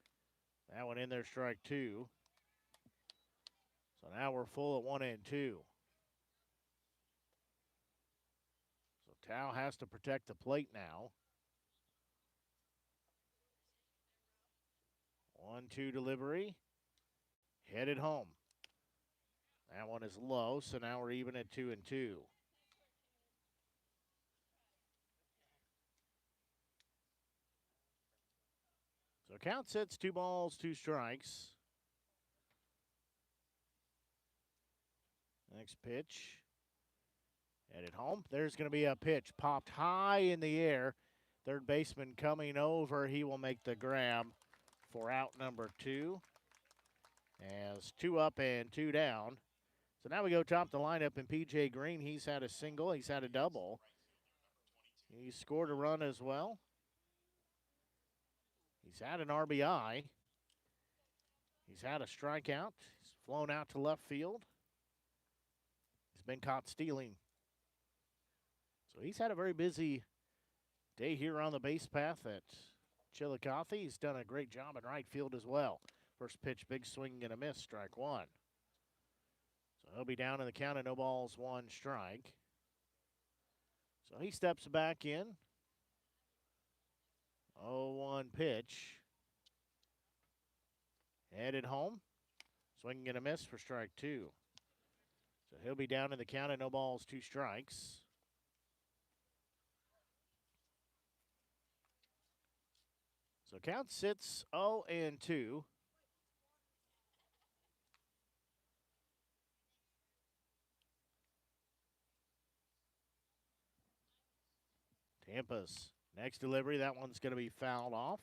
That one in there, strike 2. So now we're full at 1-2. So Tao has to protect the plate now. 1-2 delivery. Headed home. That one is low, so now we're even at 2-2. So count sits 2 balls, 2 strikes. Next pitch. Headed home. There's going to be a pitch popped high in the air. Third baseman coming over. He will make the grab for out number 2. As 2 up and 2 down. So now we go top the lineup, and P.J. Green, he's had a single. He's had a double. He scored a run as well. He's had an RBI. He's had a strikeout. He's flown out to left field. He's been caught stealing. So he's had a very busy day here on the base path at Chillicothe. He's done a great job in right field as well. First pitch, big swing and a miss, strike 1. So he'll be down in the count of no balls, 1 strike. So he steps back in. 0-1 pitch. Headed home. Swinging and a miss for strike 2. So he'll be down in the count of no balls, 2 strikes. So count sits 0-2. Tampa's next delivery, that one's going to be fouled off.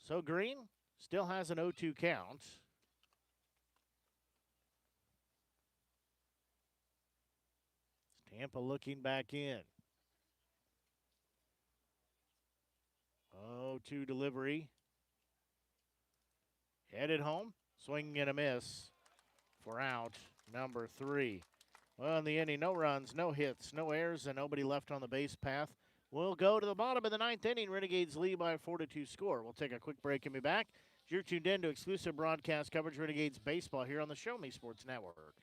So Green still has an 0-2 count. Tampa looking back in. 0-2 delivery. Headed home. Swinging and a miss for out number 3. Well, in the inning, no runs, no hits, no errors, and nobody left on the base path. We'll go to the bottom of the 9th inning. Renegades lead by a 4-2 score. We'll take a quick break and be back. You're tuned in to exclusive broadcast coverage of Renegades baseball here on the Show Me Sports Network.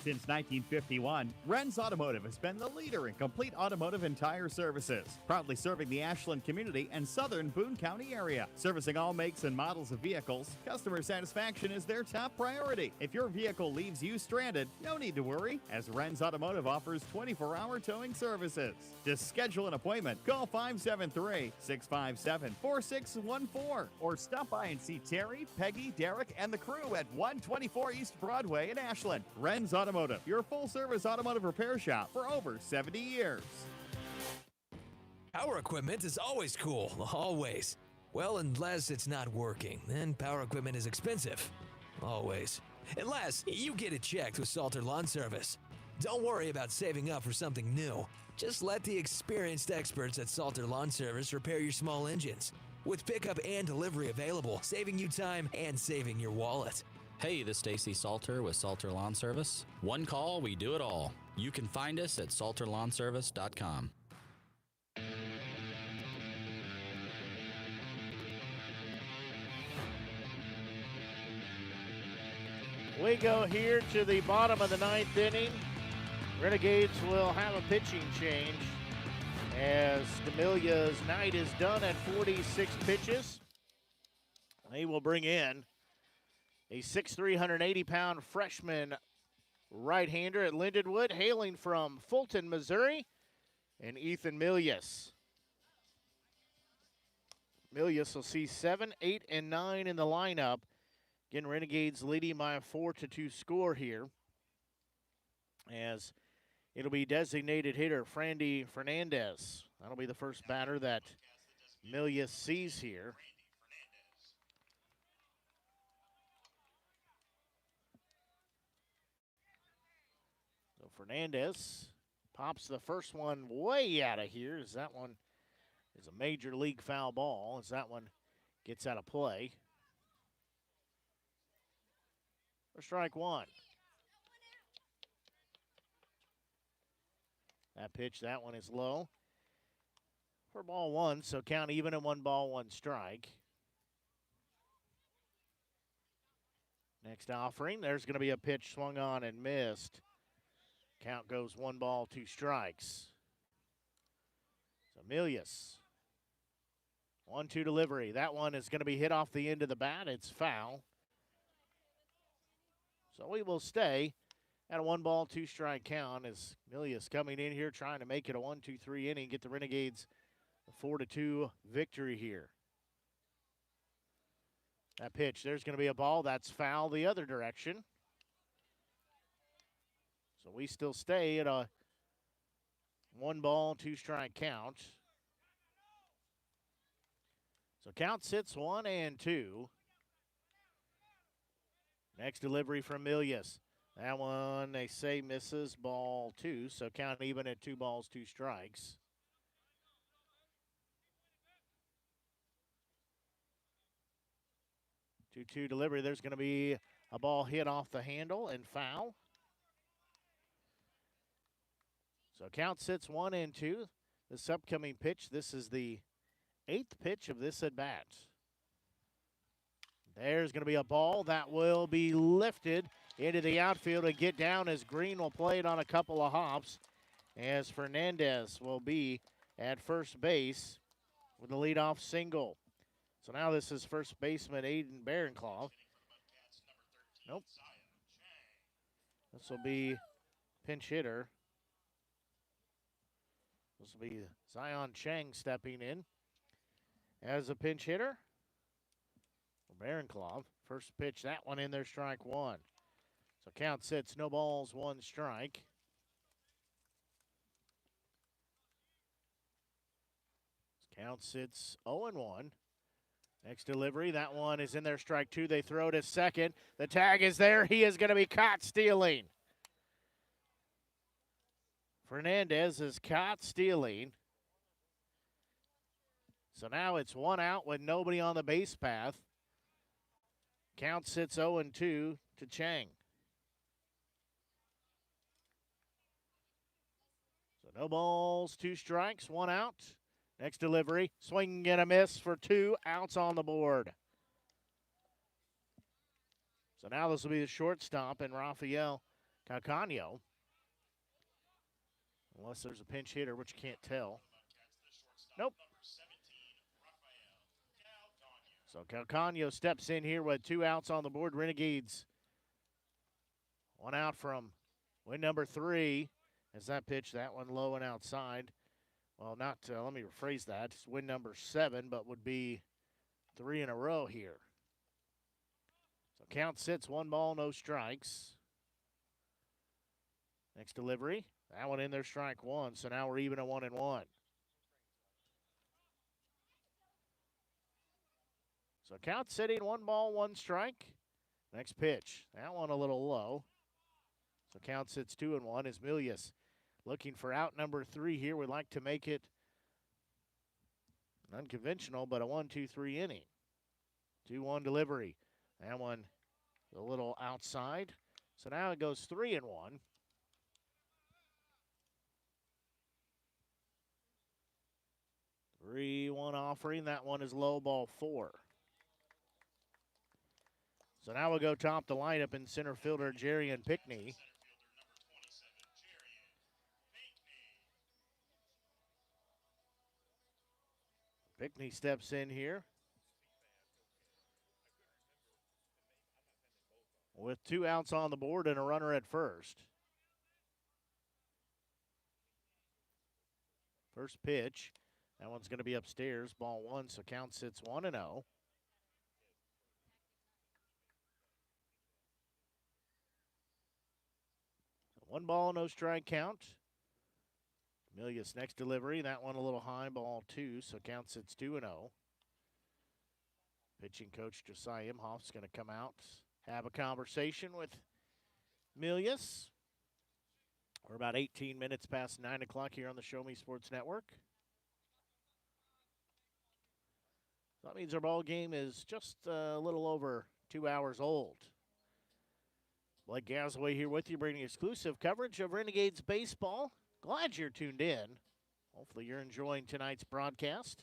Since 1951, Ren's Automotive has been the leader in complete automotive and tire services, proudly serving the Ashland community and southern Boone County area. Servicing all makes and models of vehicles, customer satisfaction is their top priority. If your vehicle leaves you stranded, no need to worry, as Ren's Automotive offers 24-hour towing services. To schedule an appointment, call 573-657-4614 or stop by and see Terry, Peggy, Derek, and the crew at 124 East Broadway in Ashland. Ren's Automotive, your full-service automotive repair shop for over 70 years. Power equipment is always cool, always. Well, unless it's not working, then power equipment is expensive. Always. Unless you get it checked with Salter Lawn Service. Don't worry about saving up for something new. Just let the experienced experts at Salter Lawn Service repair your small engines. With pickup and delivery available, saving you time and saving your wallet. Hey, this is Stacy Salter with Salter Lawn Service. One call, we do it all. You can find us at salterlawnservice.com. We go here to the bottom of the 9th inning. Renegades will have a pitching change as D'Amelia's night is done at 46 pitches. He will bring in a 6'3", 180-pound freshman right-hander at Lindenwood, hailing from Fulton, Missouri, and Ethan Milius. Milius will see 7, 8, and 9 in the lineup. Again, Renegades leading by a 4-2 score here, as it'll be designated hitter Frandy Fernandez. That'll be the first batter that Milius sees here. Fernandez pops the first one way out of here, as that one is a major league foul ball, as that one gets out of play. For strike 1. That pitch, that one is low. For ball 1, so count even at 1 ball, 1 strike. Next offering, there's going to be a pitch swung on and missed. Count goes 1 ball, 2 strikes. So Milius 1-2 delivery. That one is going to be hit off the end of the bat. It's foul. So we will stay at a 1-ball, 2-strike count as Milius coming in here trying to make it a 1-2-3 inning, get the Renegades a 4-2 victory here. That pitch, there's going to be a ball. That's foul the other direction. So we still stay at a 1-ball, 2-strike count. So count sits 1-2. Next delivery from Milius. That one, they say, misses, ball 2. So count even at 2 balls, 2 strikes. Two delivery. There's going to be a ball hit off the handle and foul. So count sits 1-2. This upcoming pitch, this is the 8th pitch of this at bat. There's going to be a ball that will be lifted into the outfield and get down as Green will play it on a couple of hops as Fernandez will be at first base with the leadoff single. So now this is first baseman Aiden Barenclough. Nope. This will be pinch hitter. This will be Zion Chang stepping in as a pinch hitter. Barenclough, first pitch, that one in there, strike 1. So count sits, no balls, 1 strike. Count sits 0-1. Next delivery, that one is in there, strike 2. They throw to second. The tag is there. He is going to be caught stealing. Fernandez is caught stealing. So now it's 1 out with nobody on the base path. Count sits 0-2 to Chang. So no balls, 2 strikes, 1 out. Next delivery, swing and a miss for 2 outs on the board. So now this will be the shortstop and Rafael Calcano. Unless there's a pinch hitter, which you can't tell. Nope. So Calcano steps in here with 2 outs on the board. Renegades 1 out from win number 3. As that pitch, that one low and outside. Well, not, let me rephrase that. It's win number 7, but would be 3 in a row here. So count sits, 1 ball, no strikes. Next delivery, that one in there, strike 1. So now we're even at 1-1. So count sitting, 1 ball, 1 strike. Next pitch, that one a little low. So count sits 2-1 as Milius looking for out number 3 here. We'd like to make it an unconventional, but a 1-2-3 inning. 2-1 delivery. That one a little outside. So now it goes 3-1. 3-1 offering. That one is low, ball 4. So now we'll go top the lineup in center fielder Jerry and Pickney. Pickney steps in here with 2 outs on the board and a runner at first. First pitch, that one's going to be upstairs, ball 1, so count sits 1-0. So 1 ball, no strike count. Milius next delivery, that one a little high, ball 2, so count sits 2-0. Pitching coach Josiah Imhoff's going to come out, have a conversation with Milius. We're about 18 minutes past 9 o'clock here on the Show Me Sports Network. So that means our ball game is just a little over 2 hours old. Blake Gasaway here with you, bringing exclusive coverage of Renegades baseball. Glad you're tuned in. Hopefully you're enjoying tonight's broadcast.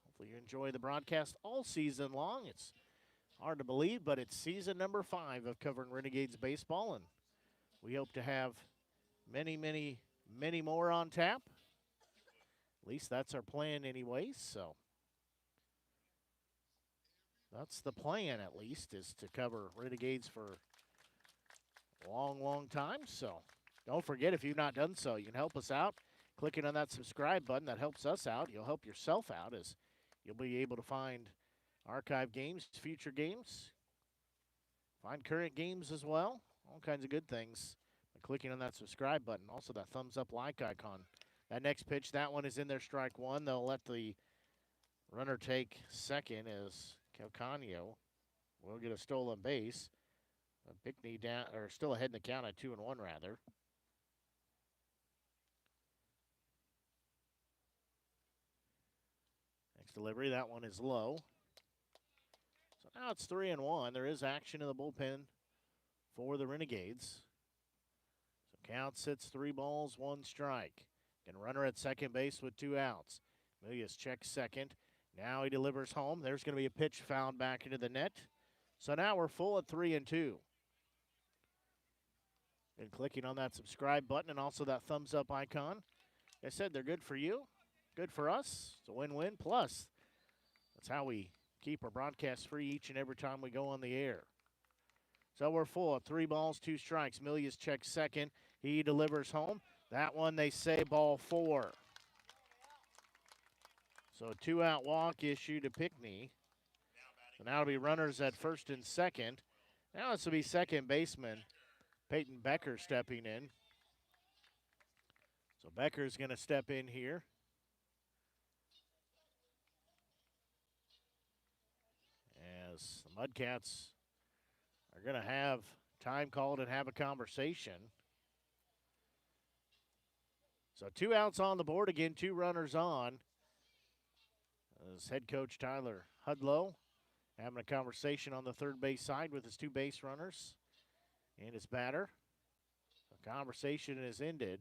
Hopefully you enjoy the broadcast all season long. It's hard to believe, but it's season number 5 of covering Renegades baseball, and we hope to have many, many, many more on tap. At least that's our plan anyways, so That's the plan, at least, is to cover Renegades for a long, long time. So don't forget, if you've not done so, you can help us out. Clicking on that subscribe button, that helps us out. You'll help yourself out, as you'll be able to find archive games, future games, find current games as well. All kinds of good things by clicking on that subscribe button. Also, that thumbs up like icon. That next pitch, that one is in there, strike one. They'll let the runner take second as Calcano will get a stolen base. Bickney down, or still ahead in the count at 2-1 rather. Next delivery, that one is low. So now it's 3-1. There is action in the bullpen for the Renegades. So count sits 3 balls, 1 strike. And runner at second base with 2 outs. Milius checks second. Now he delivers home. There's going to be a pitch found back into the net. So now we're full at 3-2. And clicking on that subscribe button and also that thumbs up icon. Like I said, they're good for you, good for us. It's a win-win. Plus, that's how we keep our broadcast free each and every time we go on the air. So we're full at 3 balls, 2 strikes. Milius checks second. He delivers home. That one, they say ball 4. So a 2-out walk issue to Pickney. So now it'll be runners at first and second. Now this will be second baseman Peyton Becker stepping in. So Becker's going to step in here. As the Mudcats are going to have time called and have a conversation. So 2 outs on the board again, 2 runners on. As head coach Tyler Hudlow having a conversation on the third base side with his 2 base runners and his batter. The conversation is ended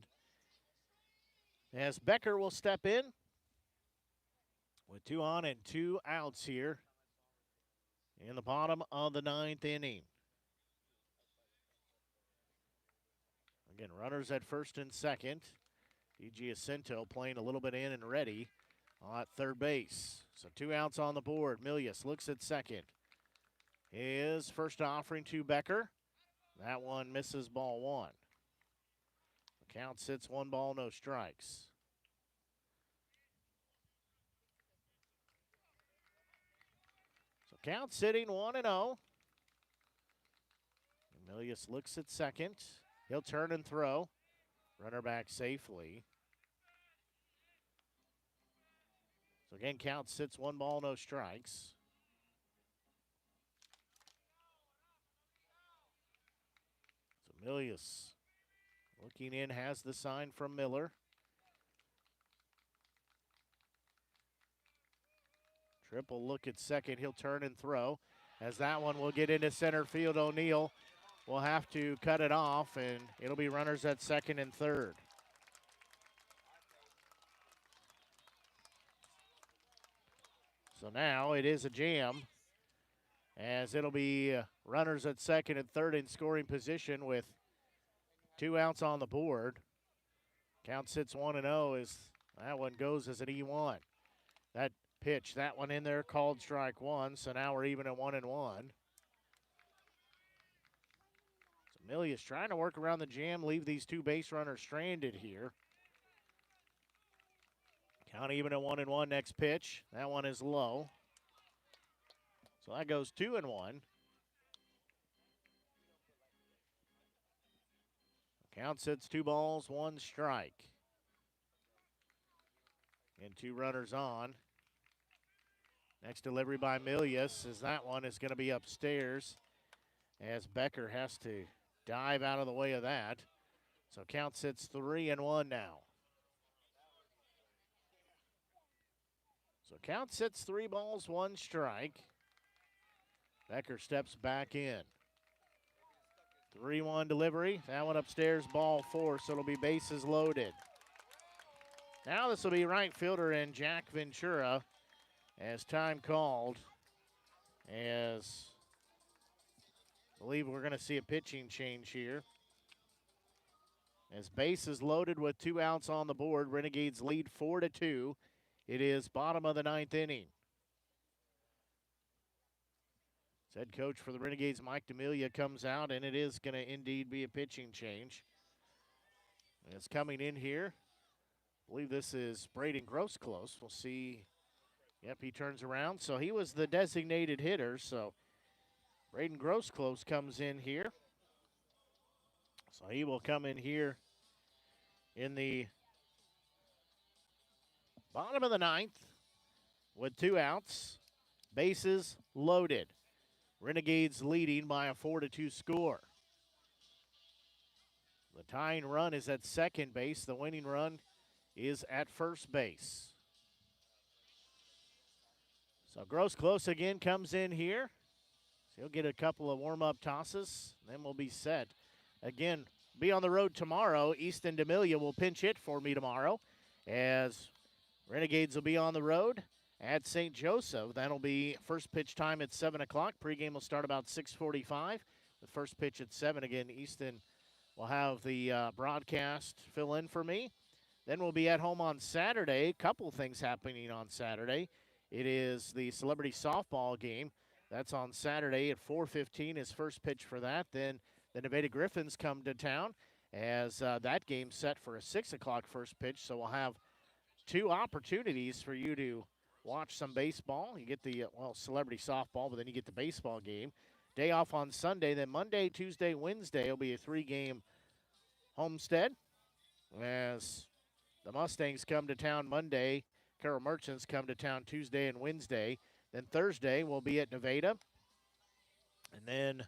as Becker will step in with 2 on and 2 outs here in the bottom of the 9th inning. Again, runners at first and second. D.G. Jacinto playing a little bit in and ready at third base. So 2 outs on the board. Milius looks at second. His first offering to Becker. That one misses ball 1. The count sits 1 ball, no strikes. So count sitting 1-0. Milius looks at second. He'll turn and throw. Runner back safely. So again, count sits 1 ball, no strikes. So Milius looking in, has the sign from Miller. Triple look at second. He'll turn and throw. As that one will get into center field, O'Neill will have to cut it off, and it'll be runners at second and third. So now it is a jam, as it'll be runners at second and third in scoring position with 2 outs on the board. Count sits 1-0 as that one goes as an E1. That pitch, that one in there, called strike 1, so now we're even at 1-1. So Milius trying to work around the jam, leave these 2 base runners stranded here. Count even at 1-1. Next pitch. That one is low. So that goes 2-1. Count sits 2 balls, 1 strike. And 2 runners on. Next delivery by Milius, as that one is going to be upstairs, as Becker has to dive out of the way of that. So count sits 3-1 now. So count sits 3 balls, 1 strike. Becker steps back in. 3-1 delivery. That one upstairs, ball 4, so it'll be bases loaded. Now this will be right fielder and Jack Ventura as time called. As I believe we're going to see a pitching change here. As bases loaded with 2 outs on the board, Renegades lead 4-2. It is bottom of the 9th inning. Head coach for the Renegades, Mike D'Amelia, comes out, and it is going to indeed be a pitching change. And it's coming in here. I believe this is Braden Grosclose. We'll see. Yep, he turns around. So he was the designated hitter. So Braden Grosclose comes in here. So he will come in here in the bottom of the ninth with 2 outs. Bases loaded. Renegades leading by a 4-2 score. The tying run is at second base. The winning run is at first base. So Grosclose again comes in here. So he'll get a couple of warm-up tosses, then we'll be set. Again, be on the road tomorrow. Easton D'Amelia will pinch hit for me tomorrow as Renegades will be on the road at St. Joseph. That'll be first pitch time at 7 o'clock. Pregame will start about 6:45. The first pitch at 7. Again, Easton will have the broadcast fill in for me. Then we'll be at home on Saturday. A couple things happening on Saturday. It is the celebrity softball game. That's on Saturday at 4:15 is first pitch for that. Then the Nevada Griffins come to town as that game's set for a 6 o'clock first pitch. So we'll have 2 opportunities for you to watch some baseball. You get the, celebrity softball, but then you get the baseball game. Day off on Sunday. Then Monday, Tuesday, Wednesday will be a 3-game homestead as the Mustangs come to town Monday. Carroll Merchants come to town Tuesday and Wednesday. Then Thursday we'll be at Nevada. And then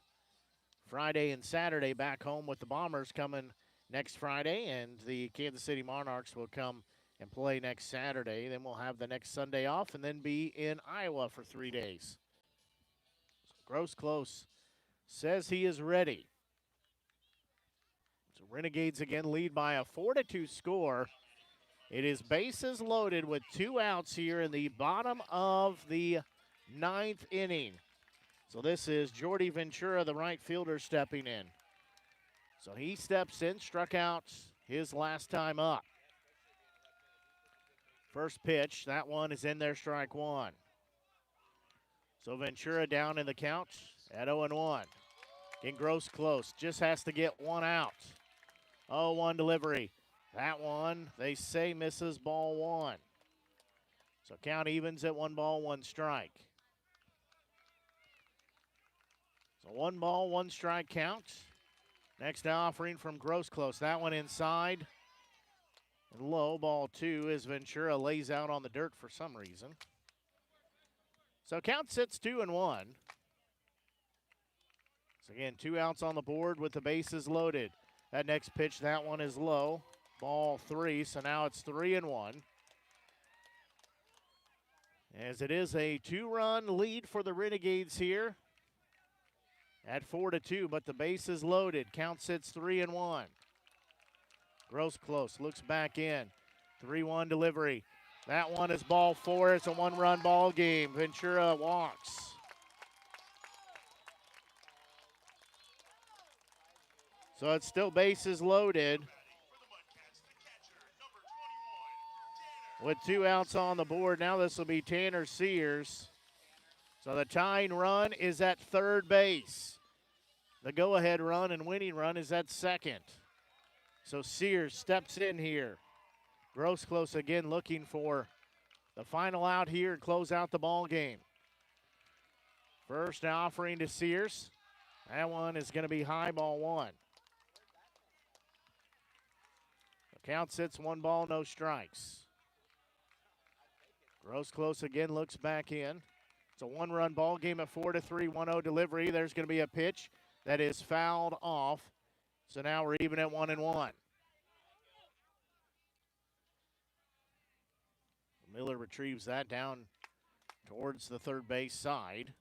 Friday and Saturday back home with the Bombers coming next Friday. And the Kansas City Monarchs will come and play next Saturday. Then we'll have the next Sunday off and then be in Iowa for 3 days. Grosclose says he is ready. So Renegades again lead by a 4-2 score. It is bases loaded with 2 outs here in the bottom of the 9th inning. So this is Jordy Ventura, the right fielder, stepping in. So he steps in, struck out his last time up. First pitch, that one is in there, strike 1. So Ventura down in the count at 0-1. Getting Grosclose, just has to get 1 out. 0-1 delivery. That one, they say, misses, ball 1. So count evens at 1 ball, 1 strike. So 1 ball, 1 strike count. Next offering from Grosclose. That one inside. And low, ball 2 as Ventura lays out on the dirt for some reason. So count sits 2-1. So again, 2 outs on the board with the bases loaded. That next pitch, that one is low. Ball 3, so now it's 3-1. As it is a 2-run lead for the Renegades here at 4-2, but the base is loaded. Count sits 3-1. Grosclose looks back in. 3-1 delivery. That one is ball 4. It's a 1-run ball game. Ventura walks. So it's still bases loaded with 2 outs on the board. Now this will be Tanner Sears. So the tying run is at third base. The go-ahead run and winning run is at second. So Sears steps in here. Grosclose again looking for the final out here and close out the ball game. First offering to Sears. That one is going to be high, ball 1. The count sits 1 ball, no strikes. Grosclose again looks back in. It's a 1-run ball game at 4-3, 1-0 delivery. There's going to be a pitch that is fouled off. So now we're even at 1-1. Miller retrieves that down towards the third base side.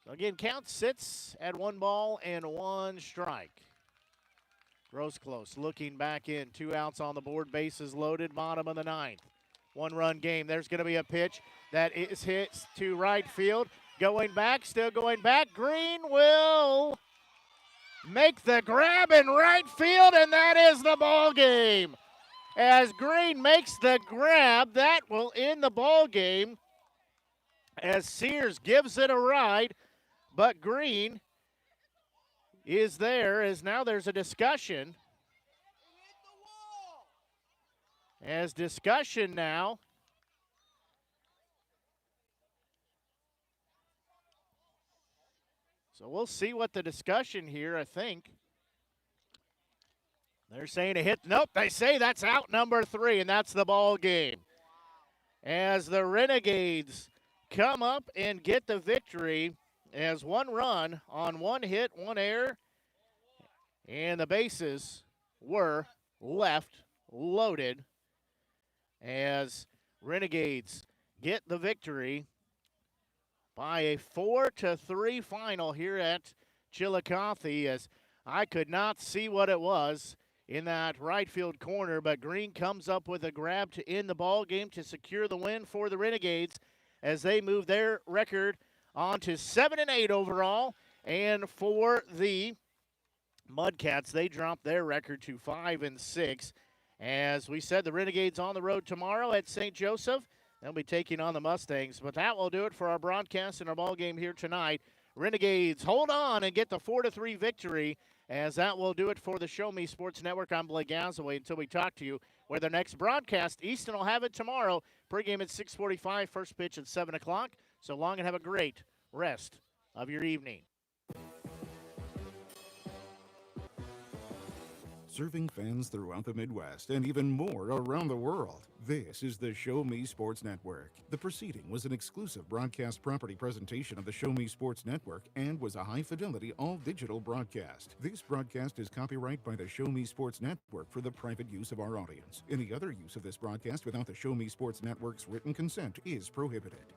So again, count sits at 1 ball and 1 strike. Grosclose looking back in. 2 outs on the board, bases loaded, bottom of the 9th. 1-run game. There's going to be a pitch that is hit to right field. Going back, still going back. Green will make the grab in right field, and that is the ball game. As Green makes the grab, that will end the ball game as Sears gives it a ride, but Green is there as now there's a discussion. As discussion now. So we'll see what the discussion here, I think. They're saying a hit. Nope, they say that's out number 3, and that's the ball game. As the Renegades come up and get the victory as 1 run on 1 hit, 1 error, and the bases were left loaded as Renegades get the victory by a 4-3 final here at Chillicothe, as I could not see what it was in that right field corner, but Green comes up with a grab to end the ball game to secure the win for the Renegades as they move their record on to 7-8 overall. And for the Mudcats, they dropped their record to 5-6. As we said, the Renegades on the road tomorrow at St. Joseph. They'll be taking on the Mustangs. But that will do it for our broadcast and our ball game here tonight. Renegades hold on and get the 4-3 victory, as that will do it for the Show Me Sports Network. I'm Blake Gazaway until we talk to you where the next broadcast. Easton will have it tomorrow. Pregame at 6:45, first pitch at 7 o'clock. So long and have a great rest of your evening. Serving fans throughout the Midwest and even more around the world. This is the Show Me Sports Network. The proceeding was an exclusive broadcast property presentation of the Show Me Sports Network and was a high-fidelity, all-digital broadcast. This broadcast is copyright by the Show Me Sports Network for the private use of our audience. Any other use of this broadcast without the Show Me Sports Network's written consent is prohibited.